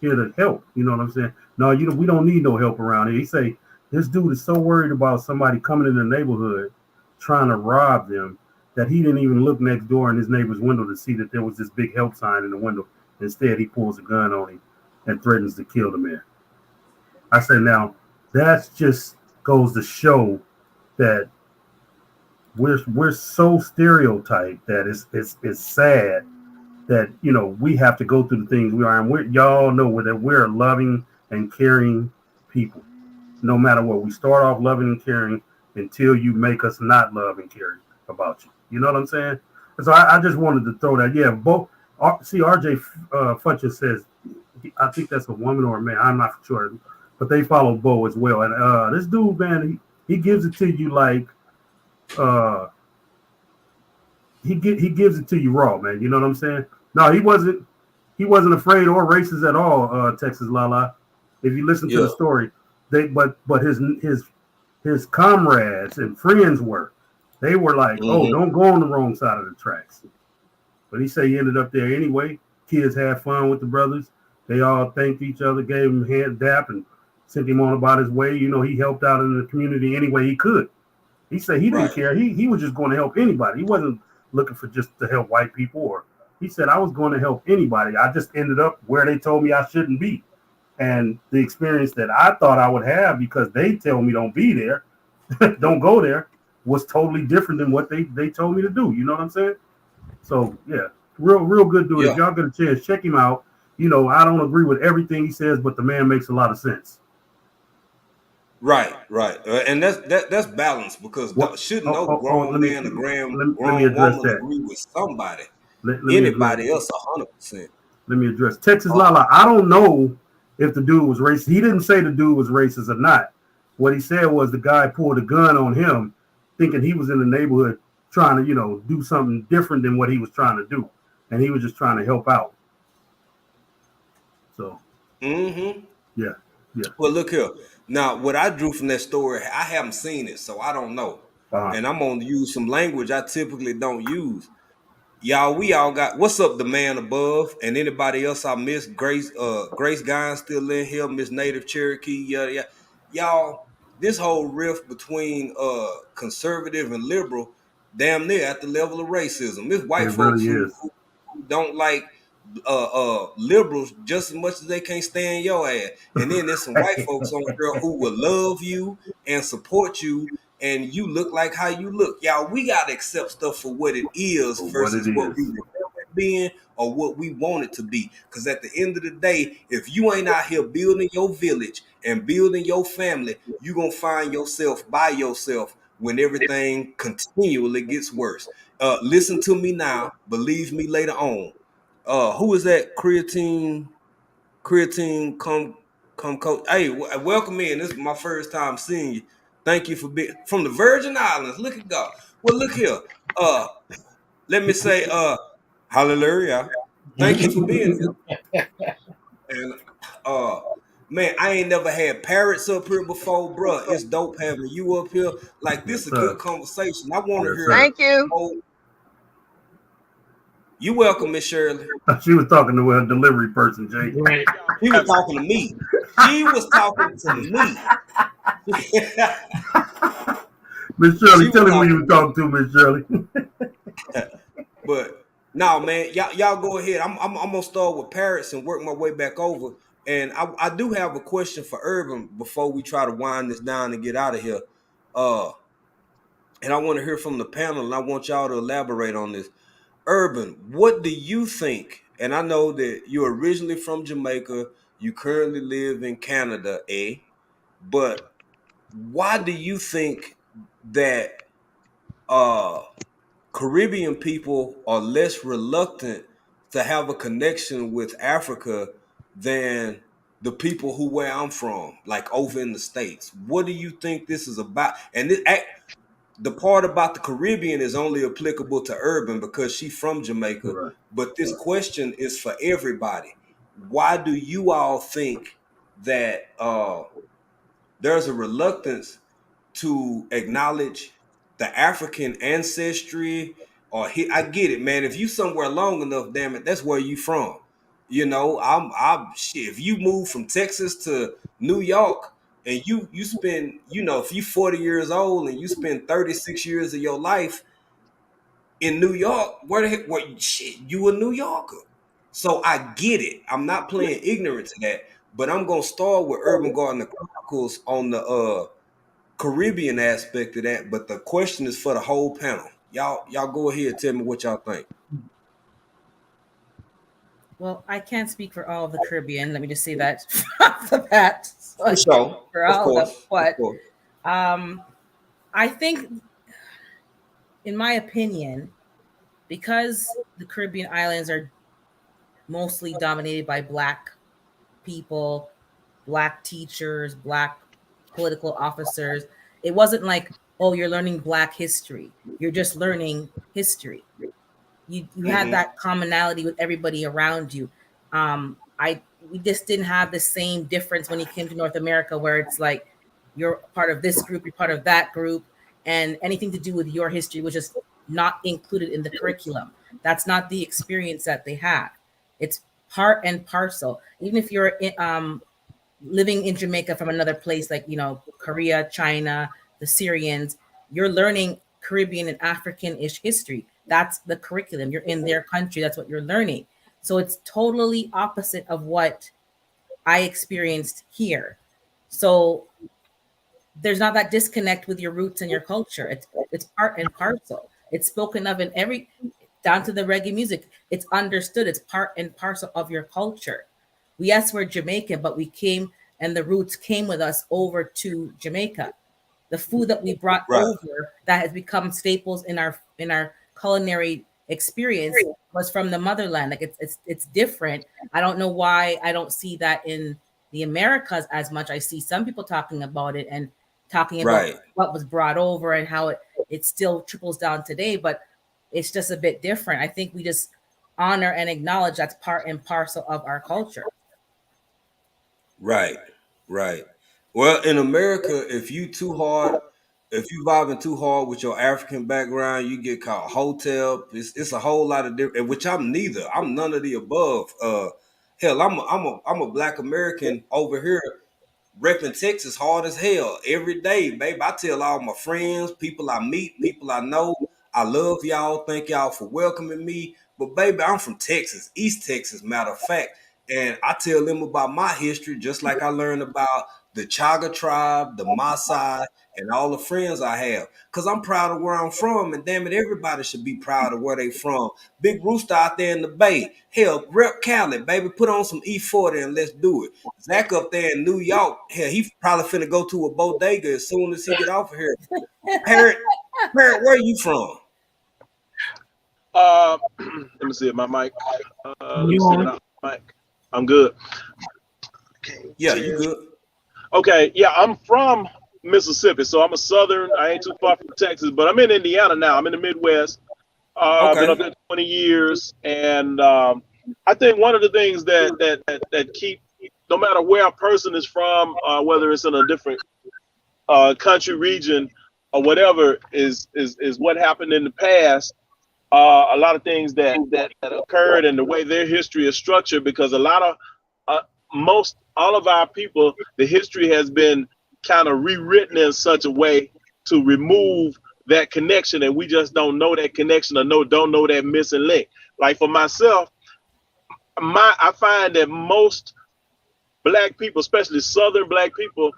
here to help. You know what I'm saying? No, we don't need no help around here. He say, this dude is so worried about somebody coming in the neighborhood trying to rob them that he didn't even look next door in his neighbor's window to see that there was this big help sign in the window. Instead, he pulls a gun on him and threatens to kill the man. I say, now, that just goes to show that we're so stereotyped that it's sad that we have to go through the things we are, and y'all know that we're loving and caring people. No matter what, we start off loving and caring until you make us not love and care about you. You know what I'm saying? So I just wanted to throw that. Yeah, both. See, RJ Futcher says, I think that's a woman or a man. I'm not sure, but they follow Bo as well. And this dude, man, he gives it to you like. He gives it to you raw, man. You know what I'm saying? No, he wasn't afraid or racist at all, Texas Lala. If you listen to the story, but his comrades and friends were. They were like, oh, don't go on the wrong side of the tracks. But he said he ended up there anyway. Kids had fun with the brothers. They all thanked each other, gave him hand dap, and sent him on about his way. He helped out in the community any way he could. He said he didn't care. He was just going to help anybody. He wasn't looking for just to help white people. Or he said, I was going to help anybody. I just ended up where they told me I shouldn't be. And the experience that I thought I would have because they tell me don't be there, don't go there, was totally different than what they told me to do. You know what I'm saying? So, yeah, real good dude. If y'all get a chance, check him out. I don't agree with everything he says, but the man makes a lot of sense. Right. And that's balance because shouldn't no grown man or grown woman agree with somebody? Anybody else 100%. Let me address Texas Lala. I don't know if the dude was racist. He didn't say the dude was racist or not. What he said was the guy pulled a gun on him thinking he was in the neighborhood trying to, do something different than what he was trying to do. And he was just trying to help out. So, yeah. Yeah. Well, look here. Now, what I drew from that story, I haven't seen it, so I don't know. And I'm gonna use some language I typically don't use. Y'all, we all got what's up, the man above, and anybody else I missed. Grace Guy still in here, Miss Native Cherokee, yeah. Y'all, this whole rift between conservative and liberal, damn near at the level of racism. There's white It folks really who is. don't like liberals just as much as they can't stand your ass. And then there's some white folks on here who will love you and support you, and you look like how you look. Y'all, we gotta accept stuff for what it is versus what we remember it being or what we want it to be. Because at the end of the day, if you ain't out here building your village and building your family, you're gonna find yourself by yourself when everything continually gets worse. Listen to me now, believe me later on. Who is that? Creatine, come coach. Hey, welcome in. This is my first time seeing you. Thank you for being from the Virgin Islands. Look at God. Well, look here. Let me say, hallelujah. Thank you for being here. And man, I ain't never had parrots up here before, bro. It's dope having you up here. Like, this is a good conversation. I want to hear. Thank you. You welcome, Miss Shirley. She was talking to a delivery person, Jay. Right. She was talking to me. She was talking to me. Miss Shirley, tell him who you were talking to, Miss Shirley. But no, man, y'all go ahead. I'm gonna start with parrots and work my way back over. And I do have a question for Urban before we try to wind this down and get out of here. And I want to hear from the panel, and I want y'all to elaborate on this. Urban, what do you think? And I know that you're originally from Jamaica, you currently live in Canada, but why do you think that Caribbean people are less reluctant to have a connection with Africa than the people where I'm from, like over in the States? What do you think this is about? And the part about the Caribbean is only applicable to Urban because she's from Jamaica. Right. But this question is for everybody. Why do you all think that there's a reluctance to acknowledge the African ancestry? Or I get it, man. If you somewhere long enough, damn it, that's where you from. You know, shit. If you move from Texas to New York, and you spend, if you 40 years old and you spend 36 years of your life in New York, where the heck, you a New Yorker. So I get it. I'm not playing ignorant to that, but I'm going to start with Urban Gardener Chronicles on the Caribbean aspect of that. But the question is for the whole panel. Y'all go ahead and tell me what y'all think. Well, I can't speak for all of the Caribbean. Let me just say that off the bat. So, for all of them, but I think, in my opinion, because the Caribbean islands are mostly dominated by Black people, Black teachers, Black political officers, it wasn't like, oh, you're learning Black history. You're just learning history. You had that commonality with everybody around you. We just didn't have the same difference when you came to North America, where it's like you're part of this group, you're part of that group, and anything to do with your history was just not included in the curriculum. That's not the experience that they have. It's part and parcel. Even if you're living in Jamaica from another place, like, Korea, China, the Syrians, you're learning Caribbean and African-ish history. That's the curriculum. You're in their country. That's what you're learning. So it's totally opposite of what I experienced here. So there's not that disconnect with your roots and your culture. It's part and parcel. It's spoken of in down to the reggae music. It's understood. It's part and parcel of your culture. Yes, we're Jamaican, but we came and the roots came with us over to Jamaica. The food that we brought over that has become staples in our culinary experience was from the motherland. Like it's different. I don't know why I don't see that in the Americas as much. I see some people talking about it and talking about what was brought over and how it still trickles down today, but it's just a bit different. I think we just honor and acknowledge that's part and parcel of our culture. Right. Right. Well, in America, if you vibing too hard with your African background, you get called hotel. It's a whole lot of different. Which I'm neither. I'm none of the above. Hell, I'm a Black American over here, repping Texas hard as hell every day, baby. I tell all my friends, people I meet, people I know, I love y'all. Thank y'all for welcoming me. But baby, I'm from Texas, East Texas, matter of fact. And I tell them about my history, just like I learned about the Chaga tribe, the Maasai, and all the friends I have. Because I'm proud of where I'm from, and damn it, everybody should be proud of where they from. Big Rooster out there in the Bay. Hell, rep Cali, baby, put on some E40 and let's do it. Zach up there in New York, hell, he probably finna go to a bodega as soon as he get off of here. Parrot, where you from? Let me see if my mic. Mic. I'm good. Okay. Yeah, you good. Okay, yeah, I'm from Mississippi, so I'm a Southern. I ain't too far from Texas, but I'm in Indiana now. I'm in the Midwest. I've been up there 20 years, and I think one of the things that keep, no matter where a person is from, whether it's in a different country, region, or whatever, is what happened in the past. A lot of things that occurred and the way their history is structured, because a lot of all of our people, the history has been kind of rewritten in such a way to remove that connection, and we just don't know that connection or don't know that missing link. Like for myself, I find that most Black people, especially Southern Black people,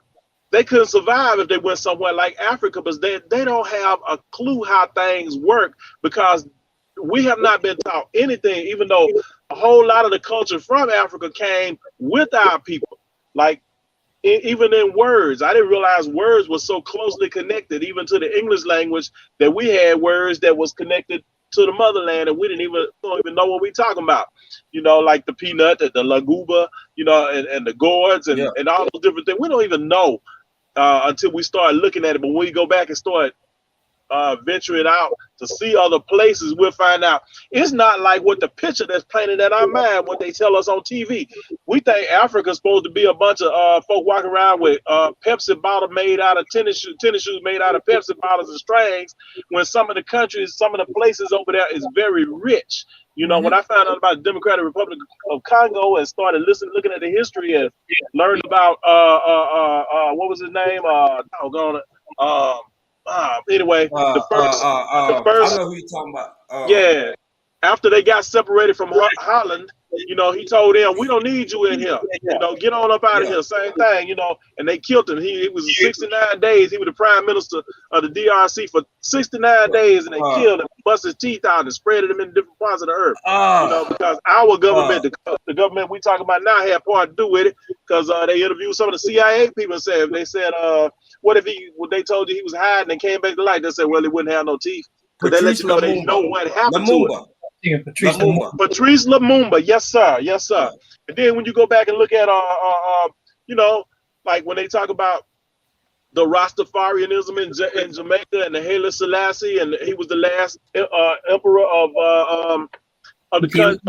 they couldn't survive if they went somewhere like Africa, because they don't have a clue how things work, because we have not been taught anything, even though a whole lot of the culture from Africa came with our people. Like even in words, I didn't realize words were so closely connected, even to the English language, that we had words that was connected to the motherland, and we don't even know what we talking about. You know, like the peanut, the laguba, you know, and the gourds and all those different things. We don't even know until we start looking at it. But when we go back and start venturing out to see other places, we'll find out it's not like what the picture that's painted in our mind, what they tell us on TV. We think Africa's supposed to be a bunch of folk walking around with Pepsi bottle made out of tennis shoes made out of Pepsi bottles and strings, when some of the countries, some of the places over there is very rich. You know, when I found out about the Democratic Republic of Congo and started looking at the history and learned about what was his name? Anyway, the first I know who you're talking about. After they got separated from Holland, you know, he told them, we don't need you in here. You know, get on up out of here. Same thing, you know, and they killed him. He was 69 days. He was the prime minister of the DRC for 69 days, and they killed him, bust his teeth out, and spread him in different parts of the earth. You know, because our government, the government we talking about now, had part to do with it, because they interviewed some of the CIA people and said, what if they told you he was hiding and came back to life? They said, well, he wouldn't have no teeth. Because they let you know they know what happened to it. Patrice Lumumba, yes sir. And then when you go back and look at you know, like when they talk about the Rastafarianism in Jamaica and the Haile Selassie, and he was the last emperor of the country,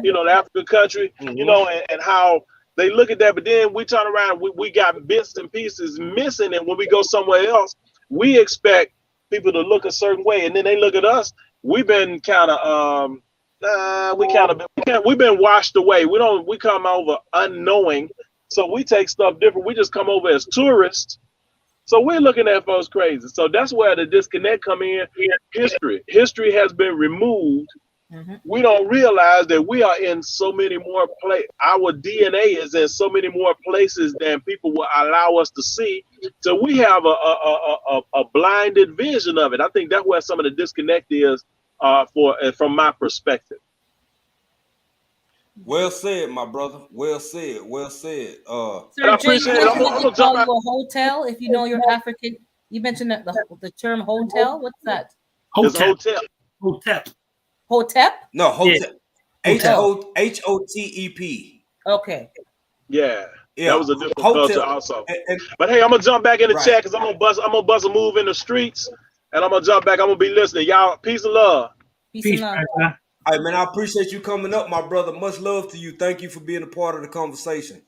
you know, the African country, you know, and how they look at that. But then we turn around, we got bits and pieces missing, and when we go somewhere else, we expect people to look a certain way, and then they look at us. We've been kind of we've been washed away. We come over unknowing, so we take stuff different. We just come over as tourists, so we're looking at folks crazy. So that's where the disconnect come in. History has been removed. We don't realize that we are in so many more places. Our DNA is in so many more places than people will allow us to see. So we have a blinded vision of it. I think that's where some of the disconnect is from my perspective. Well said, my brother. Well said. Sir Jay, you mentioned they call you a hotel if you know you're African. You mentioned that the term hotel. What's that? Hotep. Hotep? No, Hotep. Hotep. Okay. Yeah. That was a different culture also. But hey, I'm gonna jump back in the chat because I'm gonna bust a move in the streets, and I'm gonna jump back. I'm gonna be listening. Y'all, peace and love. Peace and love. All right, man. I appreciate you coming up, my brother. Much love to you. Thank you for being a part of the conversation.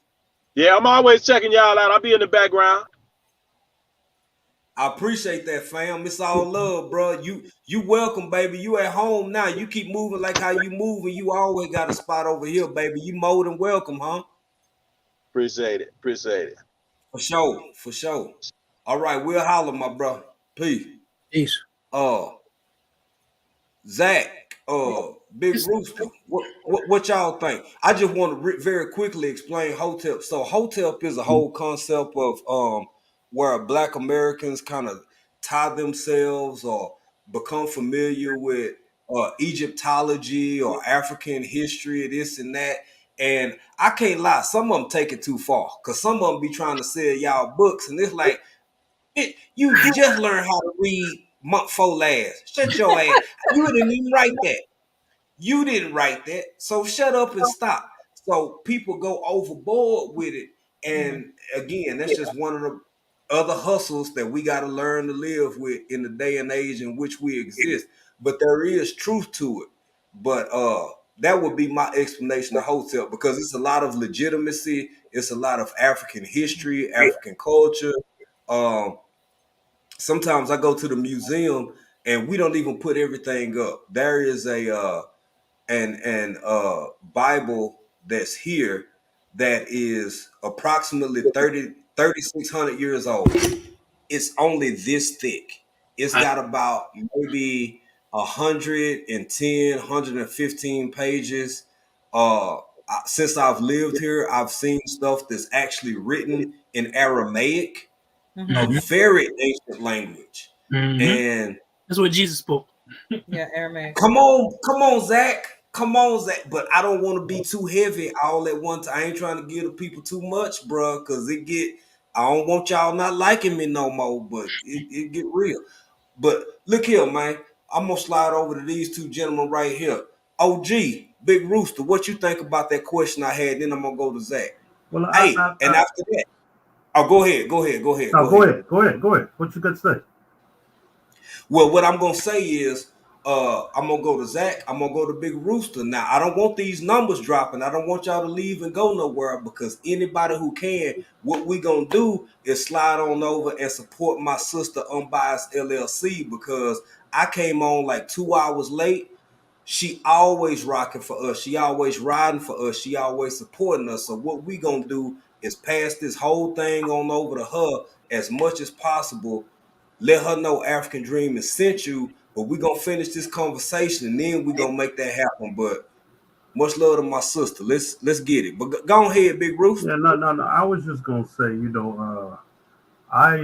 Yeah, I'm always checking y'all out. I'll be in the background. I appreciate that, fam. It's all love, bro. You welcome, baby. You at home now. You keep moving like how you moving. You always got a spot over here, baby. You more than welcome, huh? Appreciate it. Appreciate it. For sure. For sure. All right, we'll holler, my bro. Peace. Peace. Zach, Big Rooster, what y'all think? I just want to very quickly explain Hotep. So Hotep is a whole concept of where Black Americans kind of tie themselves or become familiar with Egyptology or African history, this and that. And I can't lie, some of them take it too far because some of them be trying to sell y'all books, and it's like, you just learned how to read month 4 last. Shut your ass. You didn't even write that. You didn't write that. So shut up and stop. So people go overboard with it. And again, that's just one of the other hustles that we got to learn to live with in the day and age in which we exist. But there is truth to it. But that would be my explanation of Hotep, because it's a lot of legitimacy. It's a lot of African history, African culture. Sometimes I go to the museum and we don't even put everything up. There is a Bible that's here that is approximately 3,600 years old. It's only this thick. It's got about maybe 110, 115 pages. Since I've lived here, I've seen stuff that's actually written in Aramaic, a very ancient language. And that's what Jesus spoke. Yeah, Aramaic. Come on, Zach. Come on, Zach. But I don't want to be too heavy all at once. I ain't trying to give the people too much, bro, because I don't want y'all not liking me no more, but it get real. But look here, man. I'm going to slide over to these two gentlemen right here. OG, Big Rooster, what you think about that question I had? Then I'm going to go to Zach. Well, after that, go ahead. Go ahead. Go ahead. What you got to say? Well, what I'm going to say is, I'm going to go to Zach. I'm going to go to Big Rooster. Now, I don't want these numbers dropping. I don't want y'all to leave and go nowhere, because anybody who can, what we going to do is slide on over and support my sister Unbiased LLC, because I came on like 2 hours late. She always rocking for us. She always riding for us. She always supporting us. So what we going to do is pass this whole thing on over to her as much as possible. Let her know African Dream has sent you, but we're going to finish this conversation and then we're going to make that happen. But much love to my sister. Let's get it. But go ahead, Big Rooster. Yeah, no. I was just going to say, I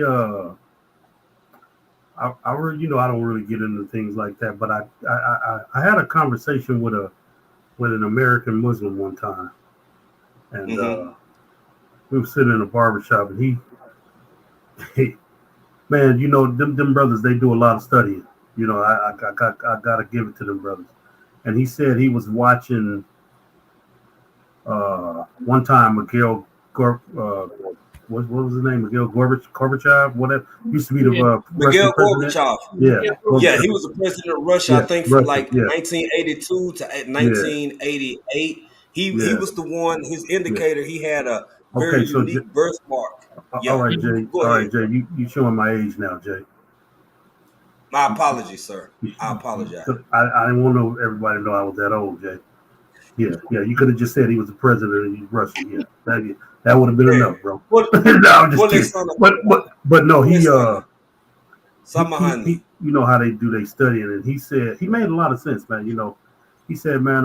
really, I don't really get into things like that, but I had a conversation with an American Muslim one time, and we were sitting in a barbershop, and he man, them brothers, they do a lot of studying. I gotta give it to them brothers. And he said he was watching one time Mikhail what was his name? Mikhail Gorbachev, whatever, used to be the Mikhail Russian Gorbachev. Yeah, he was the president of Russia, I think, from 1982 to 1988. He was the one. His indicator, he had a very unique birthmark. All right, Jay. You showing my age now, Jay. My apologies, sir. I apologize. I didn't want everybody to know I was that old, Jay. Yeah. You could have just said he was the president of Russia. Yeah, that would have been enough, bro. No, I'm just kidding. But no, he you know how they do their studying, and he said he made a lot of sense, man. He said, man,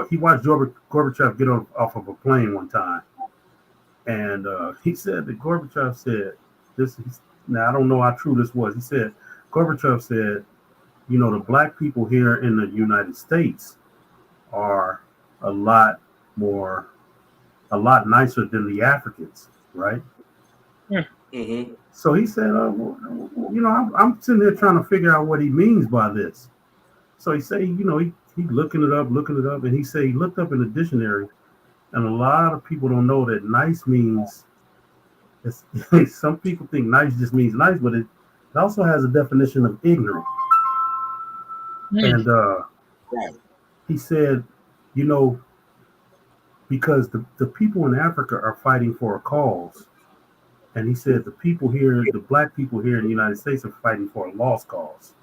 he watched Gorbachev get off of a plane one time, and he said that Gorbachev said this. Now I don't know how true this was. He said Gorbachev said, the black people here in the United States are a lot nicer than the Africans, right? Yeah. Mm-hmm. So he said, I'm sitting there trying to figure out what he means by this. So he said, he looking it up, and he said he looked up in the dictionary, and a lot of people don't know that nice means. Some people think nice just means nice, but it also has a definition of ignorant. And he said, because the people in Africa are fighting for a cause. And he said the people here, the black people here in the United States are fighting for a lost cause.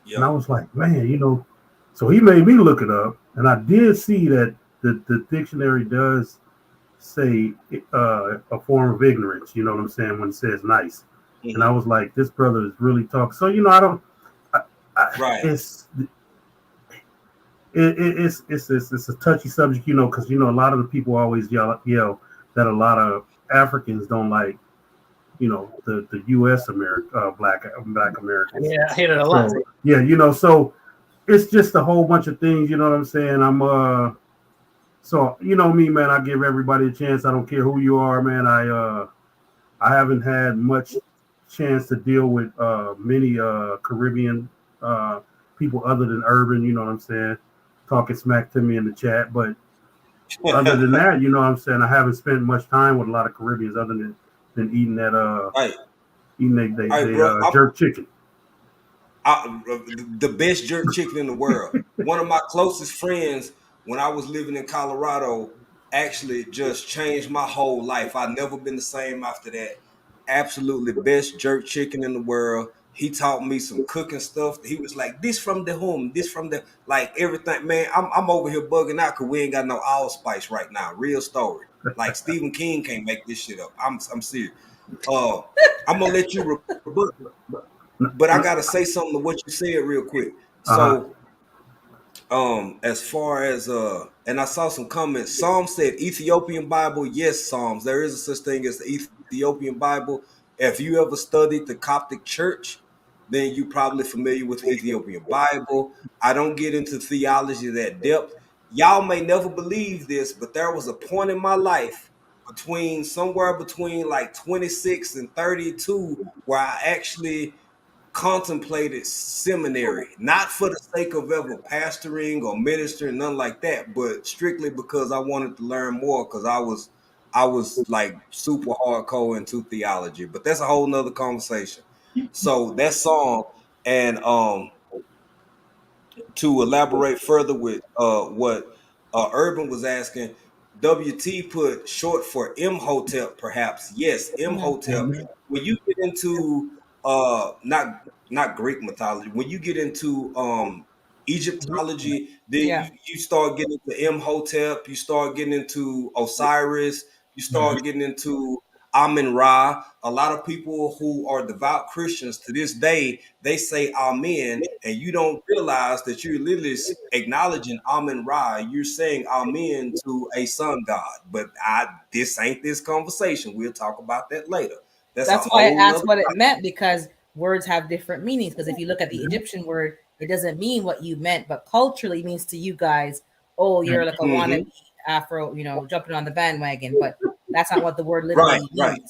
Yep. And I was like, man, you know, so he made me look it up. And I did see that the dictionary does say a form of ignorance, you know what I'm saying, when it says nice. Mm-hmm. And I was like, this brother is really talking. So, you know, right. It's a touchy subject, you know, because, you know, a lot of the people always yell that a lot of Africans don't like, you know, the U.S. black Americans. Yeah, I hear it a lot. Yeah, you know, so it's just a whole bunch of things, you know what I'm saying? So, you know me, man, I give everybody a chance. I don't care who you are, man. I haven't had much chance to deal with many Caribbean people other than Urban, you know what I'm saying, talking smack to me in the chat. But other than that, you know what I'm saying, I haven't spent much time with a lot of Caribbeans other than eating that jerk chicken. The best jerk chicken in the world. One of my closest friends, when I was living in Colorado, actually just changed my whole life. I've never been the same after that. Absolutely best jerk chicken in the world. He taught me some cooking stuff. He was like, this from the home, this from the, like, everything. Man, I'm over here bugging out because we ain't got no allspice right now. Real story. Like, Stephen King can't make this shit up. I'm serious. I'm going to let you rebut, but I got to say something to what you said real quick. So, as far as, and I saw some comments, Psalms said Ethiopian Bible. Yes, Psalms. There is a such thing as the Ethiopian Bible. If you ever studied the Coptic Church, then you're probably familiar with the Ethiopian Bible. I don't get into theology that depth. Y'all may never believe this, but there was a point in my life somewhere between like 26 and 32 where I actually contemplated seminary, not for the sake of ever pastoring or ministering, nothing like that, but strictly because I wanted to learn more, because I was like super hardcore into theology. But that's a whole nother conversation. So that song, and to elaborate further with what Urban was asking, WT put short for Imhotep, perhaps. Yes, Imhotep. When you get into not Greek mythology, when you get into Egyptology, then you start getting into Imhotep, you start getting into Osiris, you start getting into Amen-Ra. A lot of people who are devout Christians to this day, they say Amen, and you don't realize that you're literally acknowledging Amen-Ra. You're saying Amen to a sun god. But this ain't this conversation. We'll talk about that later. That's why I asked what it meant, because words have different meanings. Because if you look at the Egyptian word, it doesn't mean what you meant, but culturally means to you guys, oh, you're like a wannabe Afro, you know, jumping on the bandwagon. But that's not what the word literally means. Right.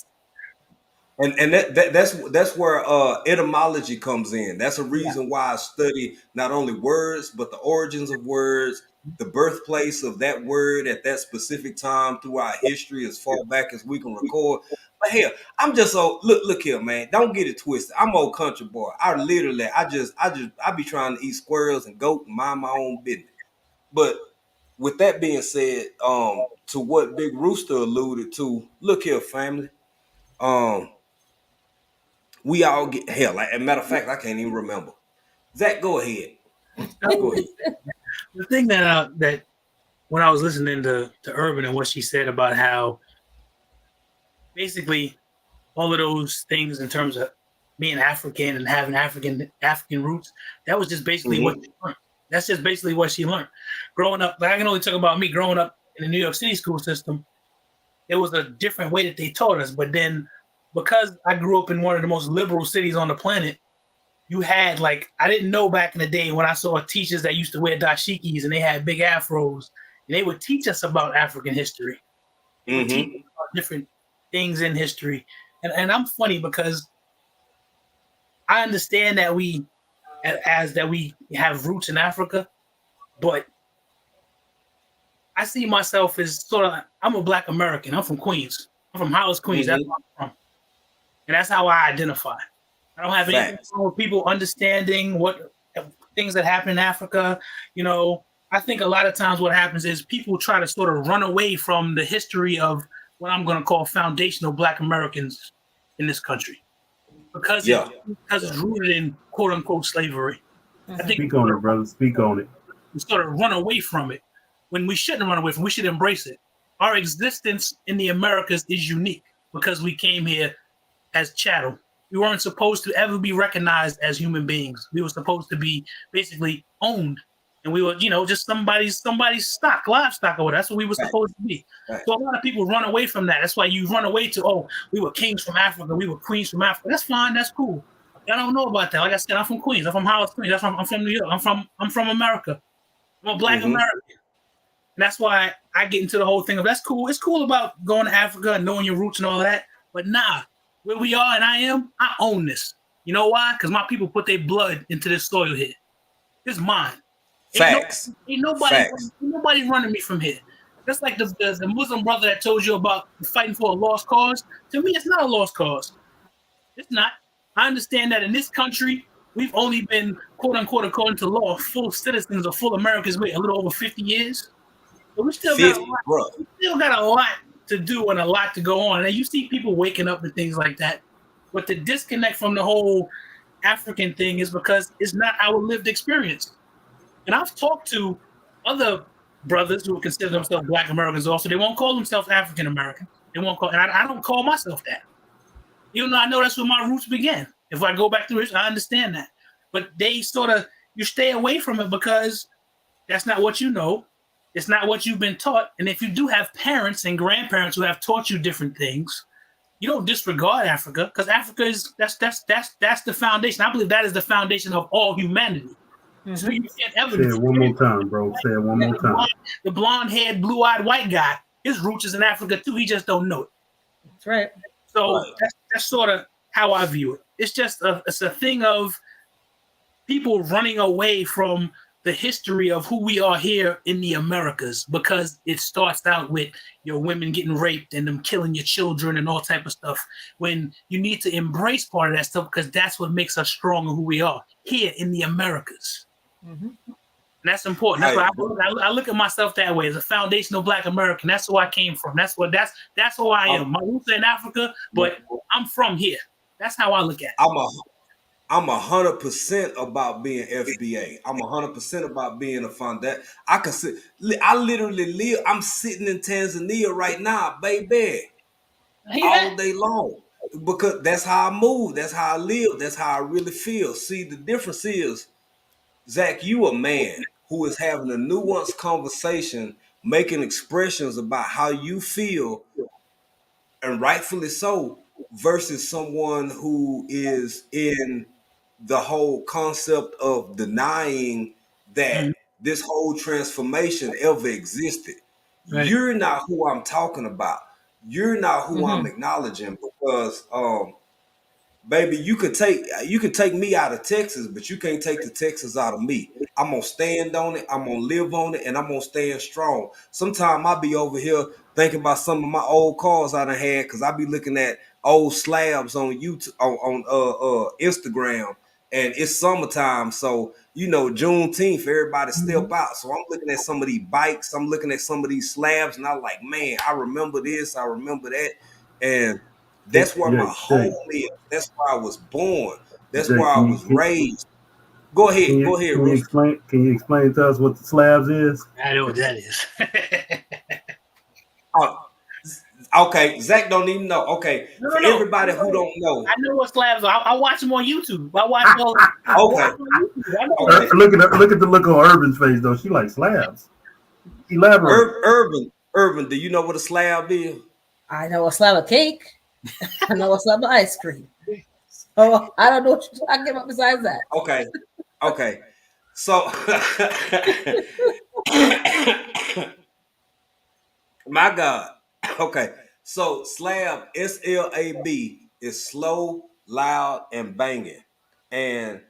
And that's where etymology comes in. That's a reason why I study not only words, but the origins of words, the birthplace of that word at that specific time throughout history, as far back as we can record. But hell, I'm just look here, man. Don't get it twisted. I'm old country boy. I be trying to eat squirrels and goat and mind my own business. But with that being said, to what Big Rooster alluded to, look here, family. We all get hell. Like, as a matter of fact, I can't even remember. Zach, go ahead. Go ahead. The thing that when I was listening to Urban and what she said about how basically all of those things in terms of being African and having African roots, that was just basically what she learned. That's just basically what she learned. Growing up, like I can only talk about me growing up in the New York City school system. It was a different way that they taught us. But then because I grew up in one of the most liberal cities on the planet, you had, like, I didn't know back in the day when I saw teachers that used to wear dashikis and they had big afros, and they would teach us about African history. They would teach us about different things in history. And I'm funny because I understand that we have roots in Africa, but I see myself as sort of, I'm a Black American. I'm from Queens. I'm from Hollis, Queens. That's where I'm from. And that's how I identify. I don't have anything wrong with people understanding what things that happen in Africa. You know, I think a lot of times what happens is people try to sort of run away from the history of what I'm going to call foundational Black Americans in this country because it's rooted in quote unquote slavery. I think Speak on it, brother. Speak on it. We sort of run away from it when we shouldn't run away from it. We should embrace it. Our existence in the Americas is unique because we came here as chattel. We weren't supposed to ever be recognized as human beings. We were supposed to be basically owned. And we were, just somebody's stock, livestock or whatever. That's what we were supposed to be. Right. So a lot of people run away from that. That's why you run away to, we were kings from Africa. We were queens from Africa. That's fine. That's cool. I don't know about that. Like I said, I'm from Queens. I'm from Howard, Queens. I'm from New York. I'm from America. I'm a Black American. And that's why I get into the whole thing of that's cool. It's cool about going to Africa and knowing your roots and all that. But nah, where we are and I own this. You know why? Because my people put their blood into this soil here. It's mine. Facts. Ain't nobody running me from here. That's like the Muslim brother that told you about fighting for a lost cause. To me, it's not a lost cause. It's not. I understand that in this country, we've only been, quote unquote, according to law, full citizens or full Americans a little over 50 years. But we still got a lot to do and a lot to go on. And you see people waking up and things like that. But the disconnect from the whole African thing is because it's not our lived experience. And I've talked to other brothers who consider themselves Black Americans also. They won't call themselves African American. They won't call, and I don't call myself that. Even though I know that's where my roots began. If I go back to it, I understand that. But they you stay away from it because that's not what you know. It's not what you've been taught. And if you do have parents and grandparents who have taught you different things, you don't disregard Africa because Africa is that's the foundation. I believe that is the foundation of all humanity. So you can't ever say it one more time, bro. Say it one more time. The blonde-haired, blue-eyed white guy, his roots is in Africa too. He just don't know it. That's right. So that's sort of how I view it. It's just it's a thing of people running away from the history of who we are here in the Americas because it starts out with your women getting raped and them killing your children and all type of stuff. When you need to embrace part of that stuff because that's what makes us strong in who we are here in the Americas. And that's important. That's why I look at myself that way as a foundational Black American. That's who I came from. That's who I am. My roots are in Africa, but I'm from here. That's how I look at it. I'm 100% about being FBA. I'm 100% about being a foundation. I literally live. I'm sitting in Tanzania right now, baby, all day long because that's how I move. That's how I live. That's how I really feel. See, the difference is, Zach, you a man who is having a nuanced conversation, making expressions about how you feel, and rightfully so, versus someone who is in the whole concept of denying that this whole transformation ever existed. Right. You're not who I'm talking about. You're not who I'm acknowledging because baby, you could take me out of Texas, but you can't take the Texas out of me. I'm gonna stand on it, I'm gonna live on it, and I'm gonna stand strong. Sometimes I'll be over here thinking about some of my old cars I done had because I be looking at old slabs on YouTube on Instagram, and it's summertime, so Juneteenth, everybody step out. So I'm looking at some of these bikes, I'm looking at some of these slabs, and I'm like, man, I remember this, I remember that, and that's where my home is. That's where I was born. That's where I was raised. Go ahead. Can you explain to us what the slabs is? I know what that is. Okay, Zach don't even know. Okay, no. Everybody who don't know, I know what slabs are. I watch them on YouTube. I watch them. Okay. Look at the look on Urban's face though. She like slabs. Elaborate. Urban. Do you know what a slab is? I know a slab of cake. I know a slab of ice cream. So I don't know what you're talking about besides that. Okay. So my God. Okay. So slab, SLAB, is slow, loud, and banging. And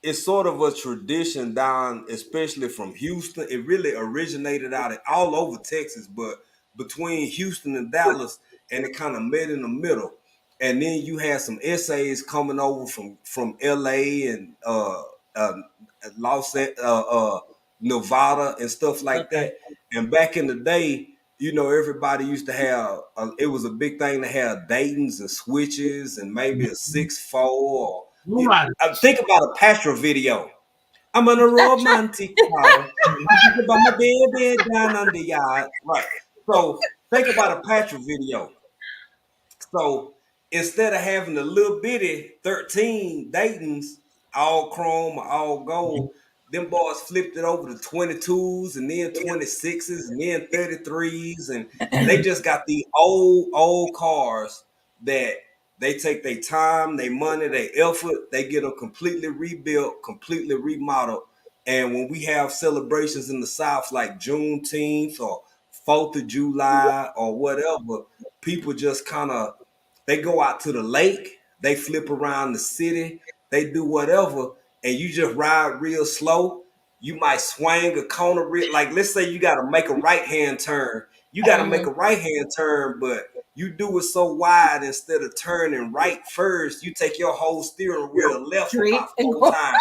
it's sort of a tradition down, especially from Houston. It really originated out of all over Texas, but between Houston and Dallas, and it kind of met in the middle. And then you had some essays coming over from LA and Nevada and stuff like that. And back in the day, you know, everybody used to have, it was a big thing to have Daytons and switches and maybe a 6.4. Or, think about a Pastor video. I'm on a romantic car. I think about my baby down on the yard. Right. So think about a Patrick video. So instead of having a little bitty 13 Daytons, all chrome, all gold, them boys flipped it over to 22s and then 26s and then 33s. And they just got the old cars that they take their time, their money, their effort. They get them completely rebuilt, completely remodeled. And when we have celebrations in the South like Juneteenth or 4th of July or whatever, people just kind of, they go out to the lake, they flip around the city, they do whatever, and you just ride real slow. You might swing a corner, like let's say you got to make a right-hand turn. You got to make a right-hand turn, but you do it so wide instead of turning right first, you take your whole steering wheel left about 4 times.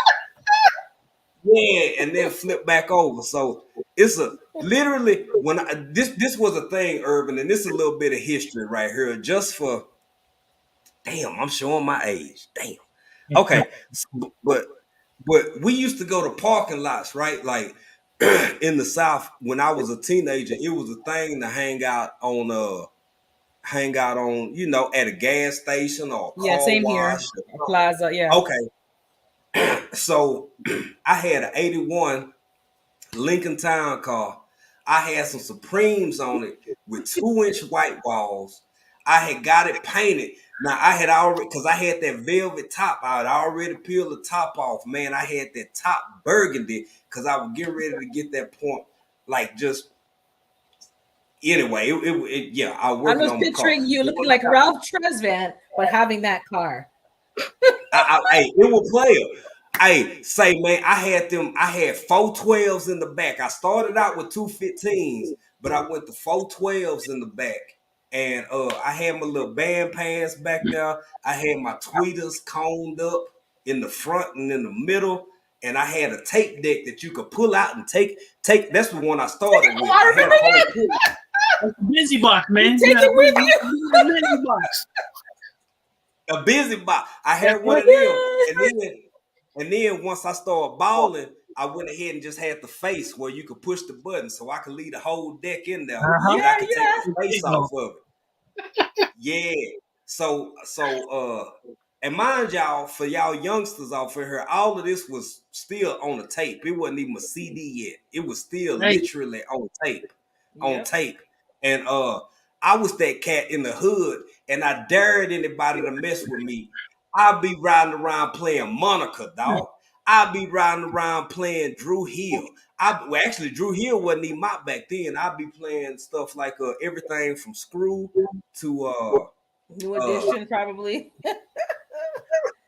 Yeah, and then flip back over. So it's a literally when this was a thing, Urban, and this is a little bit of history right here, just for damn, I'm showing my age. Damn. Okay, but we used to go to parking lots, right? Like in the South when I was a teenager, it was a thing to hang out on you know, at a gas station or a car same wash. here, a plaza, yeah. Okay. So I had an 81 Lincoln Town car. I had some Supremes on it with 2-inch white walls. I had got it painted. Now I had already, because I had that velvet top, I had already peeled the top off. Man, I had that top burgundy because I was getting ready to get that point. Like just anyway, yeah, I was working on the car. I'm just picturing you looking like Ralph Tresvant, but having that car. Hey, it was player. Hey, say man, I had 4 12s in the back. I started out with 2 15s, but I went to 4 12s in the back. And I had my little band pants back there. I had my tweeters coned up in the front and in the middle. And I had a tape deck that you could pull out and take. That's the one I started with. I remember that. Busy box, man. Take it with you. Busy box. A busy box. I had one of them. And then once I started balling, I went ahead and just had the face where you could push the button so I could leave the whole deck in there. And I could take the face off of it. Yeah. So and mind y'all, for y'all youngsters out here, all of this was still on the tape. It wasn't even a CD yet. It was still literally on tape. On tape. And I was that cat in the hood, and I dared anybody to mess with me. I'd be riding around playing Monica, dog. I'd be riding around playing Drew Hill. Actually, Drew Hill wasn't even my back then. I'd be playing stuff like everything from Screw to New Edition, probably.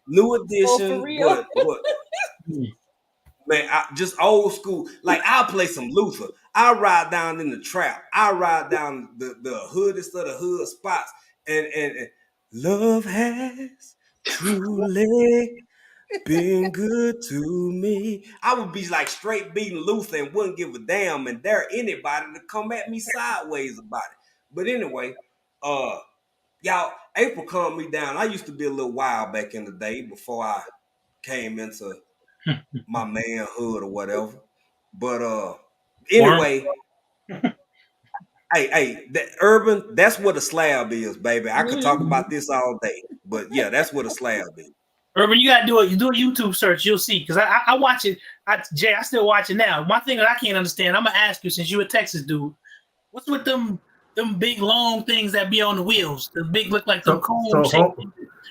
New Edition, but man, just old school. Like I'll play some Luther. I'll ride down in the trap. I'll ride down the hoodest of the hood spots, and love has truly been good to me. I would be like straight beating Luther and wouldn't give a damn and dare anybody to come at me sideways about it. But anyway, y'all, April calmed me down. I used to be a little wild back in the day before I came into my manhood or whatever. But anyway, hey, that Urban, that's what a slab is, baby. I could talk about this all day, but yeah, that's what a slab is. Urban, you gotta do it. You do a YouTube search, you'll see. Because I watch it. Jay, I still watch it now. One thing that I can't understand, I'm gonna ask you since you're a Texas dude, what's with them big long things that be on the wheels? The big look like them cones.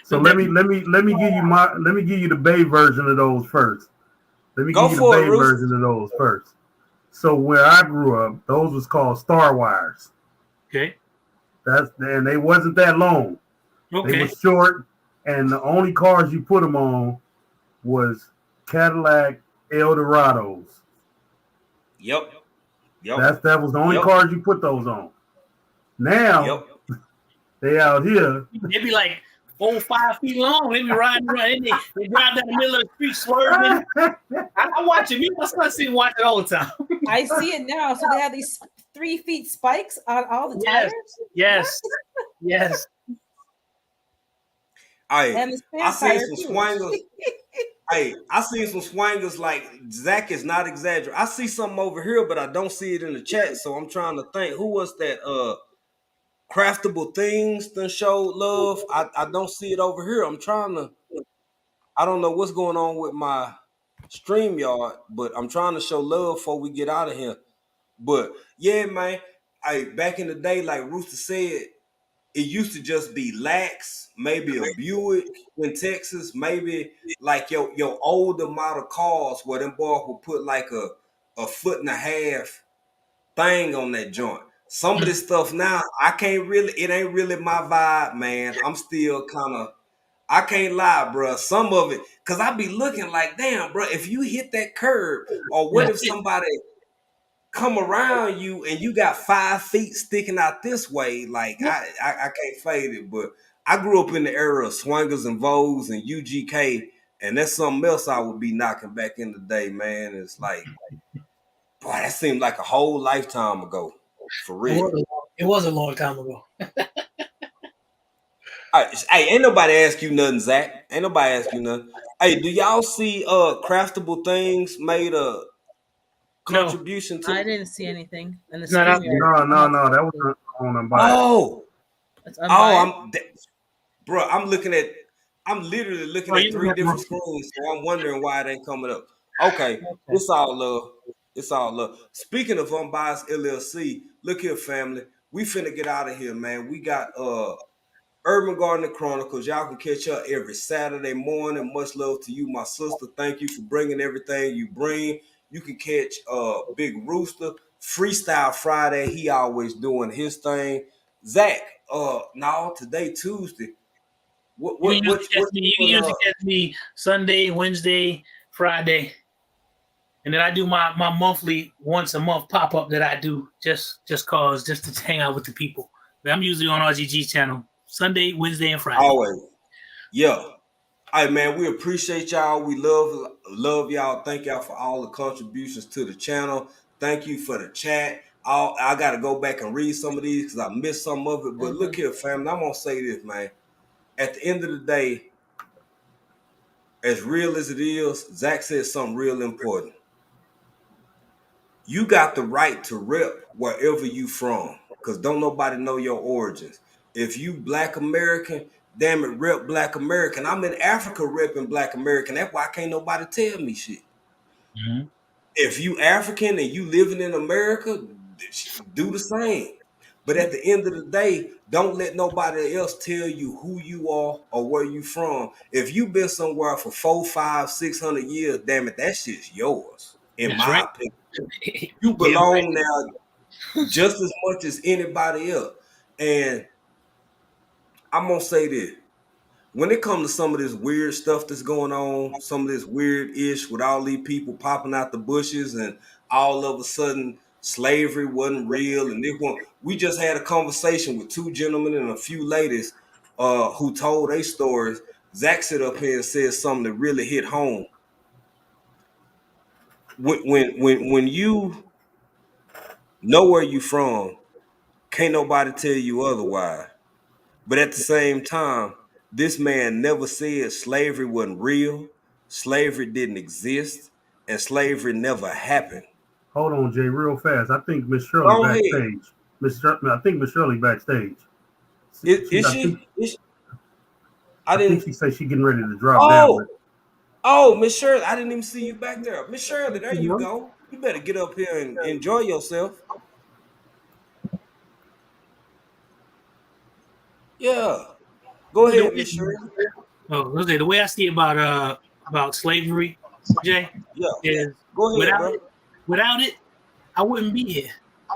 So let me give you the Bay version of those first. Let me give you the Bay version of those first. So where I grew up, those was called Star Wires. Okay. And they wasn't that long. Okay. They were short. And the only cars you put them on was Cadillac Eldorados. Yep. That was the only cars you put those on. Now they out here. They be like 4 or 5 feet long. They be riding around. They drive down the middle of the street swerving. I I watch it. Me and my son see him watch it all the time. I see it now. So they have these 3 feet spikes on all the Yes. tires. Yes. Yes. And the I spare seen tire, some too. swangers. Hey, I seen some swangers like Zach is not exaggerating. I see something over here, but I don't see it in the chat. So I'm trying to think who was that craftable things that showed love. I don't see it over here. I don't know what's going on with my StreamYard, but I'm trying to show love before we get out of here. But yeah, man, back in the day, like Rooster said, it used to just be lax, maybe a Buick in Texas, maybe like your older model cars where them boys would put like a 1.5 foot thing on that joint. Some of this stuff now, it ain't really my vibe, man. I'm still kind of, I can't lie, bro. Some of it, because I be looking like, damn, bro, if you hit that curb, or what if somebody come around you and you got 5 feet sticking out this way? Like, I can't fade it, but I grew up in the era of swingers and Vogues and UGK, and that's something else I would be knocking back in the day, man. It's like, boy, that seemed like a whole lifetime ago, for real. It was a long time ago. Hey, ain't nobody ask you nothing, Zach. Ain't nobody ask you nothing. Hey, do y'all see craftable things made a contribution to? I didn't see anything. In the No, that was on Unbiased. I'm literally looking at 3 different screens, so I'm wondering why it ain't coming up. Okay, it's all love. It's all love. Speaking of Unbiased LLC, look here, family. We finna get out of here, man. We got Urban Gardener Chronicles. Y'all can catch up every Saturday morning. Much love to you, my sister. Thank you for bringing everything you bring. You can catch Big Rooster Freestyle Friday. He always doing his thing. Zach, today Tuesday. You usually catch me Sunday, Wednesday, Friday, and then I do my monthly once a month pop up that I do just to hang out with the people. But I'm usually on RGG channel Sunday, Wednesday, and Friday. Always, yeah. All right, man. We appreciate y'all. We love y'all. Thank y'all for all the contributions to the channel. Thank you for the chat. I got to go back and read some of these because I missed some of it. But look here, family. I'm gonna say this, man. At the end of the day, as real as it is, Zach said something real important. You got the right to rep wherever you from, because don't nobody know your origins. If you Black American, damn it, rep Black American. I'm in Africa repping Black American. That's why can't nobody tell me shit. Mm-hmm. If you African and you living in America, do the same. But at the end of the day, don't let nobody else tell you who you are or where you from. If you've been somewhere for 400, 500, 600 years, damn it, that shit's yours, in my opinion. You belong now just as much as anybody else. And I'm going to say this. When it comes to some of this weird stuff that's going on, some of this weird-ish with all these people popping out the bushes and all of a sudden slavery wasn't real and we just had a conversation with 2 gentlemen and a few ladies who told their stories. Zach sit up here and said something that really hit home. When you know where you from, can't nobody tell you otherwise. But at the same time, this man never said slavery wasn't real, slavery didn't exist, and slavery never happened. Hold on, Jay, real fast. I think Miss Shirley backstage. I think Miss Shirley backstage. Is she? I think she said she's getting ready to drop down. Oh, Miss Shirley, I didn't even see you back there. Miss Shirley, there you go. You better get up here and enjoy yourself. Yeah. Go ahead, Miss Shirley. The way I see it about slavery, Jay, is go ahead, without it, I wouldn't be here.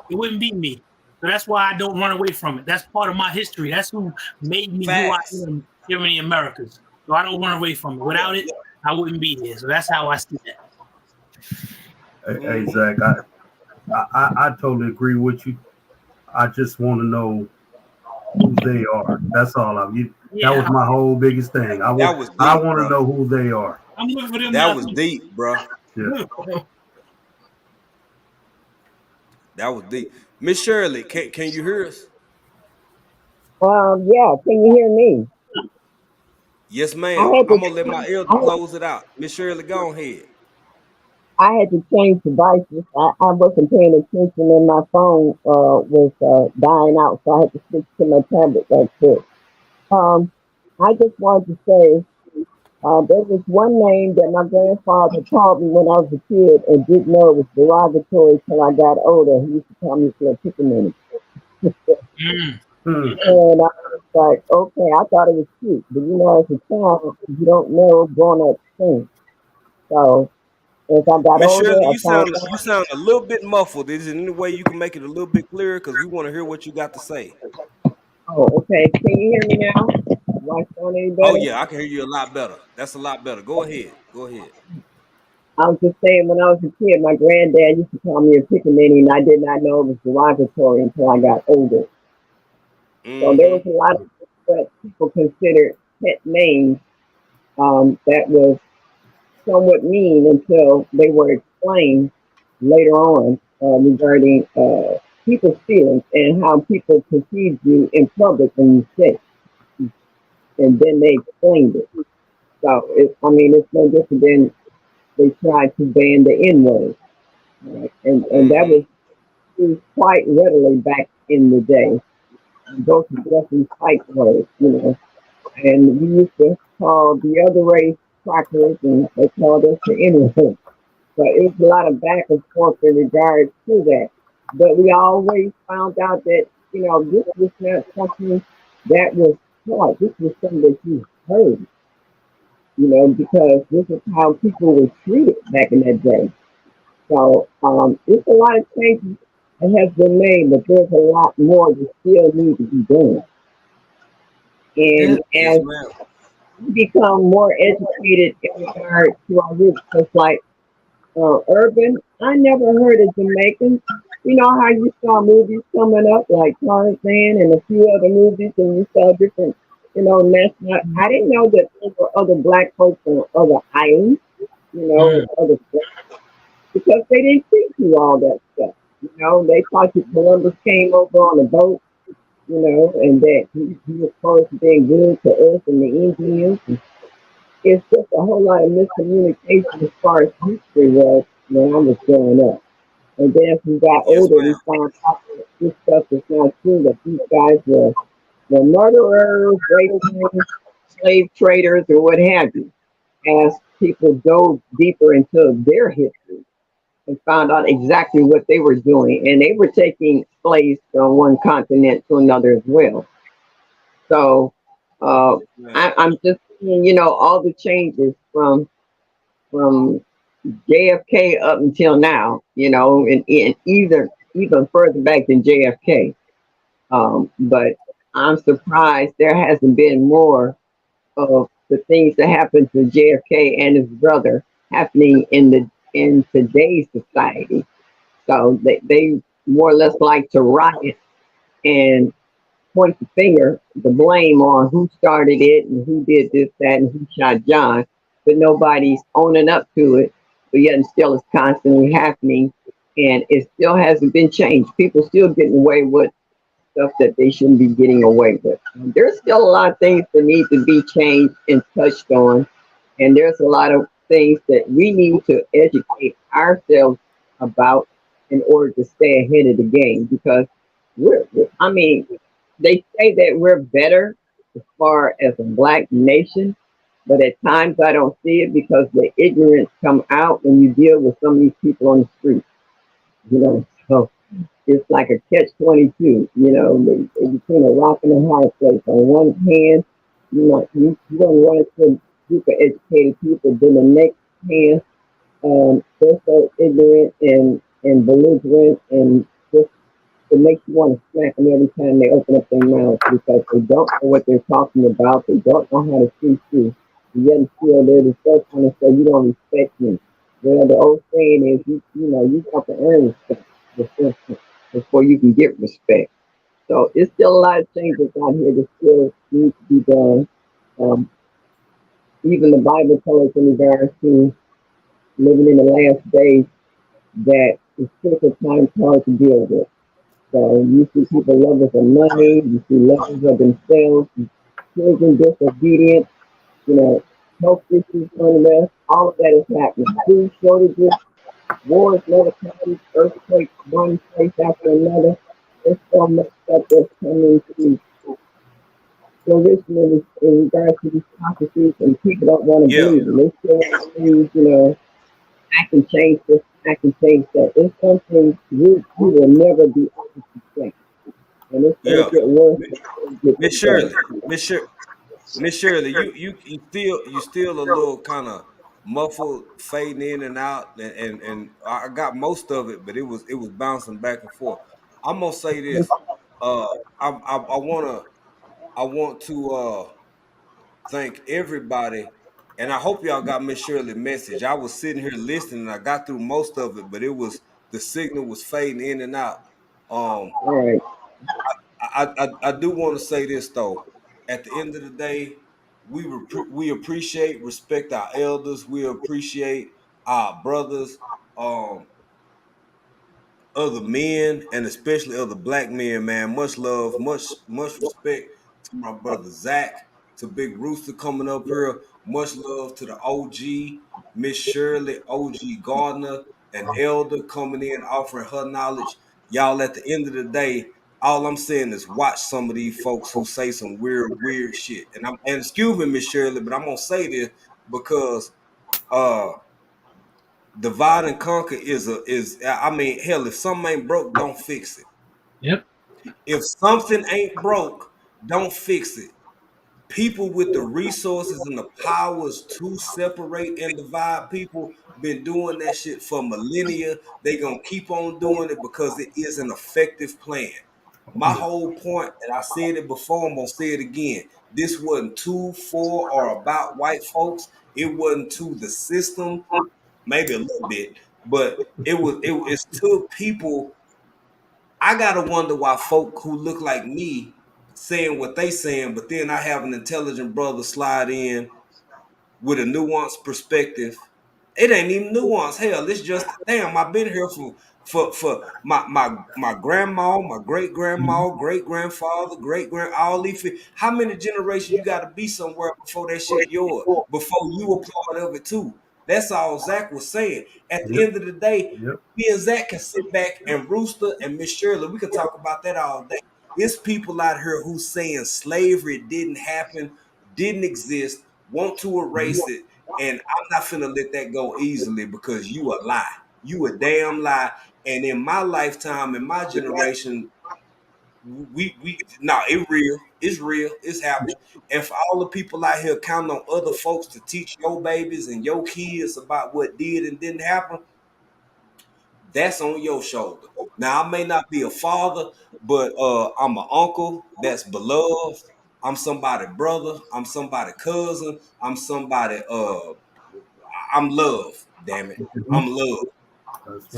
It wouldn't be me. So that's why I don't run away from it. That's part of my history. That's who made me who I am here in the Americas. So I don't run away from it. Without it, I wouldn't be here. So that's how I see that. Hey Zach, I totally agree with you. I just want to know who they are. That's all. That was my whole biggest thing. I want to know who they are. I'm looking for them. That was deep, bro. Yeah. That was deep. Miss Shirley, can you hear us? Yeah, can you hear me? Yes, I ma'am. had I'm to gonna let my elder close it out. Miss Shirley, go ahead. I had to change devices. I wasn't paying attention and my phone was dying out, so I had to switch to my tablet right quick. I just wanted to say there was one name that my grandfather called me when I was a kid and didn't know it was derogatory till I got older. He used to call me for a pickaninny. And I was like, okay, I thought it was cute. But you know, as a child, you don't know grown up things. So as I got Miss Shirley, older, I found you out. sound a little bit muffled. Is there any way you can make it a little bit clearer? Because we want to hear what you got to say. Oh, okay. Can you hear me now? Do I sound any Oh better? yeah, I can hear you a lot better. That's a lot better. Go ahead. Go ahead. I was just saying, when I was a kid, my granddad used to call me a pickaninny, and I did not know it was derogatory until I got older. So there was a lot of what people considered pet names that was somewhat mean until they were explained later on regarding people's feelings and how people perceived you in public when you said it. And then they explained it. So, it's no different than they tried to ban the N word. Right? And that was used quite readily back in the day. Those were definitely fight words, And we used to call the other race crackers, and they called us the N word. So it was a lot of back and forth in regards to that. But we always found out that, this was not something that was taught. This was something that you heard, because this is how people were treated back in that day. So it's a lot of changes that has been made, but there's a lot more that still need to be done. And Yes, as ma'am. we become more educated in regard to our roots, just like urban, I never heard of Jamaicans. You know how you saw movies coming up like Tarzan and a few other movies, and you saw different, national. I didn't know that there were other black folks on other islands, other because they didn't teach you all that stuff. They thought that Columbus came over on a boat, and that he was supposed to be good to us and the Indians. And it's just a whole lot of miscommunication as far as history was when I was growing up. And then as we got Yes, older, we ma'am. found out that this stuff is not true, that these guys were murderers, rapers, slave traders, or what have you, as people dove deeper into their history and found out exactly what they were doing. And they were taking slaves from one continent to another as well. So I'm just seeing, all the changes from JFK up until now, and even further back than JFK. But I'm surprised there hasn't been more of the things that happened to JFK and his brother happening in today's society. So they more or less like to riot and point the finger, the blame on who started it and who did this, that, and who shot John, but nobody's owning up to it. But yet and still it's constantly happening and it still hasn't been changed. People still getting away with stuff that they shouldn't be getting away with. There's still a lot of things that need to be changed and touched on. And there's a lot of things that we need to educate ourselves about in order to stay ahead of the game because they say that we're better as far as a black nation, but at times I don't see it because the ignorance come out when you deal with some of these people on the street. So it's like a catch-22. Between a rock and a hard place. On one hand, you don't run into a group of educated people. Then the next hand, they're so ignorant and belligerent and just it makes you want to smack them every time they open up their mouths because they don't know what they're talking about. They don't know how to speak to. Yet and still they're the first one to say you don't respect me. Well, the old saying is you have to earn respect before you can get respect. So it's still a lot of changes out here that still need to be done. Even the Bible tells us in regards to living in the last days that the spiritual times hard to deal with. So you see people lovers of money, you see lovers of themselves, children disobedient, health issues, unrest, all of that is happening. Food shortages, wars, another countries, earthquakes, one place after another. There's so much stuff that's coming to fruition in regards to these prophecies, and people don't want to believe them. They still want to believe, I can change this, I can change that. It's something we will never be able to change. And it's going to get worse. Miss Shirley, you still a little kind of muffled, fading in and out, and I got most of it, but it was bouncing back and forth. I'm gonna say this. I want to thank everybody, and I hope y'all got Miss Shirley's message. I was sitting here listening, and I got through most of it, but the signal was fading in and out. I do want to say this though. At the end of the day, we appreciate, respect our elders. We appreciate our brothers, other men, and especially other black men. Man, much love, much respect to my brother Zach, to Big Rooster coming up here. Much love to the OG, Miss Shirley, OG Gardner, an elder coming in offering her knowledge. Y'all, at the end of the day, all I'm saying is watch some of these folks who say some weird shit. And excuse me, Miss Shirley, but I'm gonna say this because divide and conquer is I mean, hell, if something ain't broke, don't fix it. Yep. If something ain't broke, don't fix it. People with the resources and the powers to separate and divide people been doing that shit for millennia. They gonna keep on doing it because it is an effective plan. My whole point, and I said it before, I'm gonna say it again. This wasn't to, for, or about white folks. It wasn't to the system, maybe a little bit, but it's to people. I gotta wonder why folk who look like me saying what they saying, but then I have an intelligent brother slide in with a nuanced perspective. It ain't even nuanced. Hell, it's just damn. I've been here for my grandma, my great grandma, great grandfather, all these. How many generations you got to be somewhere before that shit yours? Before you a part of it too. That's all Zach was saying. At the end of the day, me and Zach can sit back and Rooster and Miss Shirley, we can talk about that all day. It's people out here who saying slavery didn't happen, didn't exist, want to erase it, and I'm not finna let that go easily because you a lie. You a damn lie. And in my lifetime, in my generation, it's real, it's happening. And for all the people out here counting on other folks to teach your babies and your kids about what did and didn't happen, that's on your shoulder. Now, I may not be a father, but I'm an uncle that's beloved. I'm somebody's brother. I'm somebody's cousin. I'm somebody. I'm love. Damn it, I'm love.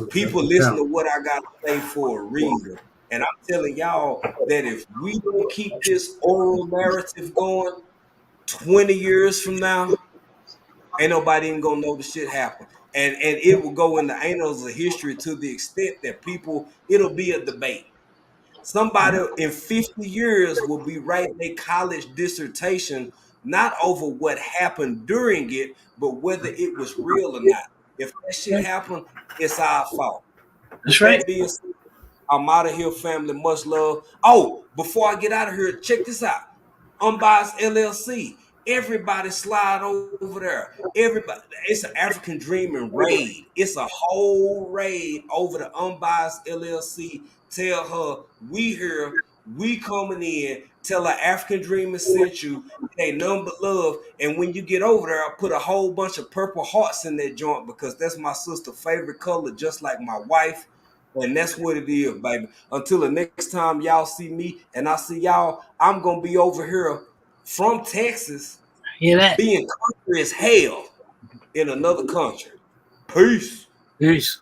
People listen to what I got to say for a reason, and I'm telling y'all that if we don't keep this oral narrative going, 20 years from now, ain't nobody even gonna know the shit happened. And it will go in the annals of history to the extent that it'll be a debate. Somebody in 50 years will be writing a college dissertation, not over what happened during it, but whether it was real or not. If that shit happened, it's our fault. That's right. I'm out of here, family. Much love. Oh, before I get out of here, check this out. Unbiased LLC. Everybody slide over there. Everybody, it's an African Dreaming raid. It's a whole raid over the Unbiased LLC. Tell her we here, we coming in. Tell her African Dreaming sent you. It ain't nothing but love. And when you get over there, I put a whole bunch of purple hearts in that joint because that's my sister's favorite color, just like my wife. And that's what it is, baby. Until the next time y'all see me and I see y'all, I'm gonna be over here from Texas, being country as hell in another country. Peace. Peace.